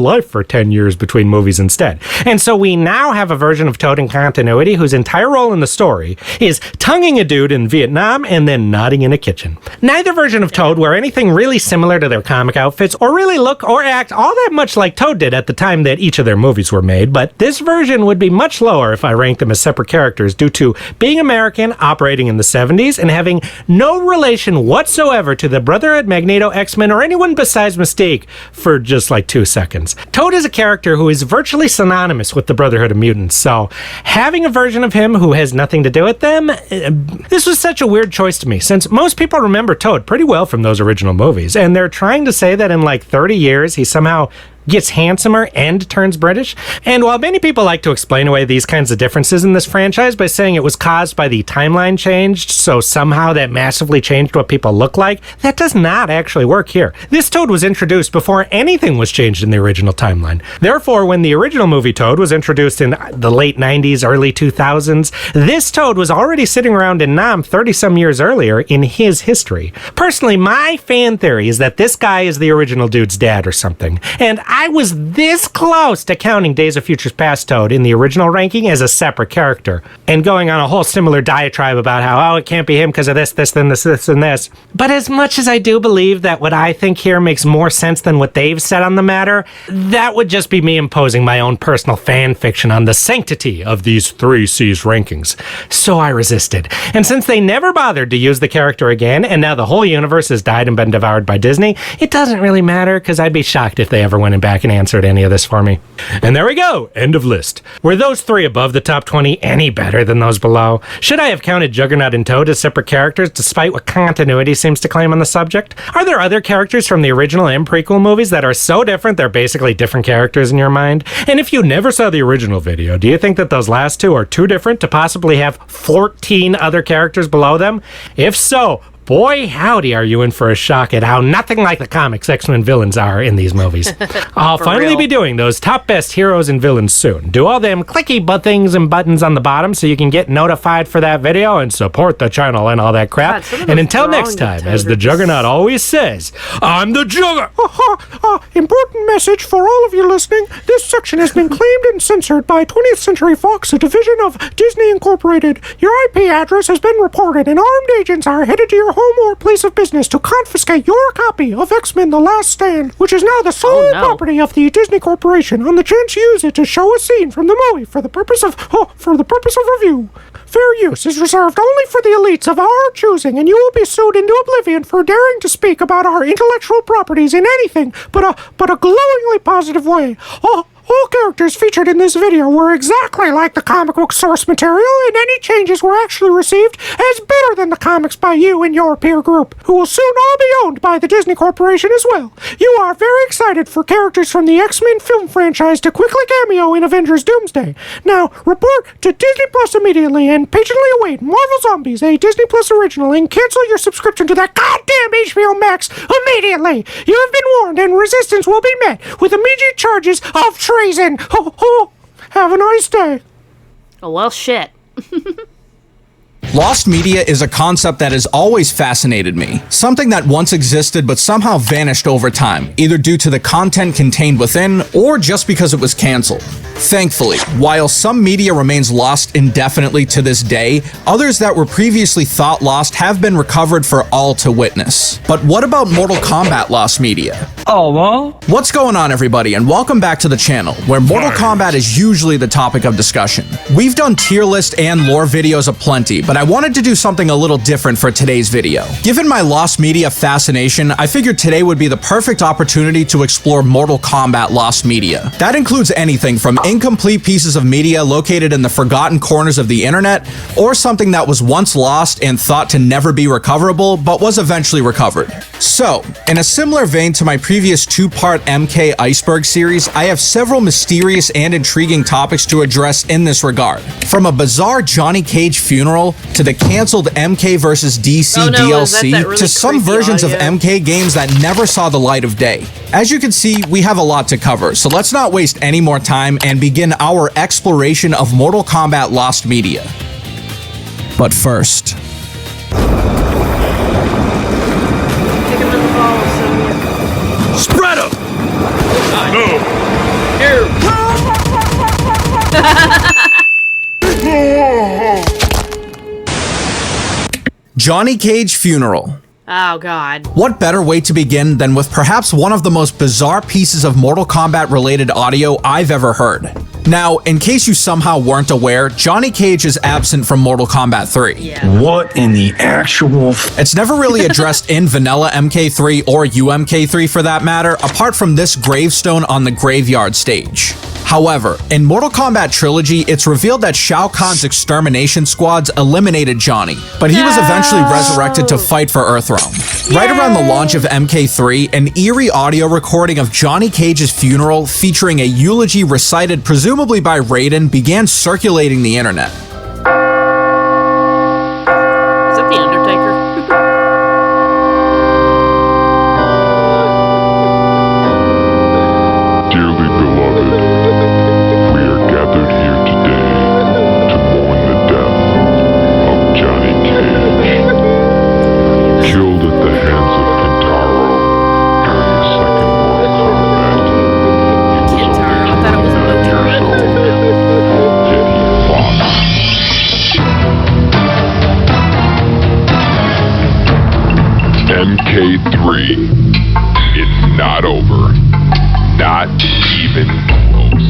S3: life for 10 years between movies instead. And so we now have a version of Toad in continuity whose entire role in the story is tonguing a dude in Vietnam and then nodding in a kitchen. Neither version of Toad wear anything really similar to their comic outfits or really look or act all that much like Toad did at the time that each of their movies were made, but this version would be much lower if I ranked them as separate characters due to being American, operating in the 70s, and having no relation whatsoever to the Brotherhood, Magneto, X-Men, or anyone besides Mystique for just like 2 seconds. Toad is a character who is virtually synonymous with the Brotherhood of Mutants, so having a version of him who has nothing to do with them, this was such a weird choice to me, since most people remember Toad pretty well from those original movies, and they're trying to say that in like 30 years he somehow gets handsomer and turns British. And while many people like to explain away these kinds of differences in this franchise by saying it was caused by the timeline changed, so somehow that massively changed what people look like, that does not actually work here. This Toad was introduced before anything was changed in the original timeline. Therefore, when the original movie Toad was introduced in the late 90s, early 2000s, this Toad was already sitting around in Nam 30-some years earlier in his history. Personally, my fan theory is that this guy is the original dude's dad or something, and I was this close to counting Days of Futures Past Toad in the original ranking as a separate character, and going on a whole similar diatribe about how, it can't be him because of this, then this, and this. But as much as I do believe that what I think here makes more sense than what they've said on the matter, that would just be me imposing my own personal fan fiction on the sanctity of these 3C's rankings. So I resisted. And since they never bothered to use the character again, and now the whole universe has died and been devoured by Disney, it doesn't really matter, because I'd be shocked if they ever went back and answered any of this for me. And there we go, end of list. Were those 3 above the top 20 any better than those below? Should I have counted Juggernaut and Toad as separate characters despite what continuity seems to claim on the subject? Are there other characters from the original and prequel movies that are so different they're basically different characters in your mind? And if you never saw the original video, do you think that those last 2 are too different to possibly have 14 other characters below them? If so, boy howdy are you in for a shock at how nothing like the comics X-Men villains are in these movies. I'll finally be doing those top best heroes and villains soon. Do all them clicky things and buttons on the bottom so you can get notified for that video and support the channel and all that crap. God, and until next time, as the Juggernaut always says, I'm the Juggernaut!
S8: Important message for all of you listening. This section has been claimed and censored by 20th Century Fox, a division of Disney Incorporated. Your IP address has been reported and armed agents are headed to your home or place of business to confiscate your copy of X-Men The Last Stand, which is now the sole property of the Disney Corporation, on the chance you use it to show a scene from the movie for the purpose of review. Fair use is reserved only for the elites of our choosing, and you will be sued into oblivion for daring to speak about our intellectual properties in anything but a glowingly positive way. All characters featured in this video were exactly like the comic book source material, and any changes were actually received as better than the comics by you and your peer group, who will soon all be owned by the Disney Corporation as well. You are very excited for characters from the X-Men film franchise to quickly cameo in Avengers Doomsday. Now, report to Disney Plus immediately and patiently await Marvel Zombies, a Disney Plus original, and cancel your subscription to that goddamn HBO Max immediately. You have been warned, and resistance will be met with immediate charges of treason. Have a nice day.
S1: Oh, well, shit.
S22: Lost media is a concept that has always fascinated me. Something that once existed but somehow vanished over time, either due to the content contained within or just because it was canceled. Thankfully, while some media remains lost indefinitely to this day, others that were previously thought lost have been recovered for all to witness. But what about Mortal Kombat lost media? Oh, well? What's going on, everybody, and welcome back to the channel, where Mortal Kombat is usually the topic of discussion. We've done tier list and lore videos aplenty, but I wanted to do something a little different for today's video. Given my Lost Media fascination, I figured today would be the perfect opportunity to explore Mortal Kombat Lost Media. That includes anything from incomplete pieces of media located in the forgotten corners of the internet, or something that was once lost and thought to never be recoverable, but was eventually recovered. So, in a similar vein to my previous two-part MK Iceberg series, I have several mysterious and intriguing topics to address in this regard. From a bizarre Johnny Cage funeral, to the cancelled MK vs. DC DLC,
S1: that really
S22: to some versions of MK games that never saw the light of day. As you can see, we have a lot to cover, so let's not waste any more time and begin our exploration of Mortal Kombat Lost Media. But first...
S1: Spread 'em!
S4: No!
S1: Here!
S22: Johnny Cage funeral.
S1: Oh, God.
S22: What better way to begin than with perhaps one of the most bizarre pieces of Mortal Kombat related audio I've ever heard. Now, in case you somehow weren't aware, Johnny Cage is absent from Mortal Kombat 3.
S1: Yeah.
S22: What in the actual... It's never really addressed in vanilla MK3 or UMK3 for that matter, apart from this gravestone on the graveyard stage. However, in Mortal Kombat Trilogy, it's revealed that Shao Kahn's extermination squads eliminated Johnny, but he was eventually resurrected to fight for Earthrealm. Right around the launch of MK3, an eerie audio recording of Johnny Cage's funeral featuring a eulogy recited presumably by Raiden began circulating the internet.
S1: Is that the Undertaker?
S4: Dearly beloved, we are gathered here today to mourn the death of Johnny Cage, killed at the hands of Kentaro during the second Mortal Kombat.
S1: Kentaro, I thought it was Motaro.
S4: Yet he fought. MK3, it's not over. Not even close.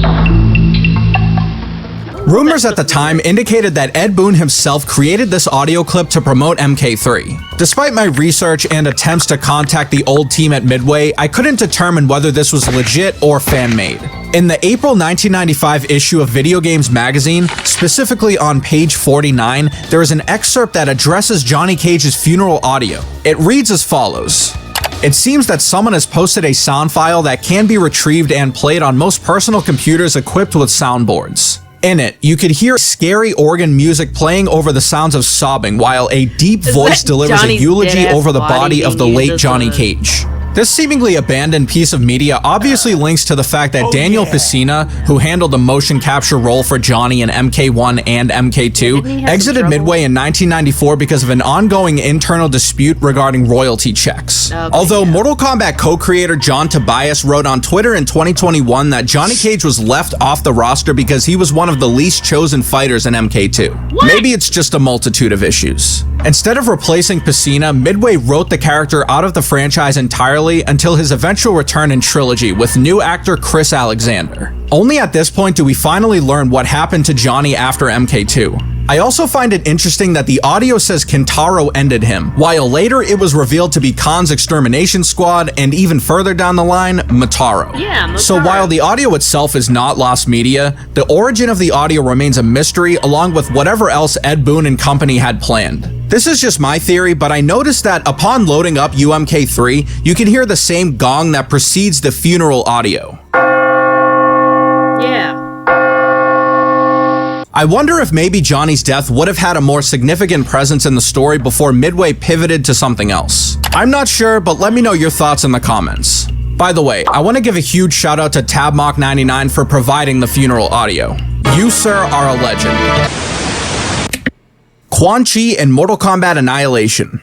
S22: Rumors at the time indicated that Ed Boon himself created this audio clip to promote MK3. Despite my research and attempts to contact the old team at Midway, I couldn't determine whether this was legit or fan-made. In the April 1995 issue of Video Games Magazine, specifically on page 49, there is an excerpt that addresses Johnny Cage's funeral audio. It reads as follows. It seems that someone has posted a sound file that can be retrieved and played on most personal computers equipped with soundboards. In it, you could hear scary organ music playing over the sounds of sobbing while a deep voice delivers a eulogy over the body of the late Johnny Cage. This seemingly abandoned piece of media obviously links to the fact that Daniel Pesina, who handled the motion capture role for Johnny in MK1 and MK2, exited Midway in 1994 because of an ongoing internal dispute regarding royalty checks. Although Mortal Kombat co-creator John Tobias wrote on Twitter in 2021 that Johnny Cage was left off the roster because he was one of the least chosen fighters in MK2. Maybe it's just a multitude of issues. Instead of replacing Pesina, Midway wrote the character out of the franchise entirely until his eventual return in Trilogy with new actor Chris Alexander. Only at this point do we finally learn what happened to Johnny after MK2. I also find it interesting that the audio says Kentaro ended him, while later it was revealed to be Kahn's extermination squad, and even further down the line, Motaro.
S1: Yeah, Motaro.
S22: So while the audio itself is not lost media, the origin of the audio remains a mystery along with whatever else Ed Boon and company had planned. This is just my theory, but I noticed that upon loading up UMK3, you can hear the same gong that precedes the funeral audio.
S1: Yeah.
S22: I wonder if maybe Johnny's death would have had a more significant presence in the story before Midway pivoted to something else. I'm not sure, but let me know your thoughts in the comments. By the way, I want to give a huge shout out to Tabmock99 for providing the funeral audio. You, sir, are a legend. Quan Chi and Mortal Kombat Annihilation.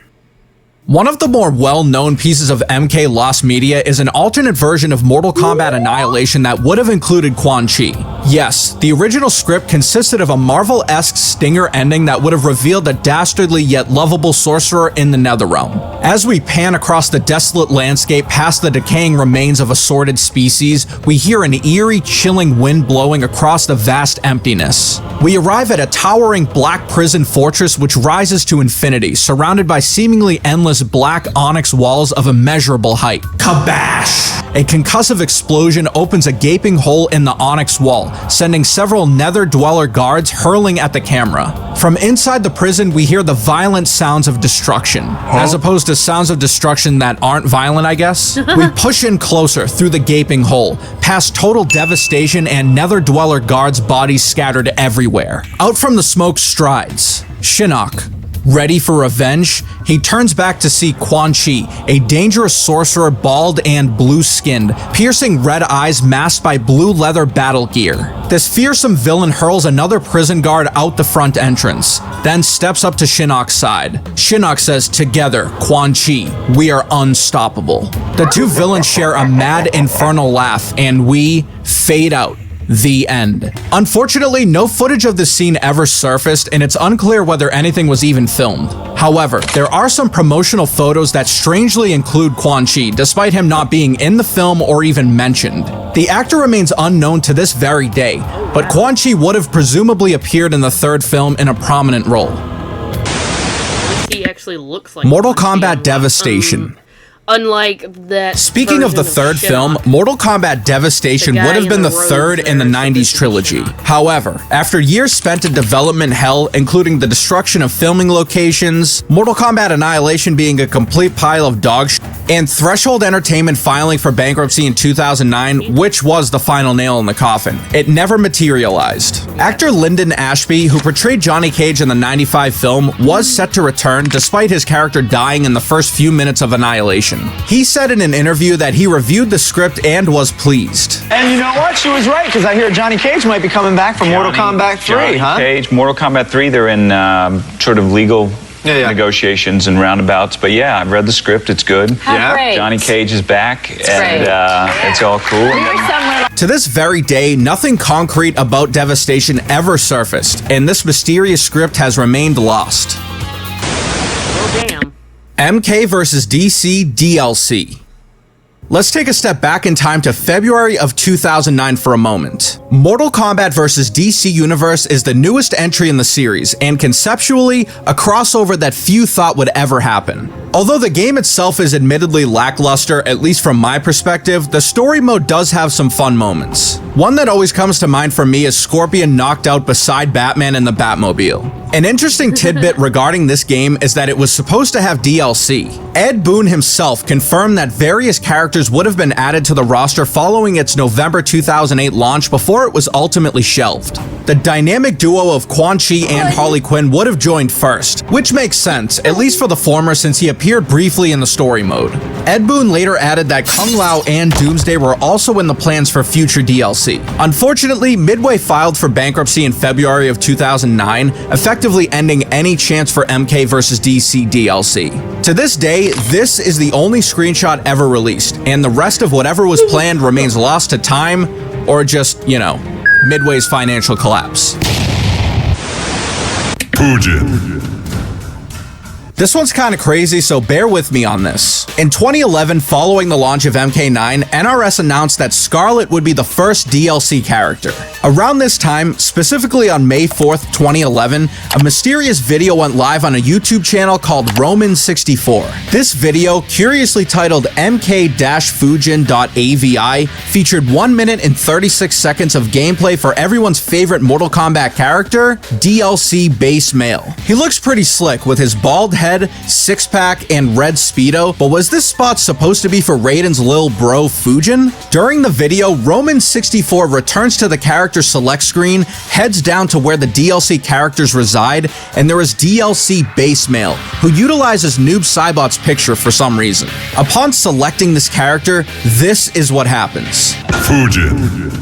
S22: One of the more well-known pieces of MK Lost Media is an alternate version of Mortal Kombat Annihilation that would have included Quan Chi. Yes, the original script consisted of a Marvel-esque stinger ending that would have revealed a dastardly yet lovable sorcerer in the Netherrealm. As we pan across the desolate landscape past the decaying remains of assorted species, we hear an eerie, chilling wind blowing across the vast emptiness. We arrive at a towering black prison fortress which rises to infinity, surrounded by seemingly endless black onyx walls of immeasurable height. Kabash! A concussive explosion opens a gaping hole in the onyx wall, sending several Nether Dweller guards hurling at the camera. From inside the prison, we hear the violent sounds of destruction. As opposed to sounds of destruction that aren't violent, I guess. We push in closer through the gaping hole, past total devastation and Nether Dweller guards' bodies scattered everywhere. Out from the smoke strides Shinnok. Ready for revenge, he turns back to see Quan Chi, a dangerous sorcerer bald and blue-skinned, piercing red eyes masked by blue leather battle gear. This fearsome villain hurls another prison guard out the front entrance, then steps up to Shinnok's side. Shinnok says, "Together, Quan Chi, we are unstoppable." The two villains share a mad infernal laugh, and we fade out. The end. Unfortunately, no footage of this scene ever surfaced, and it's unclear whether anything was even filmed. However, there are some promotional photos that strangely include Quan Chi, despite him not being in the film or even mentioned. The actor remains unknown to this very day, but Quan Chi would have presumably appeared in the third film in a prominent role.
S1: He actually looks like
S22: Mortal Kombat Devastation.
S1: Unlike that.
S22: Speaking of the third film, Mortal Kombat Devastation would have been the third in the 90s trilogy. However, after years spent in development hell, including the destruction of filming locations, Mortal Kombat Annihilation being a complete pile of dog shit, and Threshold Entertainment filing for bankruptcy in 2009, which was the final nail in the coffin, it never materialized. Actor Lyndon Ashby, who portrayed Johnny Cage in the 95 film, was set to return despite his character dying in the first few minutes of Annihilation. He said in an interview that he reviewed the script and was pleased.
S11: And you know what? She was right, because I hear Johnny Cage might be coming back for Mortal Kombat 3, huh?
S12: Cage, Mortal Kombat 3, they're in sort of legal negotiations and roundabouts. But yeah, I've read the script. It's good.
S11: Great.
S12: Johnny Cage is back, and it's all cool.
S22: To this very day, nothing concrete about Devastation ever surfaced, and this mysterious script has remained lost. MK vs. DC DLC. Let's take a step back in time to February of 2009 for a moment. Mortal Kombat vs. DC Universe is the newest entry in the series, and conceptually, a crossover that few thought would ever happen. Although the game itself is admittedly lackluster, at least from my perspective, the story mode does have some fun moments. One that always comes to mind for me is Scorpion knocked out beside Batman in the Batmobile. An interesting tidbit regarding this game is that it was supposed to have DLC. Ed Boon himself confirmed that various characters would have been added to the roster following its November 2008 launch before it was ultimately shelved. The dynamic duo of Quan Chi and Harley Quinn would have joined first, which makes sense, at least for the former since he appeared briefly in the story mode. Ed Boon later added that Kung Lao and Doomsday were also in the plans for future DLC. Unfortunately, Midway filed for bankruptcy in February of 2009, effectively ending any chance for MK vs. DC DLC. To this day, this is the only screenshot ever released, and the rest of whatever was planned remains lost to time, or just, you know, Midway's financial collapse.
S4: Fujin.
S22: This one's kinda crazy, so bear with me on this. In 2011, following the launch of MK9, NRS announced that Scarlet would be the first DLC character. Around this time, specifically on May 4th, 2011, a mysterious video went live on a YouTube channel called Roman64. This video, curiously titled MK-Fujin.avi, featured 1 minute and 36 seconds of gameplay for everyone's favorite Mortal Kombat character, DLC Base Male. He looks pretty slick with his bald head, six-pack, and red Speedo, but was this spot supposed to be for Raiden's lil bro Fujin? During the video, Roman64 returns to the character select screen, heads down to where the DLC characters reside, and there is DLC Base Male, who utilizes Noob Saibot's picture for some reason. Upon selecting this character, this is what happens.
S4: Fujin.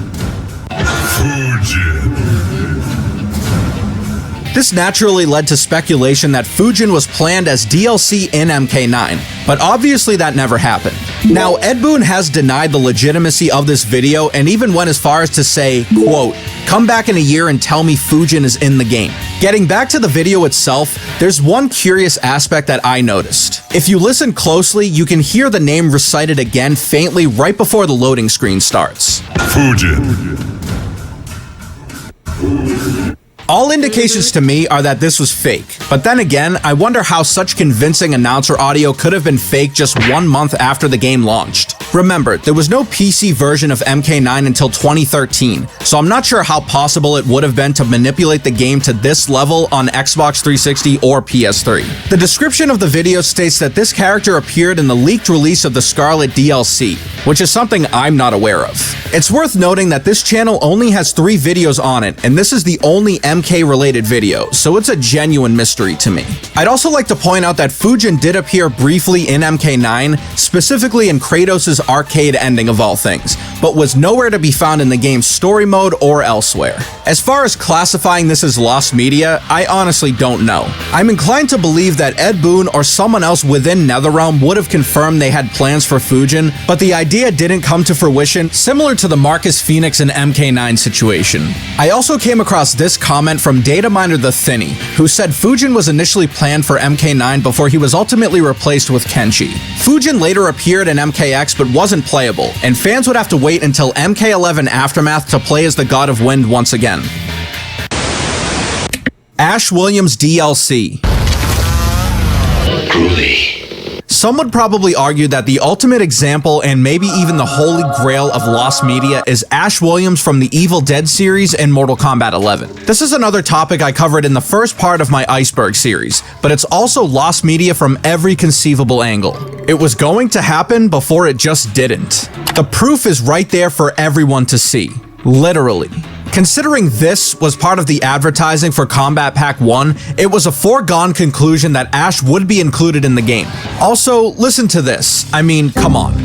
S22: This naturally led to speculation that Fujin was planned as DLC in MK9, but obviously that never happened. Now, Ed Boon has denied the legitimacy of this video and even went as far as to say, quote, come back in a year and tell me Fujin is in the game. Getting back to the video itself, there's one curious aspect that I noticed. If you listen closely, you can hear the name recited again faintly right before the loading screen starts.
S4: Fujin.
S22: All indications to me are that this was fake, but then again, I wonder how such convincing announcer audio could have been fake just 1 month after the game launched. Remember, there was no PC version of MK9 until 2013, so I'm not sure how possible it would have been to manipulate the game to this level on Xbox 360 or PS3. The description of the video states that this character appeared in the leaked release of the Scarlet DLC, which is something I'm not aware of. It's worth noting that this channel only has 3 videos on it, and this is the only MK-related video, so it's a genuine mystery to me. I'd also like to point out that Fujin did appear briefly in MK9, specifically in Kratos' arcade ending of all things, but was nowhere to be found in the game's story mode or elsewhere. As far as classifying this as lost media, I honestly don't know. I'm inclined to believe that Ed Boon or someone else within NetherRealm would have confirmed they had plans for Fujin, but the idea didn't come to fruition, similar to the Marcus Phoenix and MK9 situation. I also came across this comment from Dataminer the Thinny, who said Fujin was initially planned for MK9 before he was ultimately replaced with Kenshi. Fujin later appeared in MKX but wasn't playable, and fans would have to wait until MK11 Aftermath to play as the God of Wind once again. Ash Williams DLC.
S6: Truly.
S22: Some would probably argue that the ultimate example and maybe even the holy grail of lost media is Ash Williams from the Evil Dead series and Mortal Kombat 11. This is another topic I covered in the first part of my Iceberg series, but it's also lost media from every conceivable angle. It was going to happen before it just didn't. The proof is right there for everyone to see. Literally. Considering this was part of the advertising for Combat Pack 1, it was a foregone conclusion that Ash would be included in the game. Also, listen to this. I mean, come on.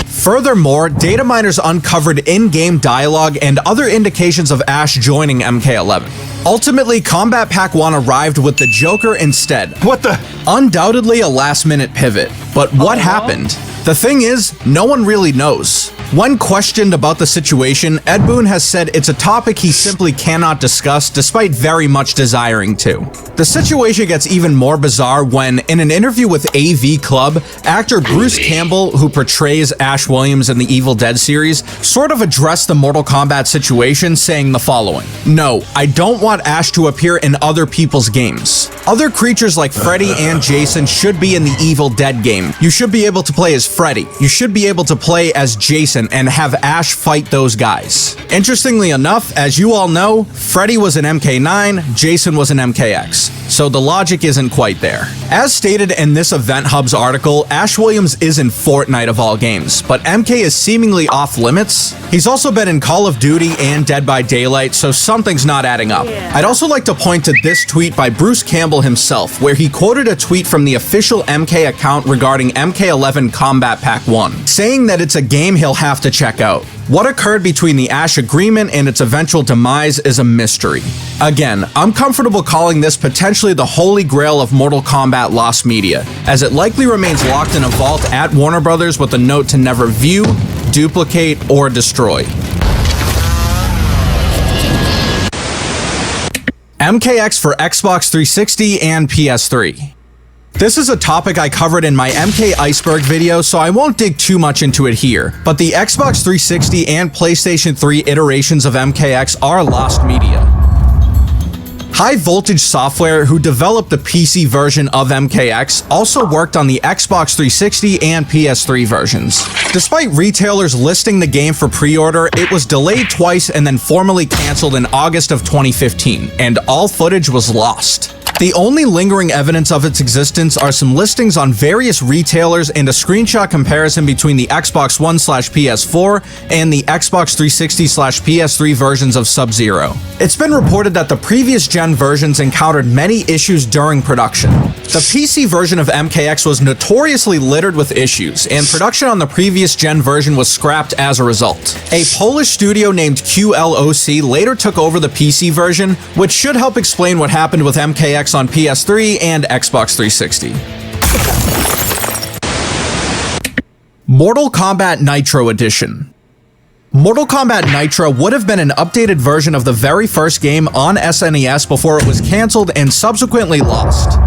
S22: Furthermore, data miners uncovered in-game dialogue and other indications of Ash joining MK11. Ultimately, Combat Pack 1 arrived with the Joker instead.
S9: What the?
S22: Undoubtedly a last-minute pivot. But what happened? The thing is, no one really knows. When questioned about the situation, Ed Boon has said it's a topic he simply cannot discuss despite very much desiring to. The situation gets even more bizarre when, in an interview with AV Club, actor Bruce Campbell, who portrays Ash Williams in the Evil Dead series, sort of addressed the Mortal Kombat situation, saying the following: "No, I don't want Ash to appear in other people's games. Other creatures like Freddy and Jason should be in the Evil Dead game. You should be able to play as Freddy. You should be able to play as Jason and have Ash fight those guys." Interestingly enough, as you all know, Freddy was in MK9, Jason was in MKX, so the logic isn't quite there. As stated in this Event Hub's article, Ash Williams is in Fortnite of all games, but MK is seemingly off limits. He's also been in Call of Duty and Dead by Daylight, so something's not adding up. I'd also like to point to this tweet by Bruce Campbell himself, where he quoted a tweet from the official MK account regarding MK11 Combat Pack 1, saying that it's a game he'll have to check out. What occurred between the Ash agreement and its eventual demise is a mystery. Again, I'm comfortable calling this potentially the holy grail of Mortal Kombat lost media, as it likely remains locked in a vault at Warner Brothers with a note to never view, duplicate, or destroy. MKX for Xbox 360 and PS3. This is a topic I covered in my MK Iceberg video, so I won't dig too much into it here, but the Xbox 360 and PlayStation 3 iterations of MKX are lost media. High Voltage Software, who developed the PC version of MKX, also worked on the Xbox 360 and PS3 versions. Despite retailers listing the game for pre-order, it was delayed twice and then formally canceled in August of 2015, and all footage was lost. The only lingering evidence of its existence are some listings on various retailers and a screenshot comparison between the Xbox One/PS4 and the Xbox 360/PS3 versions of Sub-Zero. It's been reported that the previous gen versions encountered many issues during production. The PC version of MKX was notoriously littered with issues, and production on the previous gen version was scrapped as a result. A Polish studio named QLOC later took over the PC version, which should help explain what happened with MKX on PS3 and Xbox 360. Mortal Kombat Nitro Edition. Mortal Kombat Nitro would have been an updated version of the very first game on SNES before it was cancelled and subsequently lost.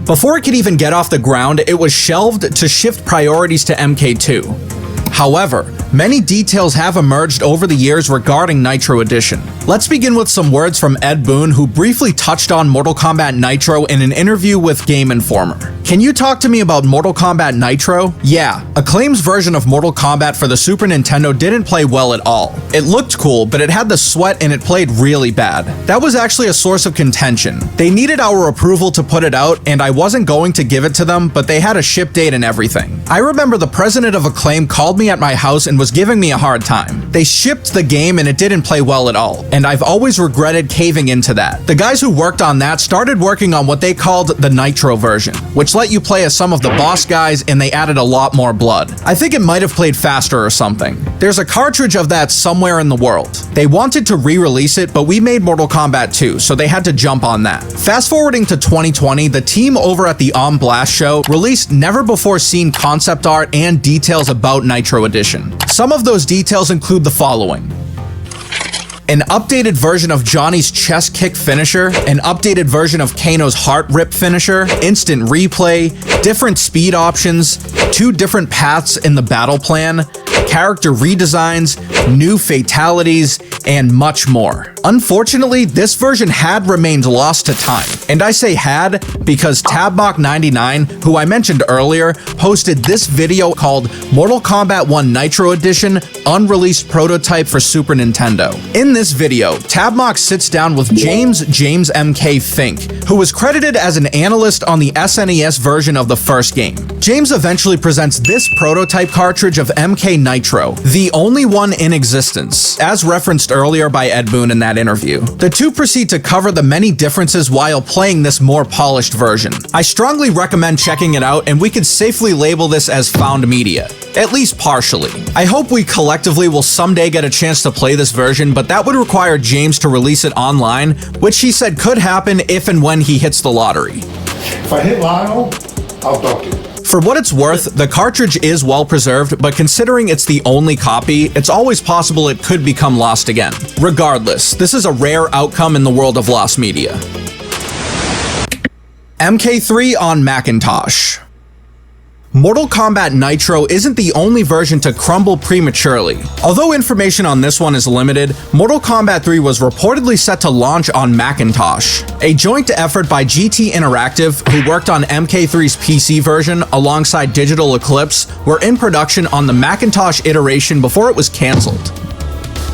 S22: Before it could even get off the ground, it was shelved to shift priorities to MK2. However, many details have emerged over the years regarding Nitro Edition. Let's begin with some words from Ed Boon, who briefly touched on Mortal Kombat Nitro in an interview with Game Informer. Can you talk to me about Mortal Kombat Nitro? Yeah, Acclaim's version of Mortal Kombat for the Super Nintendo didn't play well at all. It looked cool, but it had the sweat and it played really bad. That was actually a source of contention. They needed our approval to put it out, and I wasn't going to give it to them, but they had a ship date and everything. I remember the president of Acclaim called me at my house and was giving me a hard time. They shipped the game and it didn't play well at all, and I've always regretted caving into that. The guys who worked on that started working on what they called the Nitro version, which let you play as some of the boss guys, and they added a lot more blood. I think it might have played faster or something. There's a cartridge of that somewhere in the world. They wanted to re-release it, but we made Mortal Kombat 2, so they had to jump on that. Fast forwarding to 2020, the team over at the On Blast show released never-before-seen concept art and details about Nitro Edition. Some of those details include the following: an updated version of Johnny's chest kick finisher, an updated version of Kano's heart rip finisher, instant replay, different speed options, 2 different paths in the battle plan, character redesigns, new fatalities, and much more. Unfortunately, this version had remained lost to time. And I say had because Tabmock99, who I mentioned earlier, posted this video called Mortal Kombat 1 Nitro Edition Unreleased Prototype for Super Nintendo. In this video, Tabmock sits down with James MK Fink, who was credited as an analyst on the SNES version of the first game. James eventually presents this prototype cartridge of MK Nitro, the only one in existence, as referenced earlier by Ed Boon in that interview. The two proceed to cover the many differences while playing this more polished version. I strongly recommend checking it out, and we could safely label this as found media, at least partially. I hope we collectively will someday get a chance to play this version, but that would require James to release it online, which he said could happen if and when he hits the lottery.
S4: If I hit Lionel, I'll dunk it.
S22: For what it's worth, the cartridge is well preserved, but considering it's the only copy, it's always possible it could become lost again. Regardless, this is a rare outcome in the world of lost media. MK3 on Macintosh. Mortal Kombat Nitro isn't the only version to crumble prematurely. Although information on this one is limited, Mortal Kombat 3 was reportedly set to launch on Macintosh. A joint effort by GT Interactive, who worked on MK3's PC version alongside Digital Eclipse, were in production on the Macintosh iteration before it was cancelled.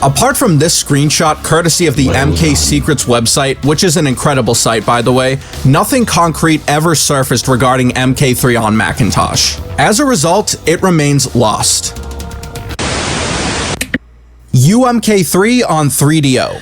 S22: Apart from this screenshot courtesy of the MK Secrets website, which is an incredible site by the way, nothing concrete ever surfaced regarding MK3 on Macintosh. As a result, it remains lost. UMK3 on 3DO.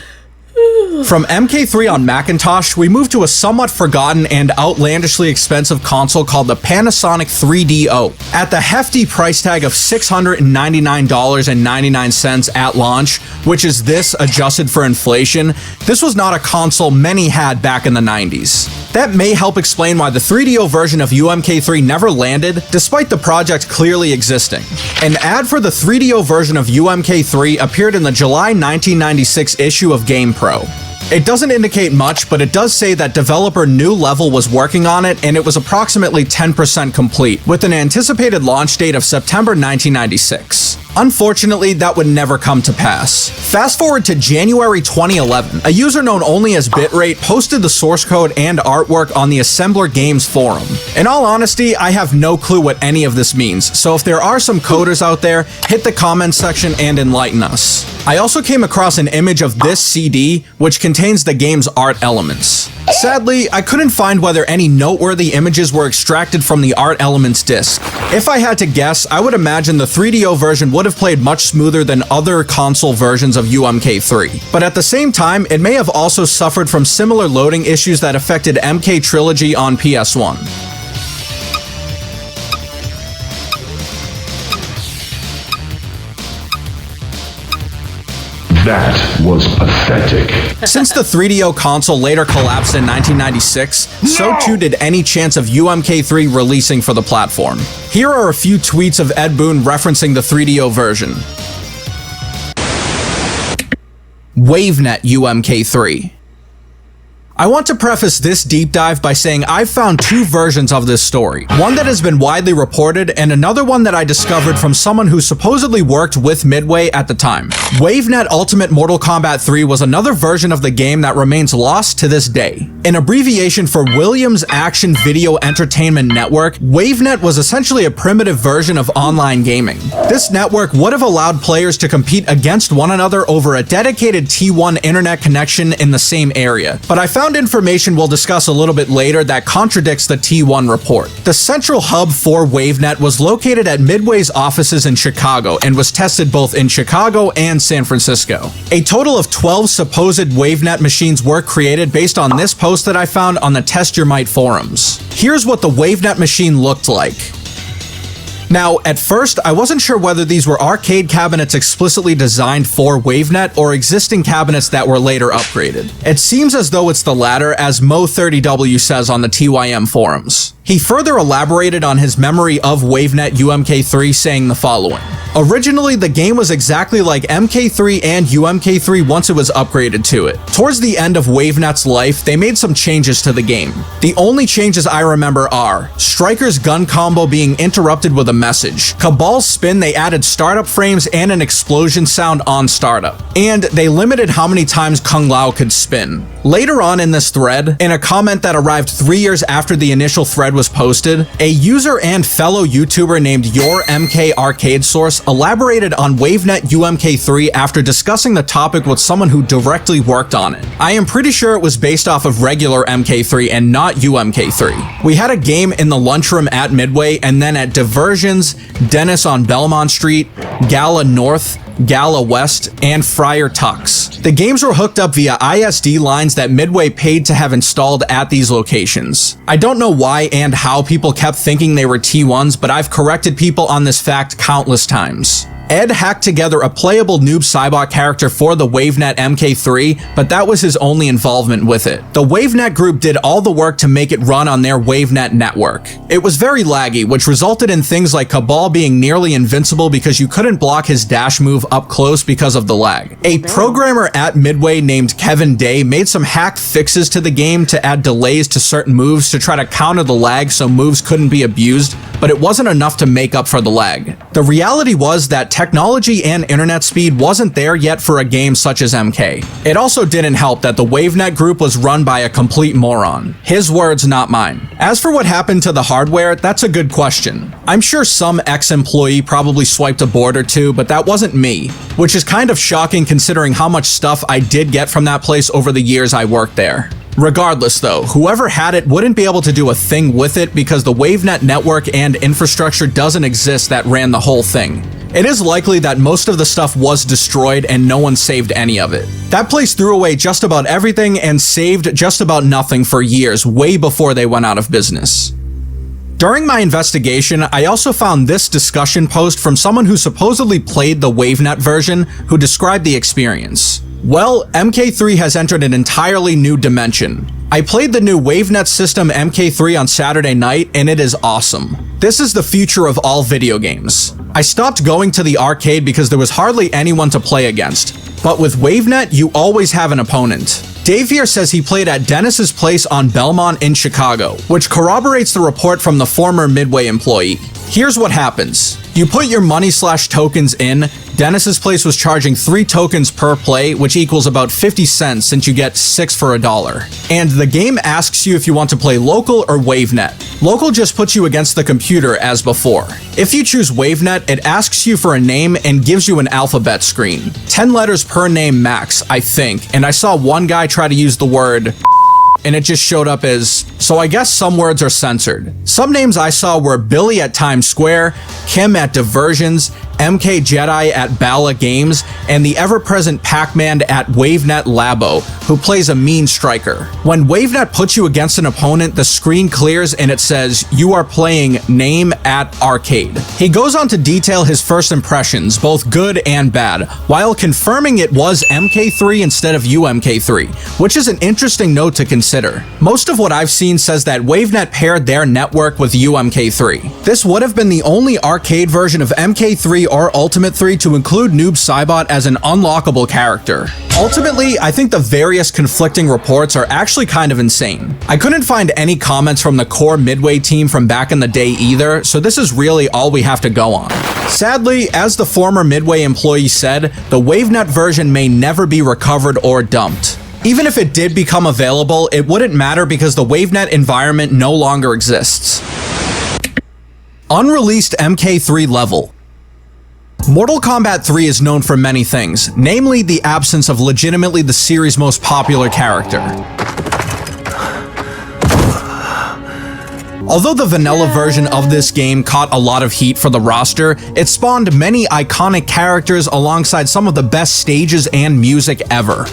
S22: From MK3 on Macintosh, we move to a somewhat forgotten and outlandishly expensive console called the Panasonic 3DO. At the hefty price tag of $699.99 at launch, which is this adjusted for inflation, this was not a console many had back in the 90s. That may help explain why the 3DO version of UMK3 never landed, despite the project clearly existing. An ad for the 3DO version of UMK3 appeared in the July 1996 issue of GamePro. It doesn't indicate much, but it does say that developer New Level was working on it and it was approximately 10% complete, with an anticipated launch date of September 1996. Unfortunately, that would never come to pass. Fast forward to January 2011, a user known only as Bitrate posted the source code and artwork on the Assembler Games forum. In all honesty, I have no clue what any of this means, so if there are some coders out there, hit the comments section and enlighten us. I also came across an image of this CD, which contains the game's art elements. Sadly, I couldn't find whether any noteworthy images were extracted from the art elements disc. If I had to guess, I would imagine the 3DO version would have played much smoother than other console versions of UMK3. But at the same time, it may have also suffered from similar loading issues that affected MK Trilogy on PS1.
S4: That was pathetic.
S22: Since the 3DO console later collapsed in 1996, so too did any chance of UMK3 releasing for the platform. Here are a few tweets of Ed Boon referencing the 3DO version. WaveNet UMK3. I want to preface this deep dive by saying I've found two versions of this story. One that has been widely reported, and another one that I discovered from someone who supposedly worked with Midway at the time. WaveNet Ultimate Mortal Kombat 3 was another version of the game that remains lost to this day. An abbreviation for Williams Action Video Entertainment Network, WaveNet was essentially a primitive version of online gaming. This network would have allowed players to compete against one another over a dedicated T1 internet connection in the same area, but I found information we'll discuss a little bit later that contradicts the T1 report. The central hub for WaveNet was located at Midway's offices in Chicago and was tested both in Chicago and San Francisco. A total of 12 supposed WaveNet machines were created based on this post that I found on the Test Your Might forums. Here's what the WaveNet machine looked like. Now, at first, I wasn't sure whether these were arcade cabinets explicitly designed for WaveNet or existing cabinets that were later upgraded. It seems as though it's the latter, as Mo30W says on the TYM forums. He further elaborated on his memory of WaveNet UMK3, saying the following. Originally, the game was exactly like MK3 and UMK3 once it was upgraded to it. Towards the end of WaveNet's life, they made some changes to the game. The only changes I remember are Striker's gun combo being interrupted with a message, Cabal's spin, they added startup frames and an explosion sound on startup, and they limited how many times Kung Lao could spin. Later on in this thread, in a comment that arrived 3 years after the initial thread was posted, a user and fellow YouTuber named Your MK Arcade Source elaborated on WaveNet UMK3 after discussing the topic with someone who directly worked on it. I am pretty sure it was based off of regular MK3 and not UMK3. We had a game in the lunchroom at Midway, and then at Diversions, Dennis on Belmont Street, Gala North, Gala West, and Friar Tuck's. The games were hooked up via ISD lines that Midway paid to have installed at these locations. I don't know why and how people kept thinking they were T1s, but I've corrected people on this fact countless times. Ed hacked together a playable Noob Saibot character for the WaveNet MK3, but that was his only involvement with it. The WaveNet group did all the work to make it run on their WaveNet network. It was very laggy, which resulted in things like Cabal being nearly invincible because you couldn't block his dash move up close because of the lag. A programmer at Midway named Kevin Day made some hacked fixes to the game to add delays to certain moves to try to counter the lag so moves couldn't be abused, but it wasn't enough to make up for the lag. The reality was that technology and internet speed wasn't there yet for a game such as MK. It also didn't help that the WaveNet group was run by a complete moron. His words, not mine. As for what happened to the hardware, that's a good question. I'm sure some ex-employee probably swiped a board or two, but that wasn't me, which is kind of shocking considering how much stuff I did get from that place over the years I worked there. Regardless though, whoever had it wouldn't be able to do a thing with it because the WaveNet network and infrastructure doesn't exist that ran the whole thing. It is likely that most of the stuff was destroyed and no one saved any of it. That place threw away just about everything and saved just about nothing for years, way before they went out of business. During my investigation, I also found this discussion post from someone who supposedly played the WaveNet version, who described the experience. Well, MK3 has entered an entirely new dimension. I played the new WaveNet system MK3 on Saturday night, and it is awesome. This is the future of all video games. I stopped going to the arcade because there was hardly anyone to play against, but with WaveNet, you always have an opponent. Dave here says he played at Dennis's place on Belmont in Chicago, which corroborates the report from the former Midway employee. Here's what happens. You put your money/tokens in. Dennis's place was charging 3 tokens per play, which equals about 50 cents since you get 6 for $1. And the game asks you if you want to play local or WaveNet. Local just puts you against the computer as before. If you choose WaveNet, it asks you for a name and gives you an alphabet screen. 10 letters per name max, I think, and I saw one guy try to use the word and it just showed up as, so I guess some words are censored. Some names I saw were Billy at Times Square, Kim at Diversions, MK Jedi at Bala Games, and the ever-present Pac-Man at WaveNet Labo, who plays a mean striker. When WaveNet puts you against an opponent, the screen clears and it says, you are playing name at arcade. He goes on to detail his first impressions, both good and bad, while confirming it was MK3 instead of UMK3, which is an interesting note to consider. Most of what I've seen 2014 says that WaveNet paired their network with UMK3. This would have been the only arcade version of MK3 or Ultimate 3 to include Noob Saibot as an unlockable character. Ultimately, I think the various conflicting reports are actually kind of insane. I couldn't find any comments from the core Midway team from back in the day either, so this is really all we have to go on. Sadly, as the former Midway employee said, the WaveNet version may never be recovered or dumped. Even if it did become available, it wouldn't matter because the WaveNet environment no longer exists. Unreleased MK3 level. Mortal Kombat 3 is known for many things, namely the absence of legitimately the series' most popular character. Although the vanilla version of this game caught a lot of heat for the roster, it spawned many iconic characters alongside some of the best stages and music ever.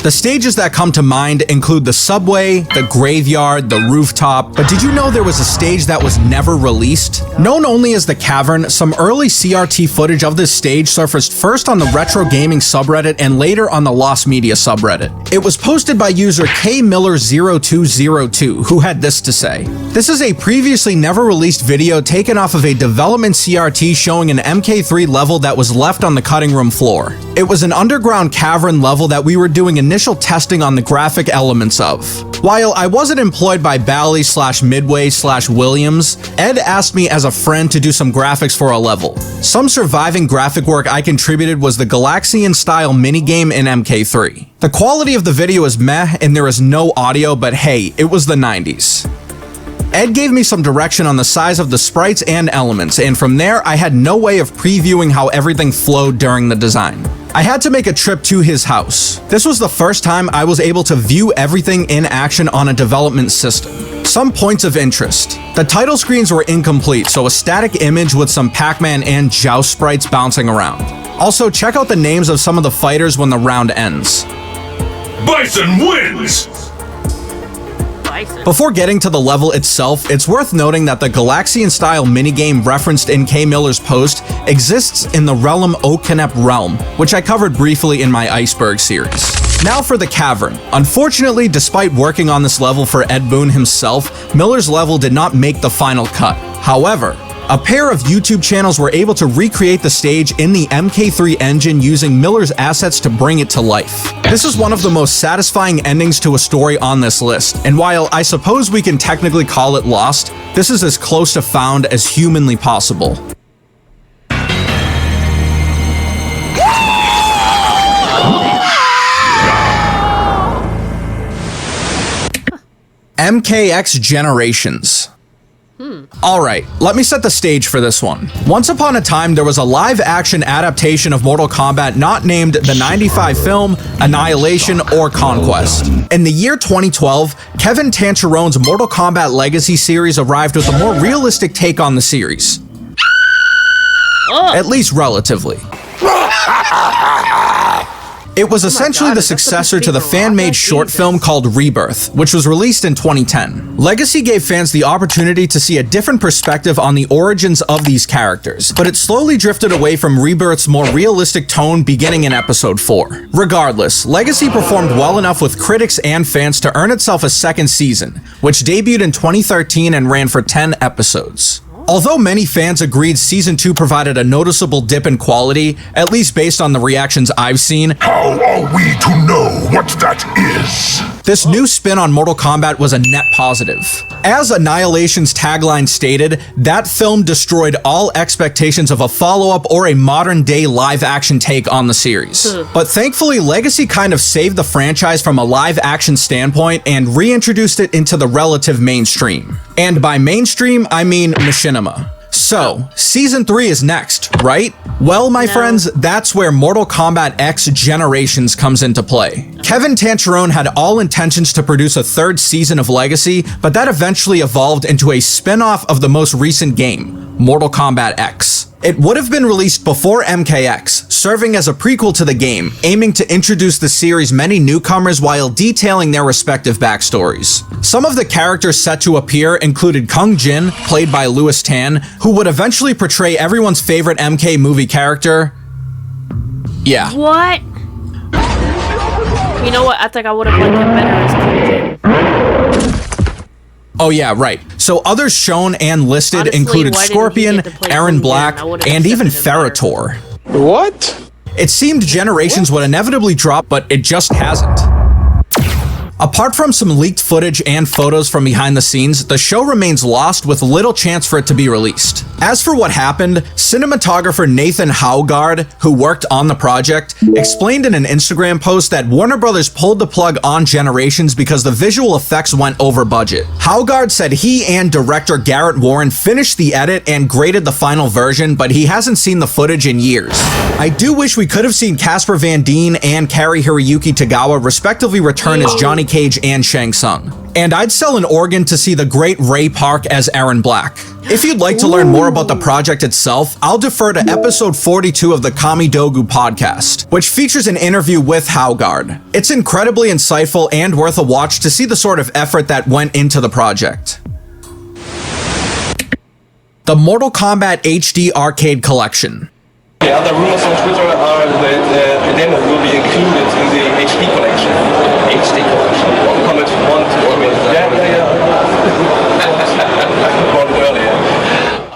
S22: The stages that come to mind include the subway, the graveyard, the rooftop, but did you know there was a stage that was never released? Known only as the Cavern, some early CRT footage of this stage surfaced first on the Retro Gaming subreddit and later on the Lost Media subreddit. It was posted by user KMiller0202, who had this to say. This is a previously never released video taken off of a development CRT showing an MK3 level that was left on the cutting room floor. It was an underground cavern level that we were doing initial testing on the graphic elements of. While I wasn't employed by Bally/Midway/Williams, Ed asked me as a friend to do some graphics for a level. Some surviving graphic work I contributed was the Galaxian-style minigame in MK3. The quality of the video is meh and there is no audio, but hey, it was the 90s. Ed gave me some direction on the size of the sprites and elements, and from there I had no way of previewing how everything flowed during the design. I had to make a trip to his house. This was the first time I was able to view everything in action on a development system. Some points of interest. The title screens were incomplete, so a static image with some Pac-Man and Joust sprites bouncing around. Also, check out the names of some of the fighters when the round ends.
S4: Bison wins!
S22: Before getting to the level itself, it's worth noting that the Galaxian-style minigame referenced in K. Miller's post exists in the Relum Okinep realm, which I covered briefly in my Iceberg series. Now for the Cavern. Unfortunately, despite working on this level for Ed Boon himself, Miller's level did not make the final cut. However, a pair of YouTube channels were able to recreate the stage in the MK3 engine using Miller's assets to bring it to life. This is one of the most satisfying endings to a story on this list, and while I suppose we can technically call it lost, this is as close to found as humanly possible. MKX Generations. Alright, let me set the stage for this one. Once upon a time, there was a live-action adaptation of Mortal Kombat not named the '95 film, Annihilation, or Conquest. In the year 2012, Kevin Tancharone's Mortal Kombat Legacy series arrived with a more realistic take on the series. At least relatively. It was essentially the successor to the fan-made short film called Rebirth, which was released in 2010. Legacy gave fans the opportunity to see a different perspective on the origins of these characters, but it slowly drifted away from Rebirth's more realistic tone beginning in episode 4. Regardless, Legacy performed well enough with critics and fans to earn itself a second season, which debuted in 2013 and ran for 10 episodes. Although many fans agreed Season 2 provided a noticeable dip in quality, at least based on the reactions I've seen,
S4: how are we to know what that is?
S22: This new spin on Mortal Kombat was a net positive. As Annihilation's tagline stated, that film destroyed all expectations of a follow-up or a modern-day live-action take on the series. But thankfully, Legacy kind of saved the franchise from a live-action standpoint and reintroduced it into the relative mainstream. And by mainstream, I mean machinima. So, Season 3 is next, right? Well, my friends, that's where Mortal Kombat X Generations comes into play. Kevin Tancharone had all intentions to produce a third season of Legacy, but that eventually evolved into a spin-off of the most recent game, Mortal Kombat X. It would have been released before MKX, serving as a prequel to the game, aiming to introduce the series' many newcomers while detailing their respective backstories. Some of the characters set to appear included Kung Jin, played by Louis Tan, who would eventually portray everyone's favorite MK movie character. Yeah.
S1: What? You know what? I think I would have liked him better as Kung Jin.
S22: Oh yeah, right. So others shown and listed
S1: Honestly,
S22: included
S1: why didn't he
S22: Scorpion,
S1: get to play
S22: Aaron
S1: Kung Jin?
S22: Black,
S1: I would've
S22: and even
S1: accepted him better.
S22: Ferritor. What? It seemed Generations would inevitably drop, but it just hasn't. Apart from some leaked footage and photos from behind the scenes, the show remains lost with little chance for it to be released. As for what happened, cinematographer Nathan Haugard, who worked on the project, explained in an Instagram post that Warner Brothers pulled the plug on Generations because the visual effects went over budget. Haugard said he and director Garrett Warren finished the edit and graded the final version, but he hasn't seen the footage in years. I do wish we could have seen Casper Van Dien and Cary Hiroyuki Tagawa respectively return as Johnny Cage and Shang Tsung. And I'd sell an organ to see the great Ray Park as Aaron Black. If you'd like to learn more about the project itself, I'll defer to episode 42 of the Kamidogu podcast, which features an interview with Haugard. It's incredibly insightful and worth a watch to see the sort of effort that went into the project. The Mortal Kombat HD Arcade Collection.
S2: The other rumors on Twitter are that the demo will be included in the HD collection. HD collection. Mortal Kombat 1 to 20.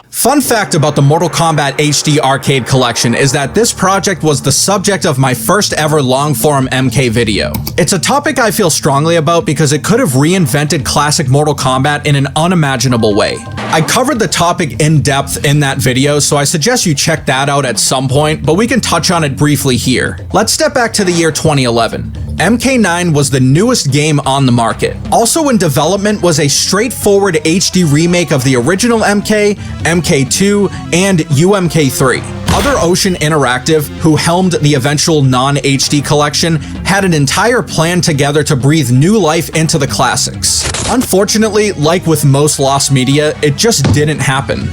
S22: Fun fact about the Mortal Kombat HD Arcade Collection is that this project was the subject of my first ever long-form MK video. It's a topic I feel strongly about because it could have reinvented classic Mortal Kombat in an unimaginable way. I covered the topic in depth in that video, so I suggest you check that out at some point, but we can touch on it briefly here. Let's step back to the year 2011. MK9 was the newest game on the market. Also in development was a straightforward HD remake of the original MK, MK2, and UMK3. Other Ocean Interactive, who helmed the eventual non-HD collection, had an entire plan together to breathe new life into the classics. Unfortunately, like with most lost media, it just didn't happen.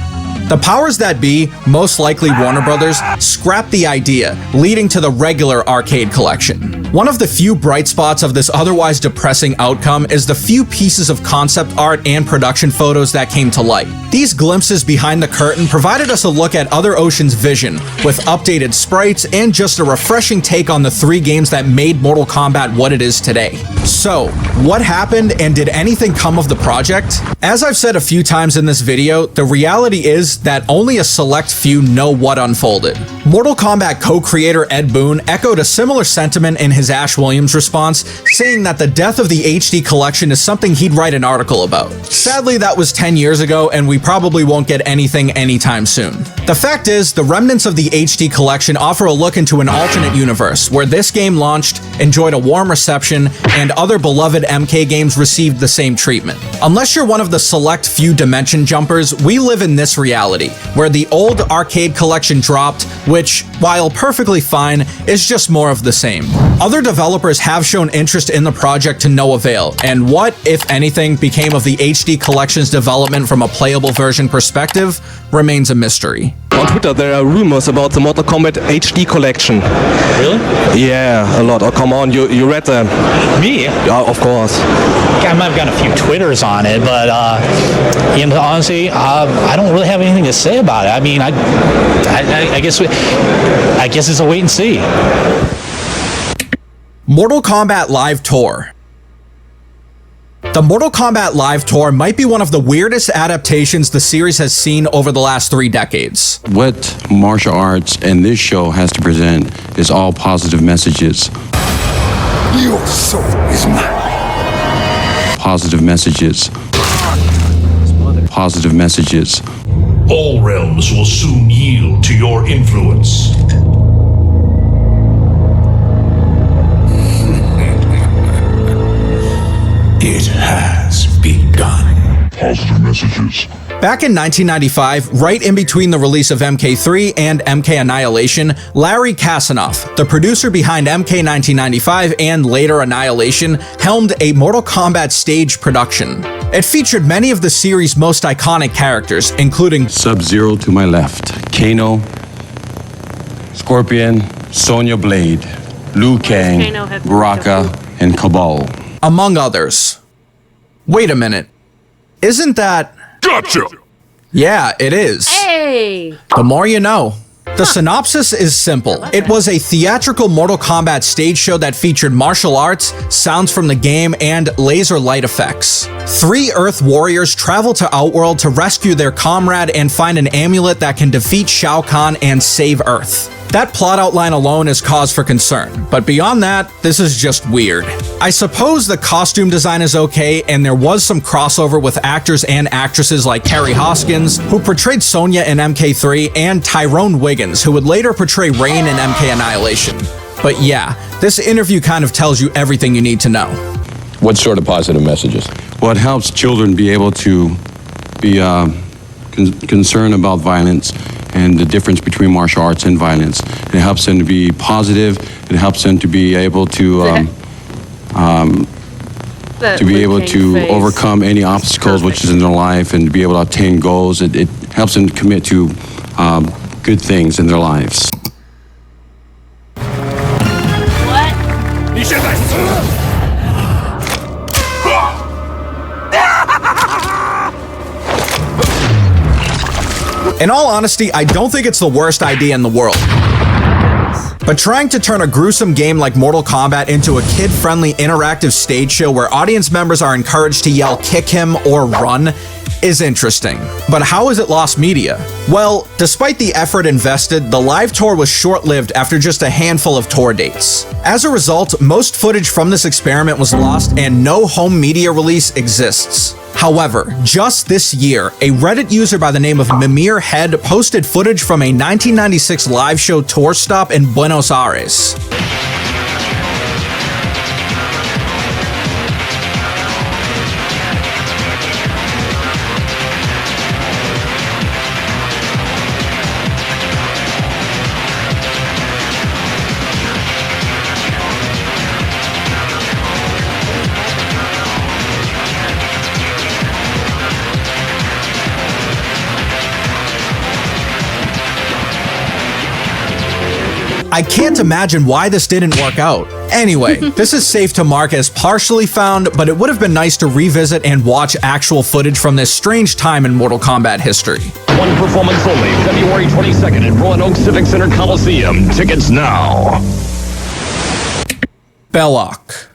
S22: The powers that be, most likely Warner Brothers, scrapped the idea, leading to the regular arcade collection. One of the few bright spots of this otherwise depressing outcome is the few pieces of concept art and production photos that came to light. These glimpses behind the curtain provided us a look at Other Ocean's vision, with updated sprites and just a refreshing take on the three games that made Mortal Kombat what it is today. So, what happened and did anything come of the project? As I've said a few times in this video, the reality is that only a select few know what unfolded. Mortal Kombat co-creator Ed Boon echoed a similar sentiment in his Ash Williams response, saying that the death of the HD collection is something he'd write an article about. Sadly, that was 10 years ago, and we probably won't get anything anytime soon. The fact is, the remnants of the HD collection offer a look into an alternate universe, where this game launched, enjoyed a warm reception, and other beloved MK games received the same treatment. Unless you're one of the select few dimension jumpers, we live in this reality, where the old arcade collection dropped, which, while perfectly fine, is just more of the same. Other developers have shown interest in the project to no avail, and what, if anything, became of the HD collection's development from a playable version perspective remains a mystery.
S2: On Twitter there are rumors about the Mortal Kombat HD collection.
S13: Really?
S2: Yeah, a lot. Oh, come on, you read them.
S13: Me?
S2: Yeah, of course.
S13: I might have got a few Twitters on it, but honestly, I don't really have anything to say about it. I mean, I guess it's a wait and see.
S22: Mortal Kombat Live Tour. The Mortal Kombat Live Tour might be one of the weirdest adaptations the series has seen over the last 3 decades.
S23: What martial arts and this show has to present is all positive messages.
S4: Your soul is mine.
S23: Positive messages. Positive messages.
S24: All realms will soon yield to your influence.
S4: It has begun. Positive messages.
S22: Back in 1995, right in between the release of MK3 and MK Annihilation, Larry Kasanoff, the producer behind MK 1995 and later Annihilation, helmed a Mortal Kombat stage production. It featured many of the series' most iconic characters, including
S23: Sub-Zero to my left, Kano, Scorpion, Sonya Blade, Liu Kang, Baraka, and Cabal.
S22: Among others. Wait a minute. Isn't that...
S4: Gotcha!
S22: Yeah, it is.
S1: Hey!
S22: The more you know. The synopsis is simple. It was a theatrical Mortal Kombat stage show that featured martial arts, sounds from the game, and laser light effects. 3 Earth warriors travel to Outworld to rescue their comrade and find an amulet that can defeat Shao Kahn and save Earth. That plot outline alone is cause for concern, but beyond that, this is just weird. I suppose the costume design is okay, and there was some crossover with actors and actresses like Carrie Hoskins, who portrayed Sonya in MK3, and Tyrone Wiggins, who would later portray Rain in MK Annihilation. But yeah, this interview kind of tells you everything you need to know.
S23: What sort of positive messages? Well, it helps children be able to be concerned about violence and the difference between martial arts and violence. It helps them to be positive. It helps them to be able to overcome any obstacles which is in their life and to be able to obtain goals. It helps them to commit to good things in their lives.
S22: In all honesty, I don't think it's the worst idea in the world. But trying to turn a gruesome game like Mortal Kombat into a kid-friendly interactive stage show where audience members are encouraged to yell "kick him" or "run" is interesting. But how is it lost media? Well, despite the effort invested, the live tour was short-lived after just a handful of tour dates. As a result, most footage from this experiment was lost and no home media release exists. However, just this year, a Reddit user by the name of Mimir Head posted footage from a 1996 live show tour stop in Buenos Aires. I can't imagine why this didn't work out. Anyway, this is safe to mark as partially found, but it would have been nice to revisit and watch actual footage from this strange time in Mortal Kombat history.
S5: One performance only, February 22nd at Roanoke Civic Center Coliseum. Tickets now.
S22: Belloc.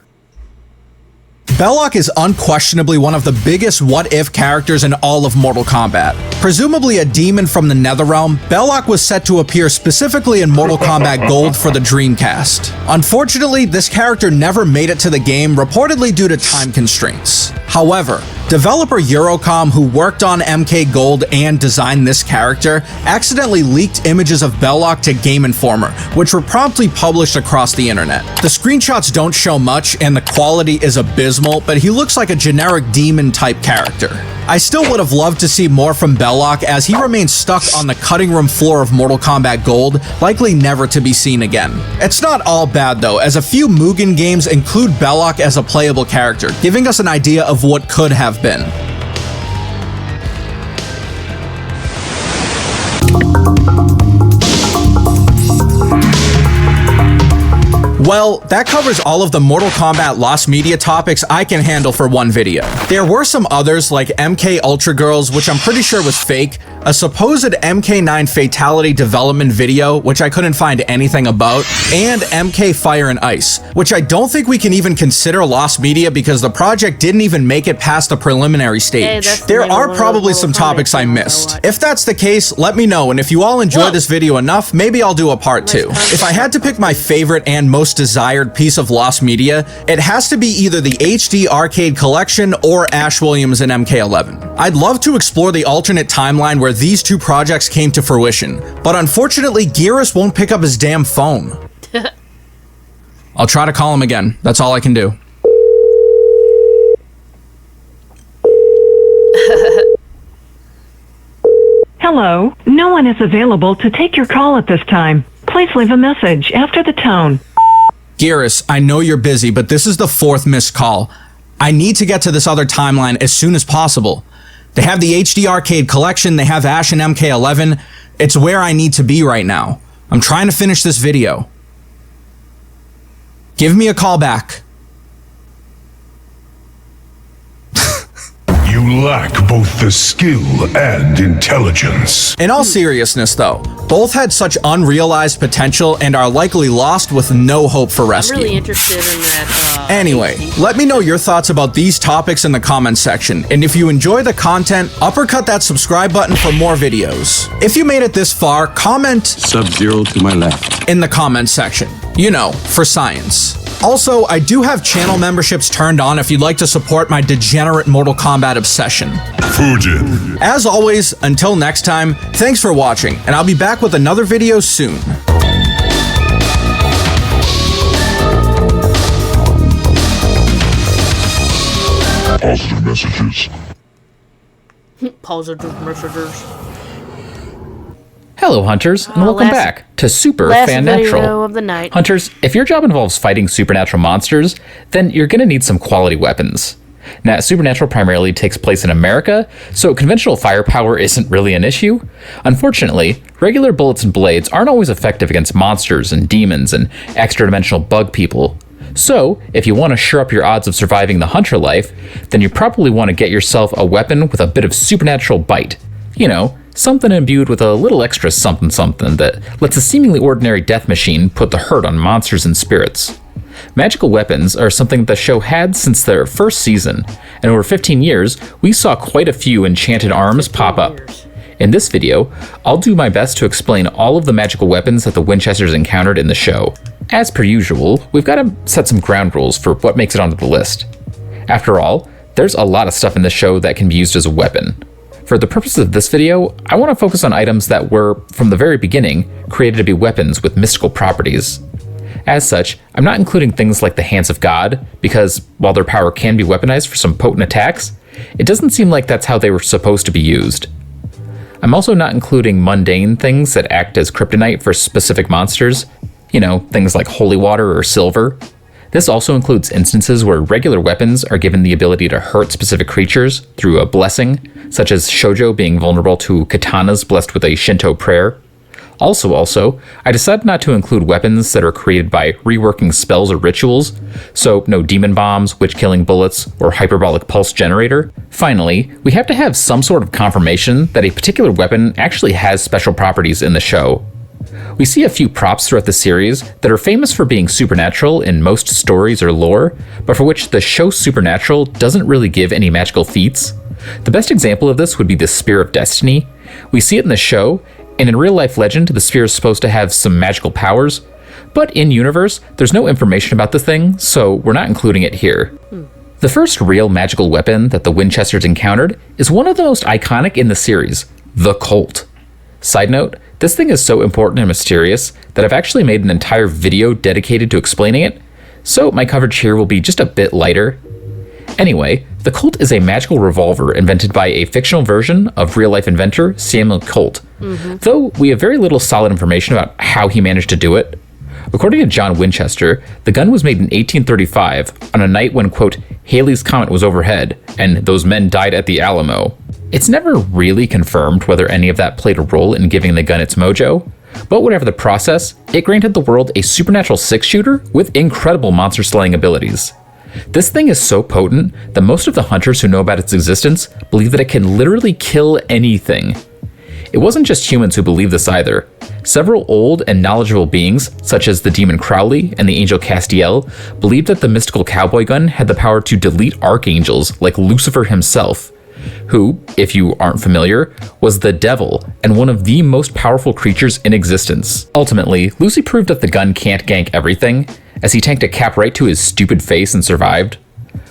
S22: Belloc is unquestionably one of the biggest what-if characters in all of Mortal Kombat. Presumably a demon from the Netherrealm, Belloc was set to appear specifically in Mortal Kombat Gold for the Dreamcast. Unfortunately, this character never made it to the game, reportedly due to time constraints. However, developer Eurocom, who worked on MK Gold and designed this character, accidentally leaked images of Belloc to Game Informer, which were promptly published across the internet. The screenshots don't show much and the quality is abysmal, but he looks like a generic demon-type character. I still would have loved to see more from Belloc, as he remains stuck on the cutting room floor of Mortal Kombat Gold, likely never to be seen again. It's not all bad though, as a few Mugen games include Belloc as a playable character, giving us an idea of what could have been. Well, that covers all of the Mortal Kombat lost media topics I can handle for one video. There were some others like MK Ultra Girls, which I'm pretty sure was fake, a supposed MK9 Fatality development video, which I couldn't find anything about, and MK Fire and Ice, which I don't think we can even consider lost media because the project didn't even make it past the preliminary stage. There are probably some topics I missed. If that's the case, let me know, and if you all enjoy this video enough, maybe I'll do a part 2. If I had to pick my favorite and most desired piece of lost media, it has to be either the HD Arcade Collection or Ash Williams in MK11. I'd love to explore the alternate timeline where these two projects came to fruition, but unfortunately Gearus won't pick up his damn phone. I'll try to call him again. That's all I can do.
S10: Hello. No one is available to take your call at this time. Please leave a message after the tone.
S22: Geras, I know you're busy, but this is the 4th missed call. I need to get to this other timeline as soon as possible. They have the HD Arcade Collection, they have Ash and MK11. It's where I need to be right now. I'm trying to finish this video. Give me a call back.
S4: You lack both the skill and intelligence.
S22: In all seriousness, though, both had such unrealized potential and are likely lost with no hope for rescue.
S1: I'm really interested in that.
S22: Anyway, let me know your thoughts about these topics in the comments section, and if you enjoy the content, uppercut that subscribe button for more videos. If you made it this far, comment
S23: Sub-Zero to my left
S22: in the comments section. You know, for science. Also, I do have channel memberships turned on if you'd like to support my degenerate Mortal Kombat obsession.
S4: Fujin.
S22: As always, until next time, thanks for watching, and I'll be back with another video soon.
S4: Positive messages.
S1: Positive messages.
S14: Hello, Hunters, and welcome back to Super
S1: last
S14: Fan
S1: video
S14: Natural.
S1: of the night.
S14: Hunters, if your job involves fighting supernatural monsters, then you're going to need some quality weapons. Now, Supernatural primarily takes place in America, so conventional firepower isn't really an issue. Unfortunately, regular bullets and blades aren't always effective against monsters and demons and extra-dimensional bug people. So, if you want to shore up your odds of surviving the hunter life, then you probably want to get yourself a weapon with a bit of supernatural bite. You know, something imbued with a little extra something that lets a seemingly ordinary death machine put the hurt on monsters and spirits. Magical weapons are something the show had since their first season, and over 15 years, we saw quite a few enchanted arms pop up. In this video, I'll do my best to explain all of the magical weapons that the Winchesters encountered in the show. As per usual, we've got to set some ground rules for what makes it onto the list. After all, there's a lot of stuff in this show that can be used as a weapon. For the purpose of this video, I want to focus on items that were, from the very beginning, created to be weapons with mystical properties. As such, I'm not including things like the Hands of God, because while their power can be weaponized for some potent attacks, it doesn't seem like that's how they were supposed to be used. I'm also not including mundane things that act as kryptonite for specific monsters, you know, things like holy water or silver. This also includes instances where regular weapons are given the ability to hurt specific creatures through a blessing, such as Shoujo being vulnerable to katanas blessed with a Shinto prayer. Also, I decided not to include weapons that are created by reworking spells or rituals, so no demon bombs, witch-killing bullets, or hyperbolic pulse generator. Finally, we have to have some sort of confirmation that a particular weapon actually has special properties in the show. We see a few props throughout the series that are famous for being supernatural in most stories or lore, but for which the show Supernatural doesn't really give any magical feats. The best example of this would be the Spear of Destiny. We see it in the show, and in real-life legend, the spear is supposed to have some magical powers, but in-universe, there's no information about the thing, so we're not including it here. The first real magical weapon that the Winchesters encountered is one of the most iconic in the series, the Colt. Side note, this thing is so important and mysterious that I've actually made an entire video dedicated to explaining it, so my coverage here will be just a bit lighter. Anyway, the Colt is a magical revolver invented by a fictional version of real-life inventor Samuel Colt, though we have very little solid information about how he managed to do it. According to John Winchester, the gun was made in 1835 on a night when, quote, Halley's Comet was overhead, and those men died at the Alamo. It's never really confirmed whether any of that played a role in giving the gun its mojo, but whatever the process, it granted the world a supernatural six-shooter with incredible monster-slaying abilities. This thing is so potent that most of the hunters who know about its existence believe that it can literally kill anything. It wasn't just humans who believed this either. Several old and knowledgeable beings, such as the demon Crowley and the angel Castiel, believed that the mystical cowboy gun had the power to delete archangels like Lucifer himself, who, if you aren't familiar, was the devil and one of the most powerful creatures in existence. Ultimately, Lucy proved that the gun can't gank everything, as he tanked a cap right to his stupid face and survived.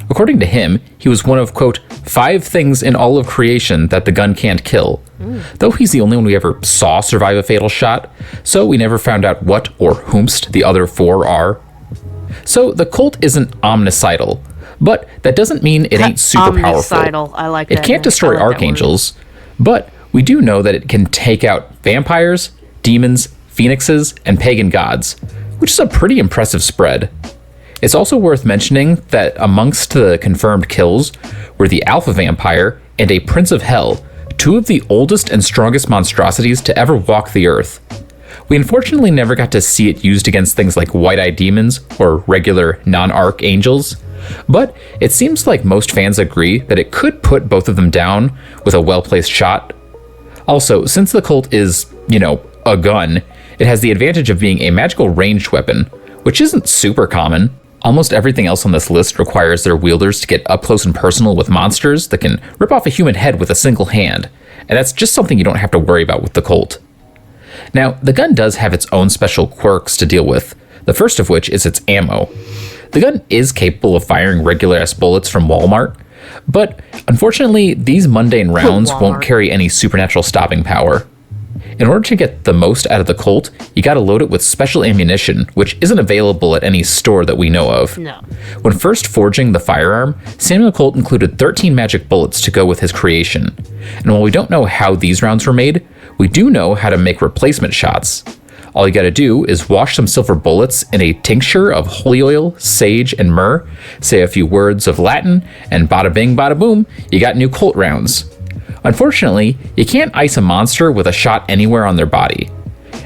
S14: According to him, he was one of, quote, 5 things in all of creation that the gun can't kill. Though he's the only one we ever saw survive a fatal shot, so we never found out what or whomst the other 4 are. So the Colt isn't omnicidal, but that doesn't mean it ain't super powerful.
S1: Omnicidal, I like that.
S14: It can't destroy archangels, but We do know that it can take out vampires, demons, phoenixes, and pagan gods, which is a pretty impressive spread. It's also worth mentioning that amongst the confirmed kills were the Alpha Vampire and a Prince of Hell, two of the oldest and strongest monstrosities to ever walk the earth. We unfortunately never got to see it used against things like white-eyed demons or regular non-archangels, but it seems like most fans agree that it could put both of them down with a well-placed shot. Also, since the Colt is, a gun, it has the advantage of being a magical ranged weapon, which isn't super common. Almost everything else on this list requires their wielders to get up close and personal with monsters that can rip off a human head with a single hand, and that's just something you don't have to worry about with the Colt. Now, the gun does have its own special quirks to deal with, the first of which is its ammo. The gun is capable of firing regular-ass bullets from Walmart, but unfortunately, these mundane rounds won't carry any supernatural stopping power. In order to get the most out of the Colt, you gotta load it with special ammunition, which isn't available at any store that we know of.
S1: No.
S14: When first forging the firearm, Samuel Colt included 13 magic bullets to go with his creation. And while we don't know how these rounds were made, we do know how to make replacement shots. All you gotta do is wash some silver bullets in a tincture of holy oil, sage, and myrrh, say a few words of Latin, and bada bing bada boom, you got new Colt rounds. Unfortunately, you can't ice a monster with a shot anywhere on their body.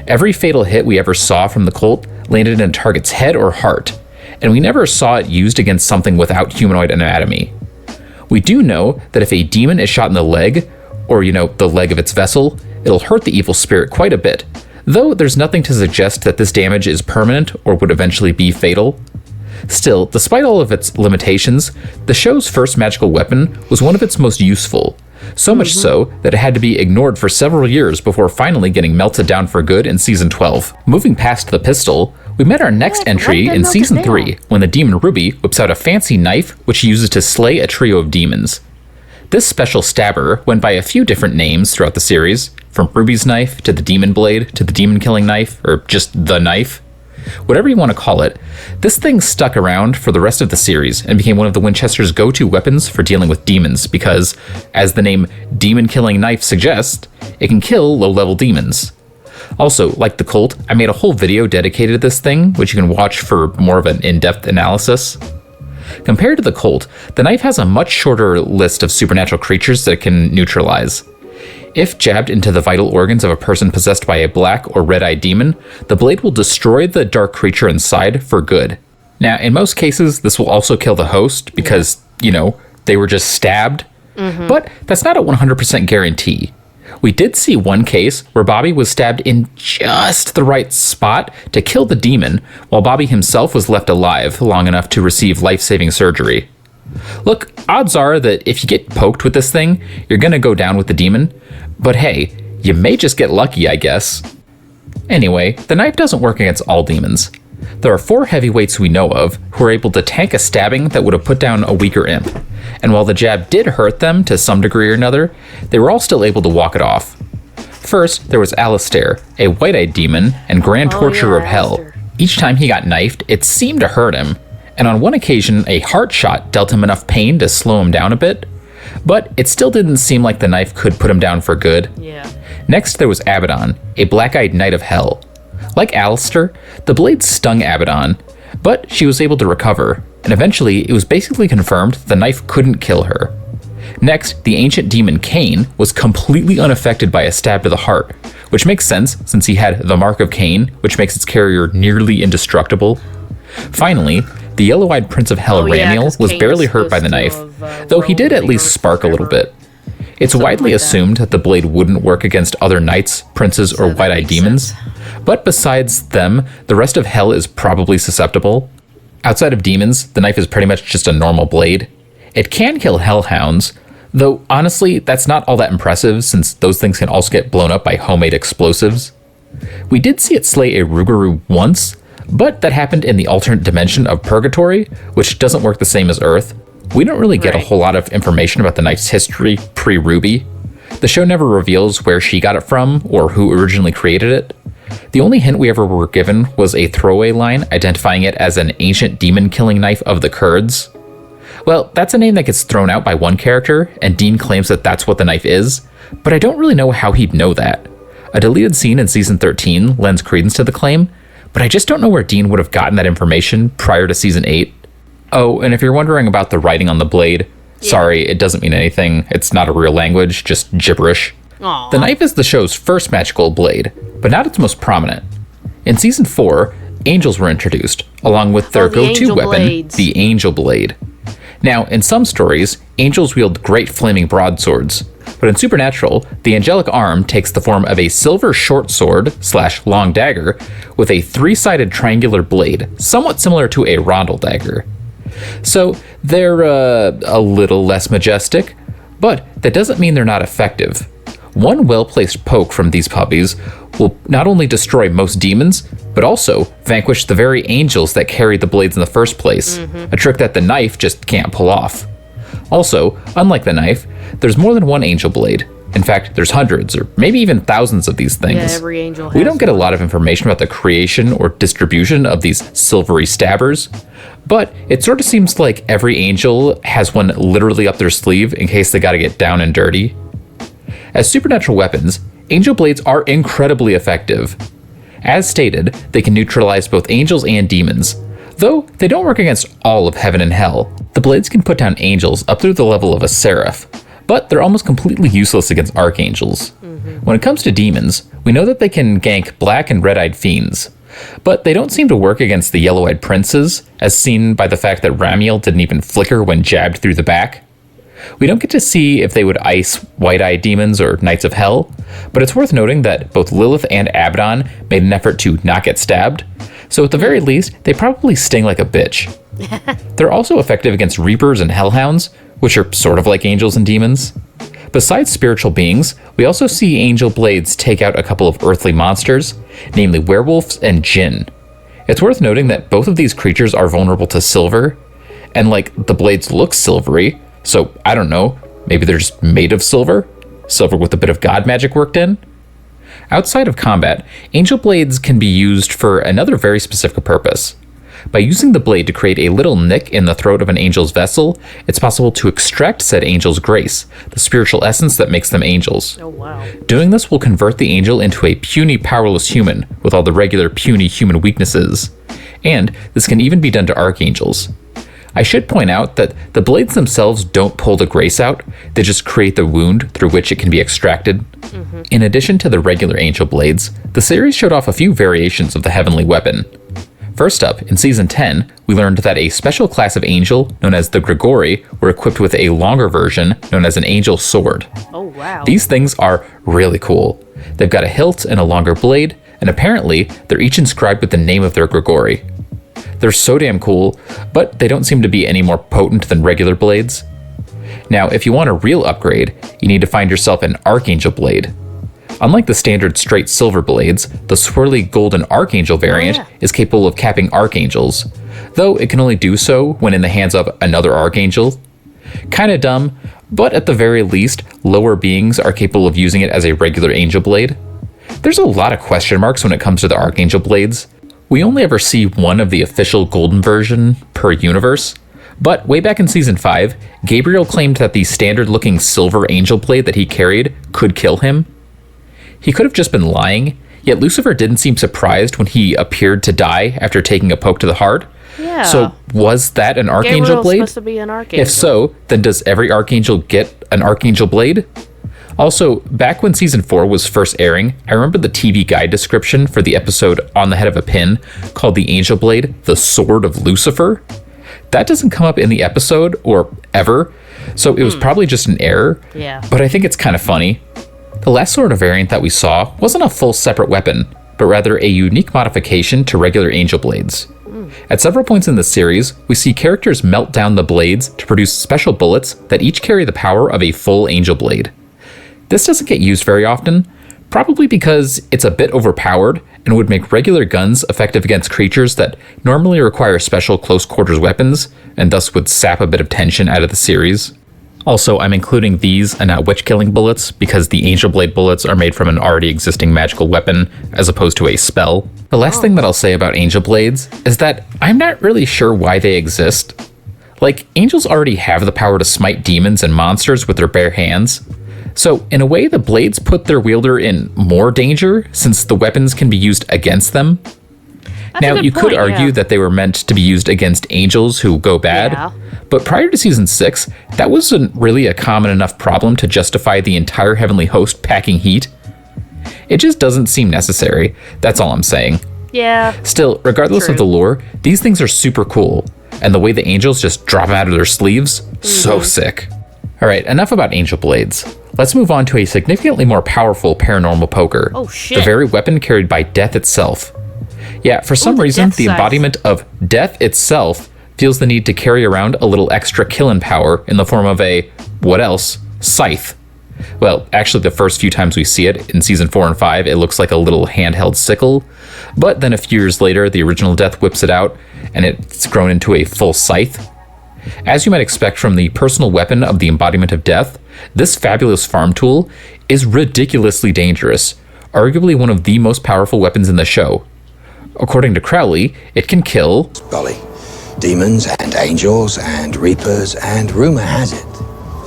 S14: Every fatal hit we ever saw from the Colt landed in a target's head or heart, and we never saw it used against something without humanoid anatomy. We do know that if a demon is shot in the leg, or the leg of its vessel, it'll hurt the evil spirit quite a bit, though there's nothing to suggest that this damage is permanent or would eventually be fatal. Still, despite all of its limitations, the show's first magical weapon was one of its most useful, so much so that it had to be ignored for several years before finally getting melted down for good in Season 12. Moving past the pistol, we met our next entry in Season 3, when the demon Ruby whips out a fancy knife which she uses to slay a trio of demons. This special stabber went by a few different names throughout the series, from Ruby's knife to the demon blade to the demon killing knife, or just the knife. Whatever you want to call it, this thing stuck around for the rest of the series and became one of the Winchester's go-to weapons for dealing with demons because, as the name Demon Killing Knife suggests, it can kill low-level demons. Also, like the Colt, I made a whole video dedicated to this thing, which you can watch for more of an in-depth analysis. Compared to the Colt, the knife has a much shorter list of supernatural creatures that it can neutralize. If jabbed into the vital organs of a person possessed by a black or red-eyed demon, the blade will destroy the dark creature inside for good. Now, in most cases, this will also kill the host because, they were just stabbed. But that's not a 100% guarantee. We did see one case where Bobby was stabbed in just the right spot to kill the demon, while Bobby himself was left alive long enough to receive life-saving surgery. Look, odds are that if you get poked with this thing, you're gonna go down with the demon, but hey, you may just get lucky, I guess. Anyway, the knife doesn't work against all demons. There are 4 heavyweights we know of who are able to tank a stabbing that would have put down a weaker imp, and while the jab did hurt them to some degree or another, they were all still able to walk it off. First, there was Alistair, a white-eyed demon and grand torturer of hell. Each time he got knifed, it seemed to hurt him, and on one occasion, a heart shot dealt him enough pain to slow him down a bit, but it still didn't seem like the knife could put him down for good. Next, there was Abaddon, a black-eyed knight of hell. Like Alistair, the blade stung Abaddon, but she was able to recover, and eventually it was basically confirmed the knife couldn't kill her. Next, the ancient demon Cain was completely unaffected by a stab to the heart, which makes sense since he had the Mark of Cain, which makes its carrier nearly indestructible. Finally, the yellow-eyed Prince of Hell Ramiel was barely hurt by the knife, though he did at least spark a little bit. It's widely assumed that the blade wouldn't work against other knights, princes, or white-eyed demons, but besides them, the rest of Hell is probably susceptible. Outside of demons, the knife is pretty much just a normal blade. It can kill hellhounds, though honestly, that's not all that impressive since those things can also get blown up by homemade explosives. We did see it slay a Rougarou once, but that happened in the alternate dimension of Purgatory, which doesn't work the same as Earth. We don't really get a whole lot of information about the knife's history pre-Ruby. The show never reveals where she got it from or who originally created it. The only hint we ever were given was a throwaway line identifying it as an ancient demon-killing knife of the Kurds. Well, that's a name that gets thrown out by one character, and Dean claims that that's what the knife is, but I don't really know how he'd know that. A deleted scene in Season 13 lends credence to the claim, but I just don't know where Dean would have gotten that information prior to Season 8. Oh, and if you're wondering about the writing on the blade, sorry, it doesn't mean anything. It's not a real language, just gibberish.
S1: Aww.
S14: The knife is the show's first magical blade, but not its most prominent. In Season 4, angels were introduced, along with their go-to weapon, the Angel Blade. Now, in some stories, angels wield great flaming broadswords, but in Supernatural, the angelic arm takes the form of a silver short sword / long dagger with a 3-sided triangular blade, somewhat similar to a rondel dagger. So, they're a little less majestic, but that doesn't mean they're not effective. One well-placed poke from these puppies will not only destroy most demons, but also vanquish the very angels that carried the blades in the first place, a trick that the knife just can't pull off. Also, unlike the knife, there's more than one angel blade. In fact, there's hundreds or maybe even thousands of these things.
S1: Yeah, every angel has
S14: We don't get a lot of information about the creation or distribution of these silvery stabbers, but it sort of seems like every angel has one literally up their sleeve in case they gotta get down and dirty. As supernatural weapons, angel blades are incredibly effective. As stated, they can neutralize both angels and demons, though they don't work against all of heaven and hell. The blades can put down angels up through the level of a seraph, but they're almost completely useless against archangels. When it comes to demons, we know that they can gank black and red-eyed fiends, but they don't seem to work against the yellow-eyed princes, as seen by the fact that Ramiel didn't even flicker when jabbed through the back. We don't get to see if they would ice white-eyed demons or knights of hell, but it's worth noting that both Lilith and Abaddon made an effort to not get stabbed, so at the very least, they probably sting like a bitch. They're also effective against reapers and hellhounds, which are sort of like angels and demons. Besides spiritual beings, we also see angel blades take out a couple of earthly monsters, namely werewolves and jinn. It's worth noting that both of these creatures are vulnerable to silver, and the blades look silvery, so I don't know, maybe they're just made of silver? Silver with a bit of god magic worked in? Outside of combat, angel blades can be used for another very specific purpose. By using the blade to create a little nick in the throat of an angel's vessel, it's possible to extract said angel's grace, the spiritual essence that makes them angels.
S1: Oh, wow.
S14: Doing this will convert the angel into a puny, powerless human with all the regular puny human weaknesses. And this can even be done to archangels. I should point out that the blades themselves don't pull the grace out, they just create the wound through which it can be extracted. In addition to the regular angel blades, the series showed off a few variations of the heavenly weapon. First up, in Season 10, we learned that a special class of angel, known as the Grigori, were equipped with a longer version, known as an angel sword.
S1: Oh, wow.
S14: These things are really cool. They've got a hilt and a longer blade, and apparently, they're each inscribed with the name of their Grigori. They're so damn cool, but they don't seem to be any more potent than regular blades. Now, if you want a real upgrade, you need to find yourself an Archangel blade. Unlike the standard straight silver blades, the swirly golden Archangel variant is capable of capping Archangels, though it can only do so when in the hands of another Archangel. Kinda dumb, but at the very least, lower beings are capable of using it as a regular Angel blade. There's a lot of question marks when it comes to the Archangel blades. We only ever see one of the official golden version per universe, but way back in Season 5, Gabriel claimed that the standard-looking silver angel blade that he carried could kill him. He could have just been lying, yet Lucifer didn't seem surprised when he appeared to die after taking a poke to the heart.
S1: Yeah.
S14: So was that an Archangel
S1: Gabriel's
S14: blade?
S1: supposed to be an archangel.
S14: If so, then does every Archangel get an Archangel blade? Also, back when Season 4 was first airing, I remember the TV guide description for the episode On the Head of a Pin called the Angel Blade, the Sword of Lucifer. That doesn't come up in the episode, or ever, so it was probably just an error,
S1: Yeah.
S14: but I think it's kind of funny. The last sort of variant that we saw wasn't a full separate weapon, but rather a unique modification to regular angel blades. At several points in the series, we see characters melt down the blades to produce special bullets that each carry the power of a full angel blade. This doesn't get used very often, probably because it's a bit overpowered and would make regular guns effective against creatures that normally require special close quarters weapons, and thus would sap a bit of tension out of the series. Also, I'm including these and not witch-killing bullets because the Angel Blade bullets are made from an already existing magical weapon as opposed to a spell. The last thing that I'll say about Angel Blades is that I'm not really sure why they exist. Like, angels already have the power to smite demons and monsters with their bare hands. So, in a way, the blades put their wielder in more danger, since the weapons can be used against them. Now, you could argue that they were meant to be used against angels who go bad, but prior to Season 6, that wasn't really a common enough problem to justify the entire heavenly host packing heat. It just doesn't seem necessary, that's all I'm saying.
S1: Yeah.
S14: Still, regardless of the lore, these things are super cool, and the way the angels just drop out of their sleeves, so sick. Alright, enough about angel blades. Let's move on to a significantly more powerful paranormal poker.
S1: Oh shit.
S14: The very weapon carried by Death itself. Yeah, for some reason, the embodiment of Death itself feels the need to carry around a little extra killing power in the form of a, what else, scythe. Well, actually the first few times we see it, in Season 4 and 5, it looks like a little handheld sickle, but then a few years later, the original Death whips it out, and it's grown into a full scythe. As you might expect from the personal weapon of the embodiment of Death, this fabulous farm tool is ridiculously dangerous, arguably one of the most powerful weapons in the show. According to Crowley, it can kill
S6: demons and angels and reapers, and rumor has it,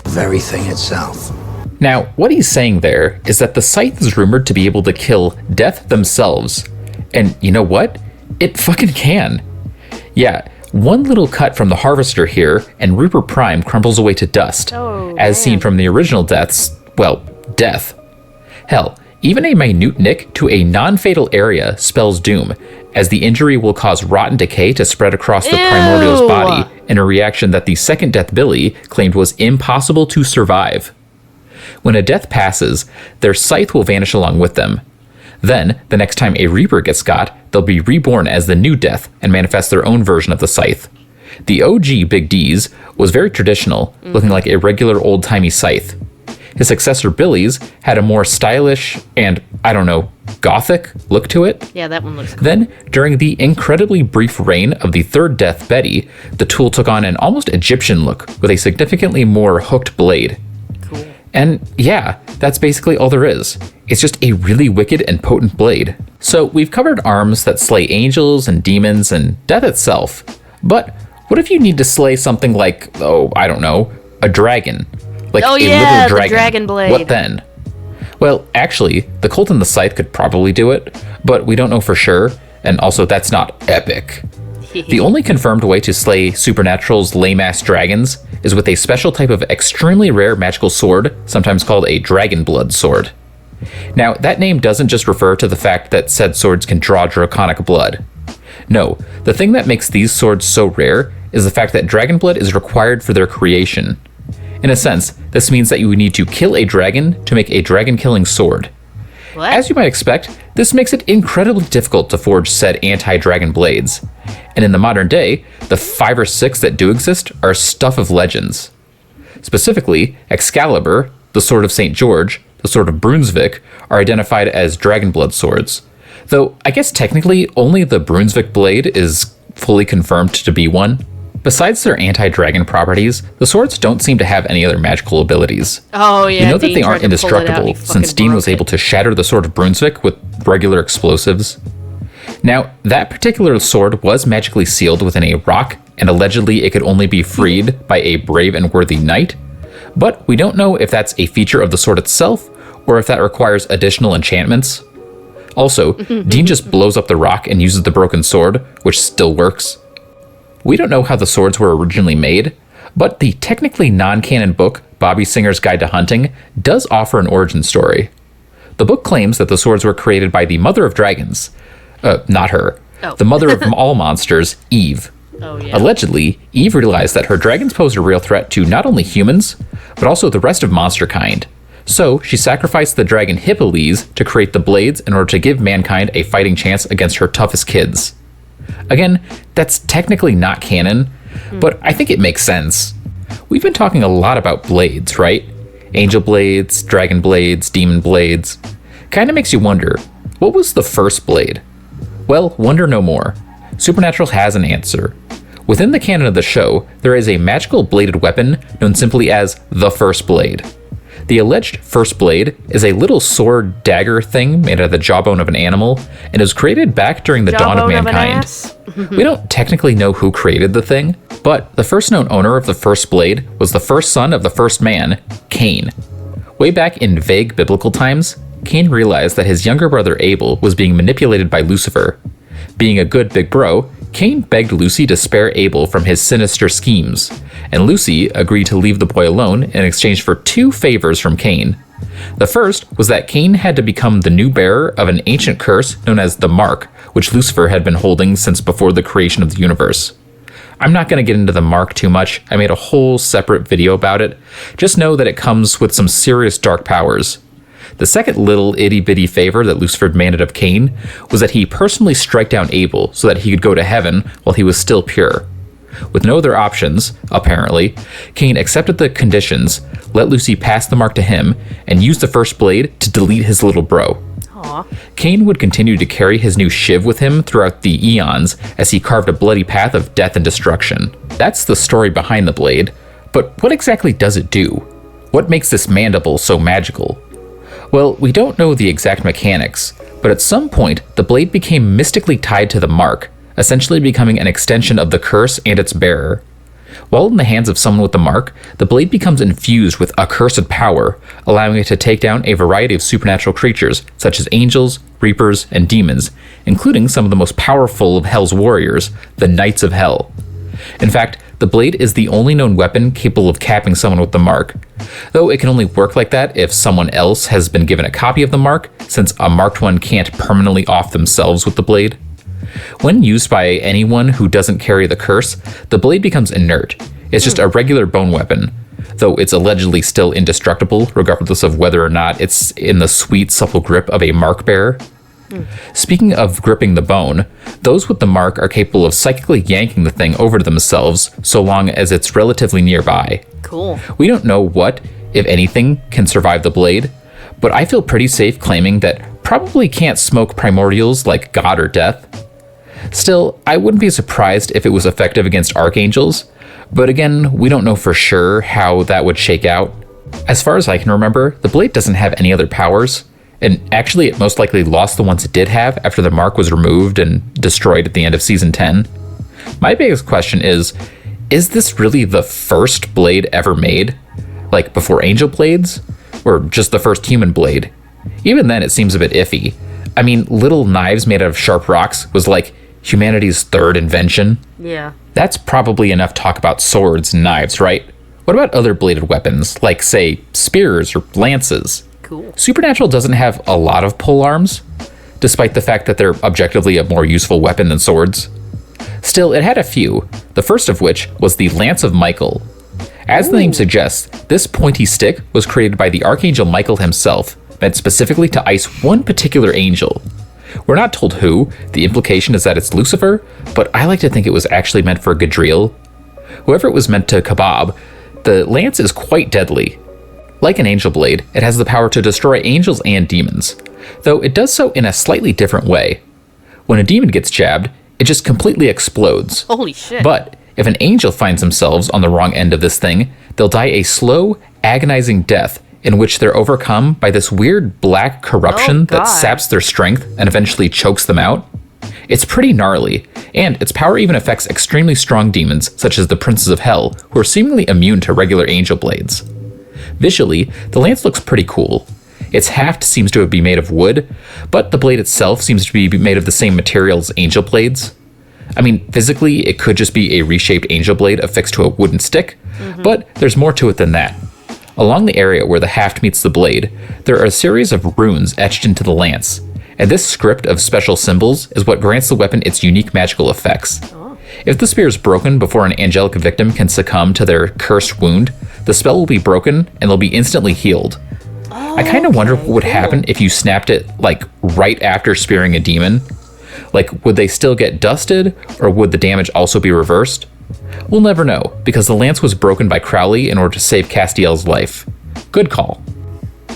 S6: the very thing itself.
S14: Now, what he's saying there is that the scythe is rumored to be able to kill Death themselves. And you know what? It fucking can. Yeah, one little cut from the harvester here, and Reaper Prime crumbles away to dust, as seen from the original Death's, well, death. Hell, even a minute nick to a non-fatal area spells doom, as the injury will cause rotten decay to spread across the Primordial's body in a reaction that the second Death Billy claimed was impossible to survive. When a Death passes, their scythe will vanish along with them. Then, the next time a Reaper gets got, they'll be reborn as the new Death and manifest their own version of the scythe. The OG Big D's was very traditional, looking like a regular old-timey scythe. His successor Billy's had a more stylish and, I don't know, gothic look to it.
S1: Yeah, that one looks cool.
S14: Then, during the incredibly brief reign of the third Death, Betty, the tool took on an almost Egyptian look with a significantly more hooked blade.
S1: Cool.
S14: And yeah, that's basically all there is. It's just a really wicked and potent blade. So we've covered arms that slay angels and demons and Death itself. But what if you need to slay something like, oh, I don't know, a dragon? Like a little dragon.
S1: The dragon blade.
S14: What then? Well, actually, the Colt and the Scythe could probably do it, but we don't know for sure, and also that's not epic. The only confirmed way to slay Supernatural's lame-ass dragons is with a special type of extremely rare magical sword, sometimes called a Dragon Blood sword. Now, that name doesn't just refer to the fact that said swords can draw draconic blood. No, the thing that makes these swords so rare is the fact that dragon blood is required for their creation. In a sense, this means that you would need to kill a dragon to make a dragon-killing sword.
S1: What?
S14: As you might expect, this makes it incredibly difficult to forge said anti-dragon blades. And in the modern day, the 5 or 6 that do exist are stuff of legends. Specifically, Excalibur, the Sword of St. George, the Sword of Brunswick, are identified as dragon blood swords. Though, I guess technically, only the Brunswick blade is fully confirmed to be one. Besides their anti-dragon properties, the swords don't seem to have any other magical abilities.
S1: Oh yeah,
S14: you know that
S1: Dean
S14: they
S1: tried
S14: aren't
S1: to pull it out and
S14: indestructible,
S1: he
S14: since
S1: fucking
S14: Dean was
S1: broke
S14: able to shatter the Sword of Brunswick with regular explosives. Now, that particular sword was magically sealed within a rock, and allegedly it could only be freed by a brave and worthy knight, but we don't know if that's a feature of the sword itself, or if that requires additional enchantments. Also, Dean just blows up the rock and uses the broken sword, which still works. We don't know how the swords were originally made, but the technically non-canon book, Bobby Singer's Guide to Hunting, does offer an origin story. The book claims that the swords were created by the mother of dragons. Not her.
S1: Oh.
S14: The mother of all monsters, Eve.
S1: Oh, yeah.
S14: Allegedly, Eve realized that her dragons posed a real threat to not only humans, but also the rest of monster kind. So, she sacrificed the dragon Hippolyse to create the blades in order to give mankind a fighting chance against her toughest kids. Again, that's technically not canon, but I think it makes sense. We've been talking a lot about blades, right? Angel blades, dragon blades, demon blades. Kinda makes you wonder, what was the first blade? Well, wonder no more. Supernatural has an answer. Within the canon of the show, there is a magical bladed weapon known simply as the First Blade. The alleged first blade is a little sword dagger thing made out of the jawbone of an animal, and was created back during the dawn of mankind. We don't technically know who created the thing, but the first known owner of the first blade was the first son of the first man, Cain. Way back in vague biblical times, Cain realized that his younger brother Abel was being manipulated by Lucifer. Being a good big bro, Cain begged Lucy to spare Abel from his sinister schemes, and Lucy agreed to leave the boy alone in exchange for 2 favors from Cain. The first was that Cain had to become the new bearer of an ancient curse known as the Mark, which Lucifer had been holding since before the creation of the universe. I'm not going to get into the Mark too much, I made a whole separate video about it. Just know that it comes with some serious dark powers. The second little itty-bitty favor that Lucifer demanded of Cain was that he personally strike down Abel so that he could go to heaven while he was still pure. With no other options, apparently, Cain accepted the conditions, let Lucy pass the mark to him, and used the first blade to delete his little bro.
S1: Aww.
S14: Cain would continue to carry his new shiv with him throughout the eons as he carved a bloody path of death and destruction. That's the story behind the blade, but what exactly does it do? What makes this mandible so magical? Well, we don't know the exact mechanics, but at some point, the blade became mystically tied to the mark, essentially becoming an extension of the curse and its bearer. While in the hands of someone with the mark, the blade becomes infused with accursed power, allowing it to take down a variety of supernatural creatures, such as angels, reapers, and demons, including some of the most powerful of Hell's warriors, the Knights of Hell. In fact, the blade is the only known weapon capable of capping someone with the mark, though it can only work like that if someone else has been given a copy of the mark, since a marked one can't permanently off themselves with the blade. When used by anyone who doesn't carry the curse, the blade becomes inert. It's just a regular bone weapon, though it's allegedly still indestructible, regardless of whether or not it's in the sweet, supple grip of a mark bearer. Speaking of gripping the bone, those with the mark are capable of psychically yanking the thing over to themselves so long as it's relatively nearby.
S1: Cool.
S14: We don't know what, if anything, can survive the blade, but I feel pretty safe claiming that probably can't smoke primordials like God or Death. Still, I wouldn't be surprised if it was effective against archangels, but again, we don't know for sure how that would shake out. As far as I can remember, the blade doesn't have any other powers, and actually it most likely lost the ones it did have after the mark was removed and destroyed at the end of Season 10. My biggest question is this really the first blade ever made? Like before angel blades? Or just the first human blade? Even then it seems a bit iffy. I mean, little knives made out of sharp rocks was like humanity's third invention.
S1: Yeah.
S14: That's probably enough talk about swords and knives, right? What about other bladed weapons, like, say, spears or lances?
S1: Cool.
S14: Supernatural doesn't have a lot of pole arms, despite the fact that they're objectively a more useful weapon than swords. Still, it had a few, the first of which was the Lance of Michael. As the name suggests, this pointy stick was created by the Archangel Michael himself, meant specifically to ice one particular angel. We're not told who, the implication is that it's Lucifer, but I like to think it was actually meant for Gadriel. Whoever it was meant to kebab, the lance is quite deadly. Like an angel blade, it has the power to destroy angels and demons, though it does so in a slightly different way. When a demon gets jabbed, it just completely explodes.
S1: Holy shit.
S14: But if an angel finds themselves on the wrong end of this thing, they'll die a slow, agonizing death in which they're overcome by this weird black corruption that saps their strength and eventually chokes them out. It's pretty gnarly, and its power even affects extremely strong demons such as the Princes of Hell, who are seemingly immune to regular angel blades. Visually, the lance looks pretty cool. Its haft seems to be made of wood, but the blade itself seems to be made of the same material as angel blades. I mean, physically, it could just be a reshaped angel blade affixed to a wooden stick, but there's more to it than that. Along the area where the haft meets the blade, there are a series of runes etched into the lance, and this script of special symbols is what grants the weapon its unique magical effects. If the spear is broken before an angelic victim can succumb to their cursed wound, the spell will be broken and they'll be instantly healed. I kind of wonder what would happen if you snapped it, like, right after spearing a demon. Like, would they still get dusted, or would the damage also be reversed? We'll never know, because the lance was broken by Crowley in order to save Castiel's life. Good call.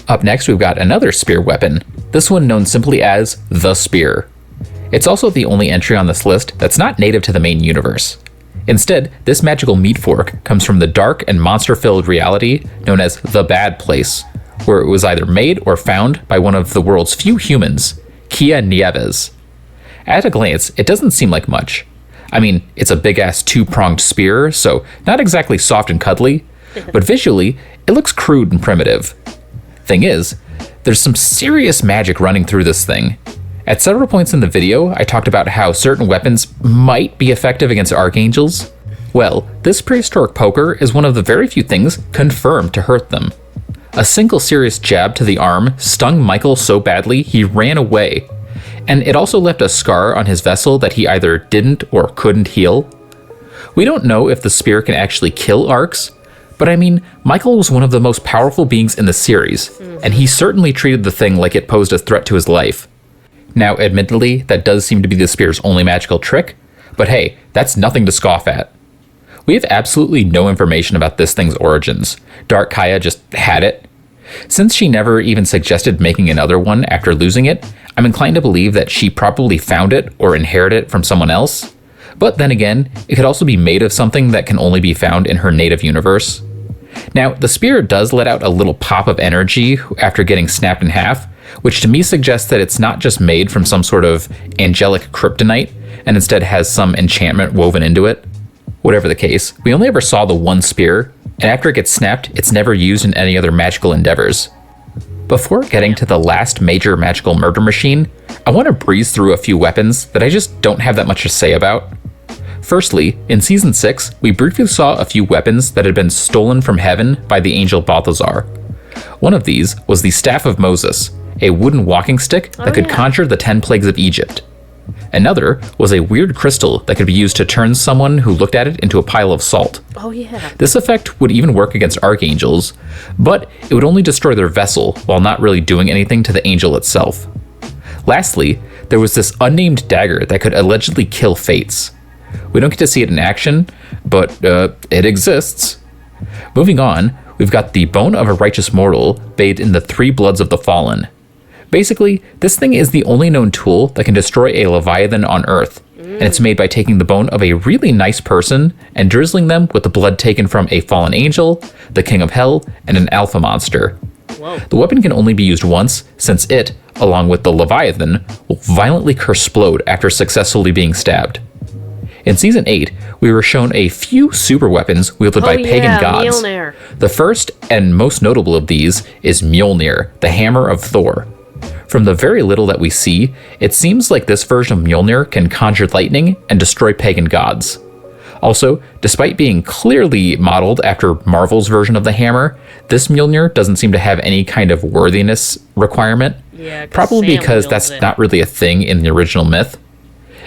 S14: Up next, we've got another spear weapon, this one known simply as the Spear. It's also the only entry on this list that's not native to the main universe. Instead, this magical meat fork comes from the dark and monster-filled reality known as the Bad Place, where it was either made or found by one of the world's few humans, Kia Nieves. At a glance, it doesn't seem like much. I mean, it's a big-ass two-pronged spear, so not exactly soft and cuddly, but visually, it looks crude and primitive. Thing is, there's some serious magic running through this thing. At several points in the video, I talked about how certain weapons might be effective against archangels. Well, this prehistoric poker is one of the very few things confirmed to hurt them. A single serious jab to the arm stung Michael so badly he ran away, and it also left a scar on his vessel that he either didn't or couldn't heal. We don't know if the spear can actually kill arcs, but I mean, Michael was one of the most powerful beings in the series, and he certainly treated the thing like it posed a threat to his life. Now, admittedly, that does seem to be the spear's only magical trick, but hey, that's nothing to scoff at. We have absolutely no information about this thing's origins. Dark Kaya just had it. Since she never even suggested making another one after losing it, I'm inclined to believe that she probably found it or inherited it from someone else. But then again, it could also be made of something that can only be found in her native universe. Now, the spear does let out a little pop of energy after getting snapped in half, which to me suggests that it's not just made from some sort of angelic kryptonite, and instead has some enchantment woven into it. Whatever the case, we only ever saw the one spear, and after it gets snapped, it's never used in any other magical endeavors. Before getting to the last major magical murder machine, I want to breeze through a few weapons that I just don't have that much to say about. Firstly, in Season 6, we briefly saw a few weapons that had been stolen from heaven by the angel Balthazar. One of these was the Staff of Moses, a wooden walking stick that could conjure the 10 plagues of Egypt. Another was a weird crystal that could be used to turn someone who looked at it into a pile of salt.
S1: Oh yeah.
S14: This effect would even work against archangels, but it would only destroy their vessel while not really doing anything to the angel itself. Lastly, there was this unnamed dagger that could allegedly kill fates. We don't get to see it in action, but it exists. Moving on, we've got the Bone of a Righteous Mortal bathed in the 3 bloods of the Fallen. Basically, this thing is the only known tool that can destroy a Leviathan on Earth, and it's made by taking the bone of a really nice person and drizzling them with the blood taken from a fallen angel, the King of Hell, and an alpha monster.
S1: Whoa.
S14: The weapon can only be used once, since it, along with the Leviathan, will violently explode after successfully being stabbed. In Season 8, we were shown a few super weapons wielded by pagan gods.
S1: Mjolnir.
S14: The first and most notable of these is Mjolnir, the hammer of Thor. From the very little that we see, it seems like this version of Mjolnir can conjure lightning and destroy pagan gods. Also, despite being clearly modeled after Marvel's version of the hammer, this Mjolnir doesn't seem to have any kind of worthiness requirement, probably because that's not really a thing in the original myth.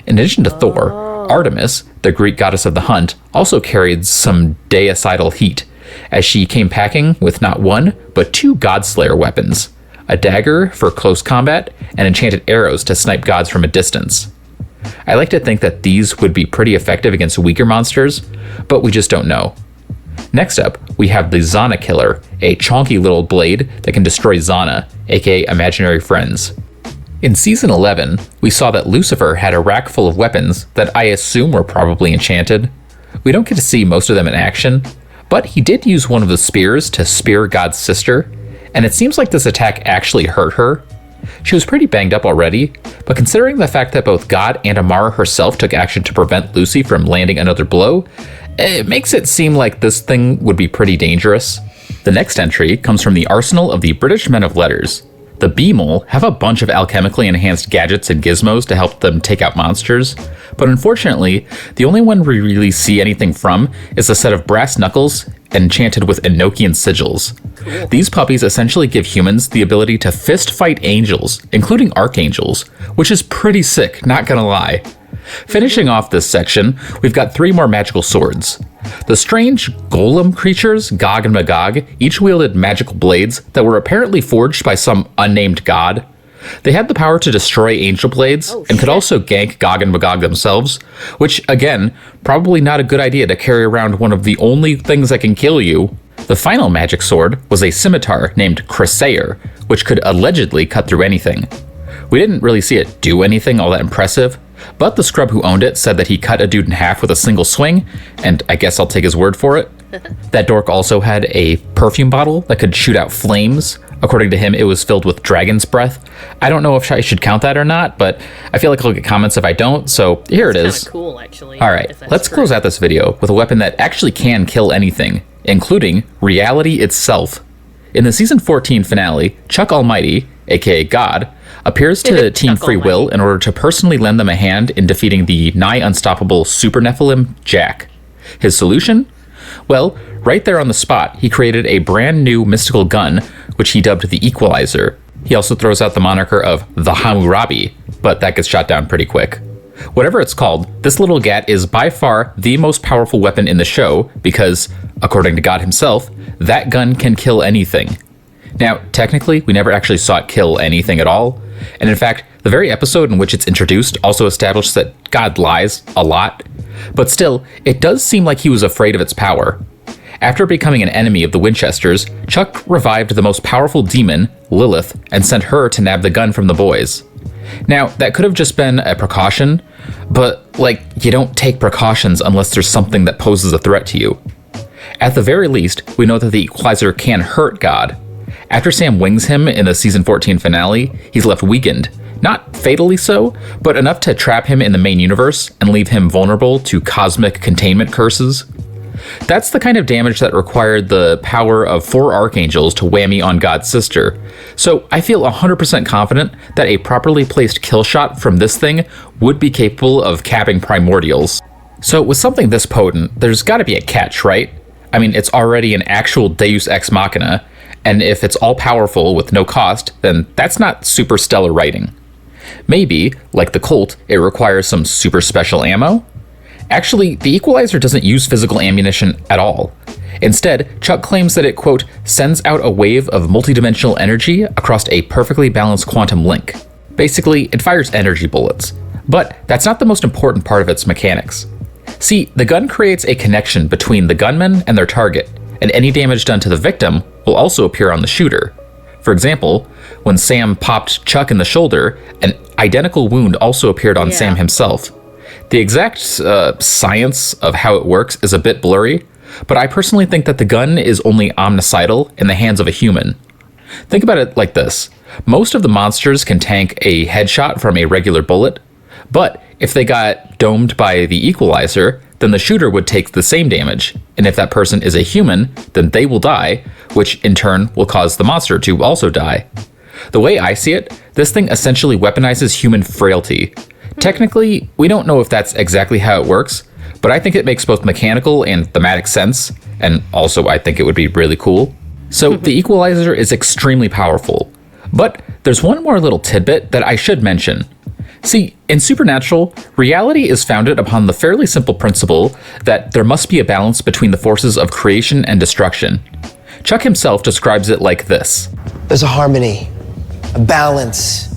S14: In addition to Thor, Artemis, the Greek goddess of the hunt, also carried some deicidal heat, as she came packing with not one, but 2 Godslayer weapons. A dagger for close combat, and enchanted arrows to snipe gods from a distance. I like to think that these would be pretty effective against weaker monsters, but we just don't know. Next up, we have the Zana Killer, a chonky little blade that can destroy Zana, aka imaginary friends. In Season 11, we saw that Lucifer had a rack full of weapons that I assume were probably enchanted. We don't get to see most of them in action, but he did use one of the spears to spear God's sister, and it seems like this attack actually hurt her. She was pretty banged up already, but considering the fact that both God and Amara herself took action to prevent Lucy from landing another blow, it makes it seem like this thing would be pretty dangerous. The next entry comes from the arsenal of the British Men of Letters. The Beemol have a bunch of alchemically enhanced gadgets and gizmos to help them take out monsters, but unfortunately, the only one we really see anything from is a set of brass knuckles enchanted with Enochian sigils. Cool. These puppies essentially give humans the ability to fist fight angels, including archangels, which is pretty sick, not gonna lie. Finishing off this section, we've got 3 more magical swords. The strange golem creatures, Gog and Magog, each wielded magical blades that were apparently forged by some unnamed god. They had the power to destroy angel blades and could also gank Gog and Magog themselves, which, again, probably not a good idea to carry around one of the only things that can kill you. The final magic sword was a scimitar named Chrysaor, which could allegedly cut through anything. We didn't really see it do anything all that impressive, But the scrub who owned it said that he cut a dude in half with a single swing, and I guess I'll take his word for it. That dork also had a perfume bottle that could shoot out flames. According to him, it was filled with dragon's breath. I don't know if I should count that or not, but I feel like I'll get comments if I don't, so here it is.
S1: Kinda cool, actually.
S14: Alright, let's close out this video with a weapon that actually can kill anything, including reality itself. In the season 14 finale, Chuck Almighty, aka God, appears to Team Free Will in order to personally lend them a hand in defeating the nigh unstoppable Super Nephilim, Jack. His solution? Well, right there on the spot, he created a brand new mystical gun, which he dubbed the Equalizer. He also throws out the moniker of the Hammurabi, but that gets shot down pretty quick. Whatever it's called, this little gat is by far the most powerful weapon in the show because, according to God himself, that gun can kill anything. Now, technically, we never actually saw it kill anything at all, and in fact, the very episode in which it's introduced also established that God lies a lot, but still, it does seem like he was afraid of its power. After becoming an enemy of the Winchesters, Chuck revived the most powerful demon, Lilith, and sent her to nab the gun from the boys. Now, that could have just been a precaution, but, you don't take precautions unless there's something that poses a threat to you. At the very least, we know that the Equalizer can hurt God. After Sam wings him in the season 14 finale, he's left weakened. Not fatally so, but enough to trap him in the main universe and leave him vulnerable to cosmic containment curses. That's the kind of damage that required the power of 4 archangels to whammy on God's sister. So I feel 100% confident that a properly placed kill shot from this thing would be capable of capping primordials. So with something this potent, there's gotta be a catch, right? I mean, it's already an actual Deus Ex Machina, and if it's all powerful with no cost, then that's not super stellar writing. Maybe, like the Colt, it requires some super special ammo? Actually, the Equalizer doesn't use physical ammunition at all. Instead, Chuck claims that it, quote, sends out a wave of multidimensional energy across a perfectly balanced quantum link. Basically, it fires energy bullets. But that's not the most important part of its mechanics. See, the gun creates a connection between the gunman and their target, and any damage done to the victim will also appear on the shooter. For example, when Sam popped Chuck in the shoulder, an identical wound also appeared on Sam himself. The exact science of how it works is a bit blurry, but I personally think that the gun is only omnicidal in the hands of a human. Think about it like this. Most of the monsters can tank a headshot from a regular bullet, but if they got domed by the Equalizer, then the shooter would take the same damage, and if that person is a human, then they will die, which in turn will cause the monster to also die. The way I see it, this thing essentially weaponizes human frailty. Technically, we don't know if that's exactly how it works, but I think it makes both mechanical and thematic sense, and also I think it would be really cool. So the Equalizer is extremely powerful, but there's one more little tidbit that I should mention. See, in Supernatural, reality is founded upon the fairly simple principle that there must be a balance between the forces of creation and destruction. Chuck himself describes it like this.
S15: There's a harmony, a balance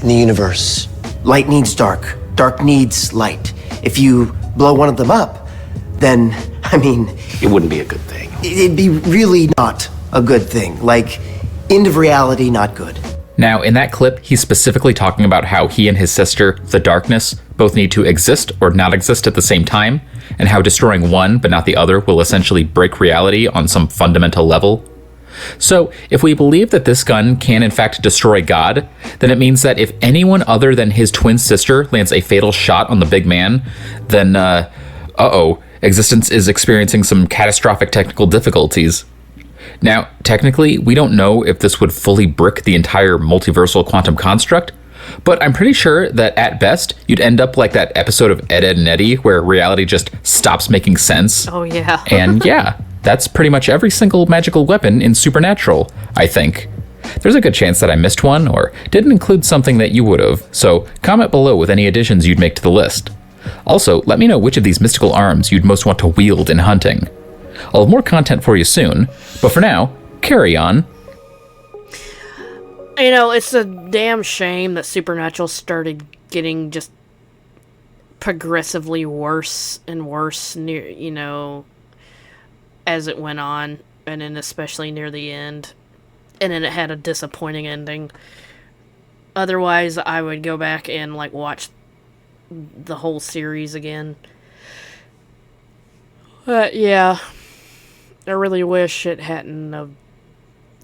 S15: in the universe. Light needs dark, dark needs light. If you blow one of them up, then, it wouldn't be a good thing. It'd be really not a good thing. End of reality, not good.
S14: Now, in that clip, he's specifically talking about how he and his sister, the Darkness, both need to exist or not exist at the same time, and how destroying one but not the other will essentially break reality on some fundamental level. So, if we believe that this gun can in fact destroy God, then it means that if anyone other than his twin sister lands a fatal shot on the big man, then, existence is experiencing some catastrophic technical difficulties. Now, technically, we don't know if this would fully brick the entire multiversal quantum construct, but I'm pretty sure that at best, you'd end up like that episode of Ed, Edd and Eddy where reality just stops making sense.
S1: Oh, yeah.
S14: And yeah, that's pretty much every single magical weapon in Supernatural, I think. There's a good chance that I missed one or didn't include something that you would have, so comment below with any additions you'd make to the list. Also, let me know which of these mystical arms you'd most want to wield in hunting. I'll have more content for you soon, but for now, carry on.
S1: It's a damn shame that Supernatural started getting just progressively worse and worse as it went on, and then especially near the end. And then it had a disappointing ending. Otherwise, I would go back and watch the whole series again. But yeah, I really wish it hadn't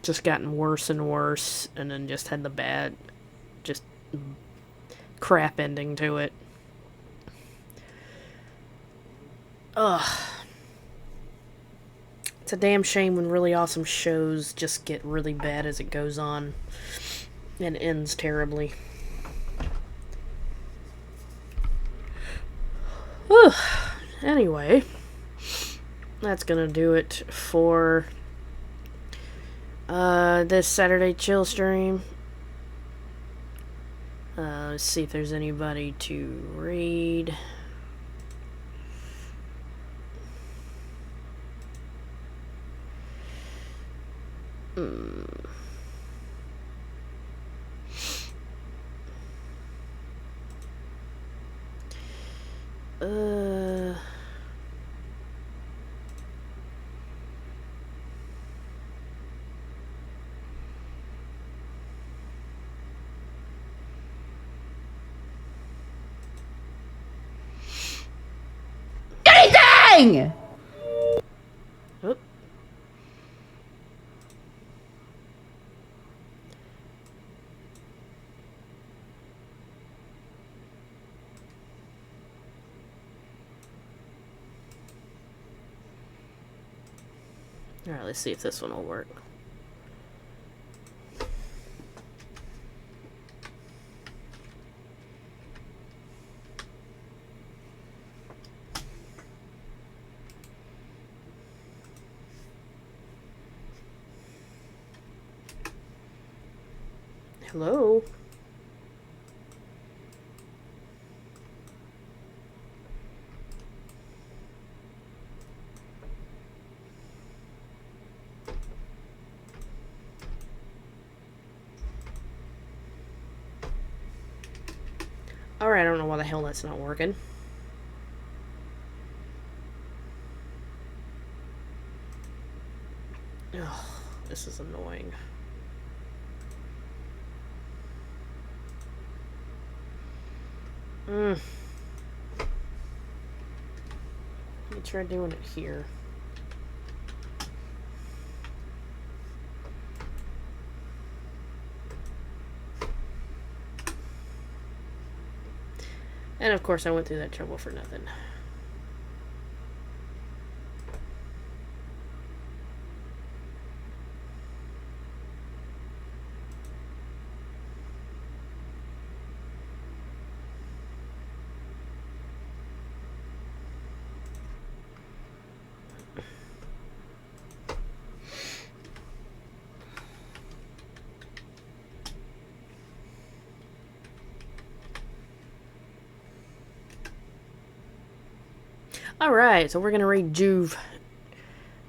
S1: just gotten worse and worse, and then just had the bad, just crap ending to it. Ugh. It's a damn shame when really awesome shows just get really bad as it goes on and ends terribly. Whew. Anyway, that's gonna do it for this Saturday chill stream. Let's see if there's anybody to read.
S16: Anything!
S1: Oop. Alright, let's see if this one will work. Hello? Alright, I don't know why the hell that's not working. Ugh, this is annoying. Let me try doing it here. And of course I went through that trouble for nothing. Alright, so we're gonna read Juve.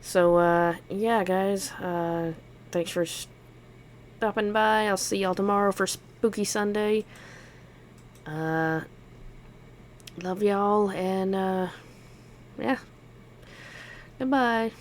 S1: So, yeah, guys, thanks for stopping by. I'll see y'all tomorrow for Spooky Sunday. Love y'all, and, yeah. Goodbye.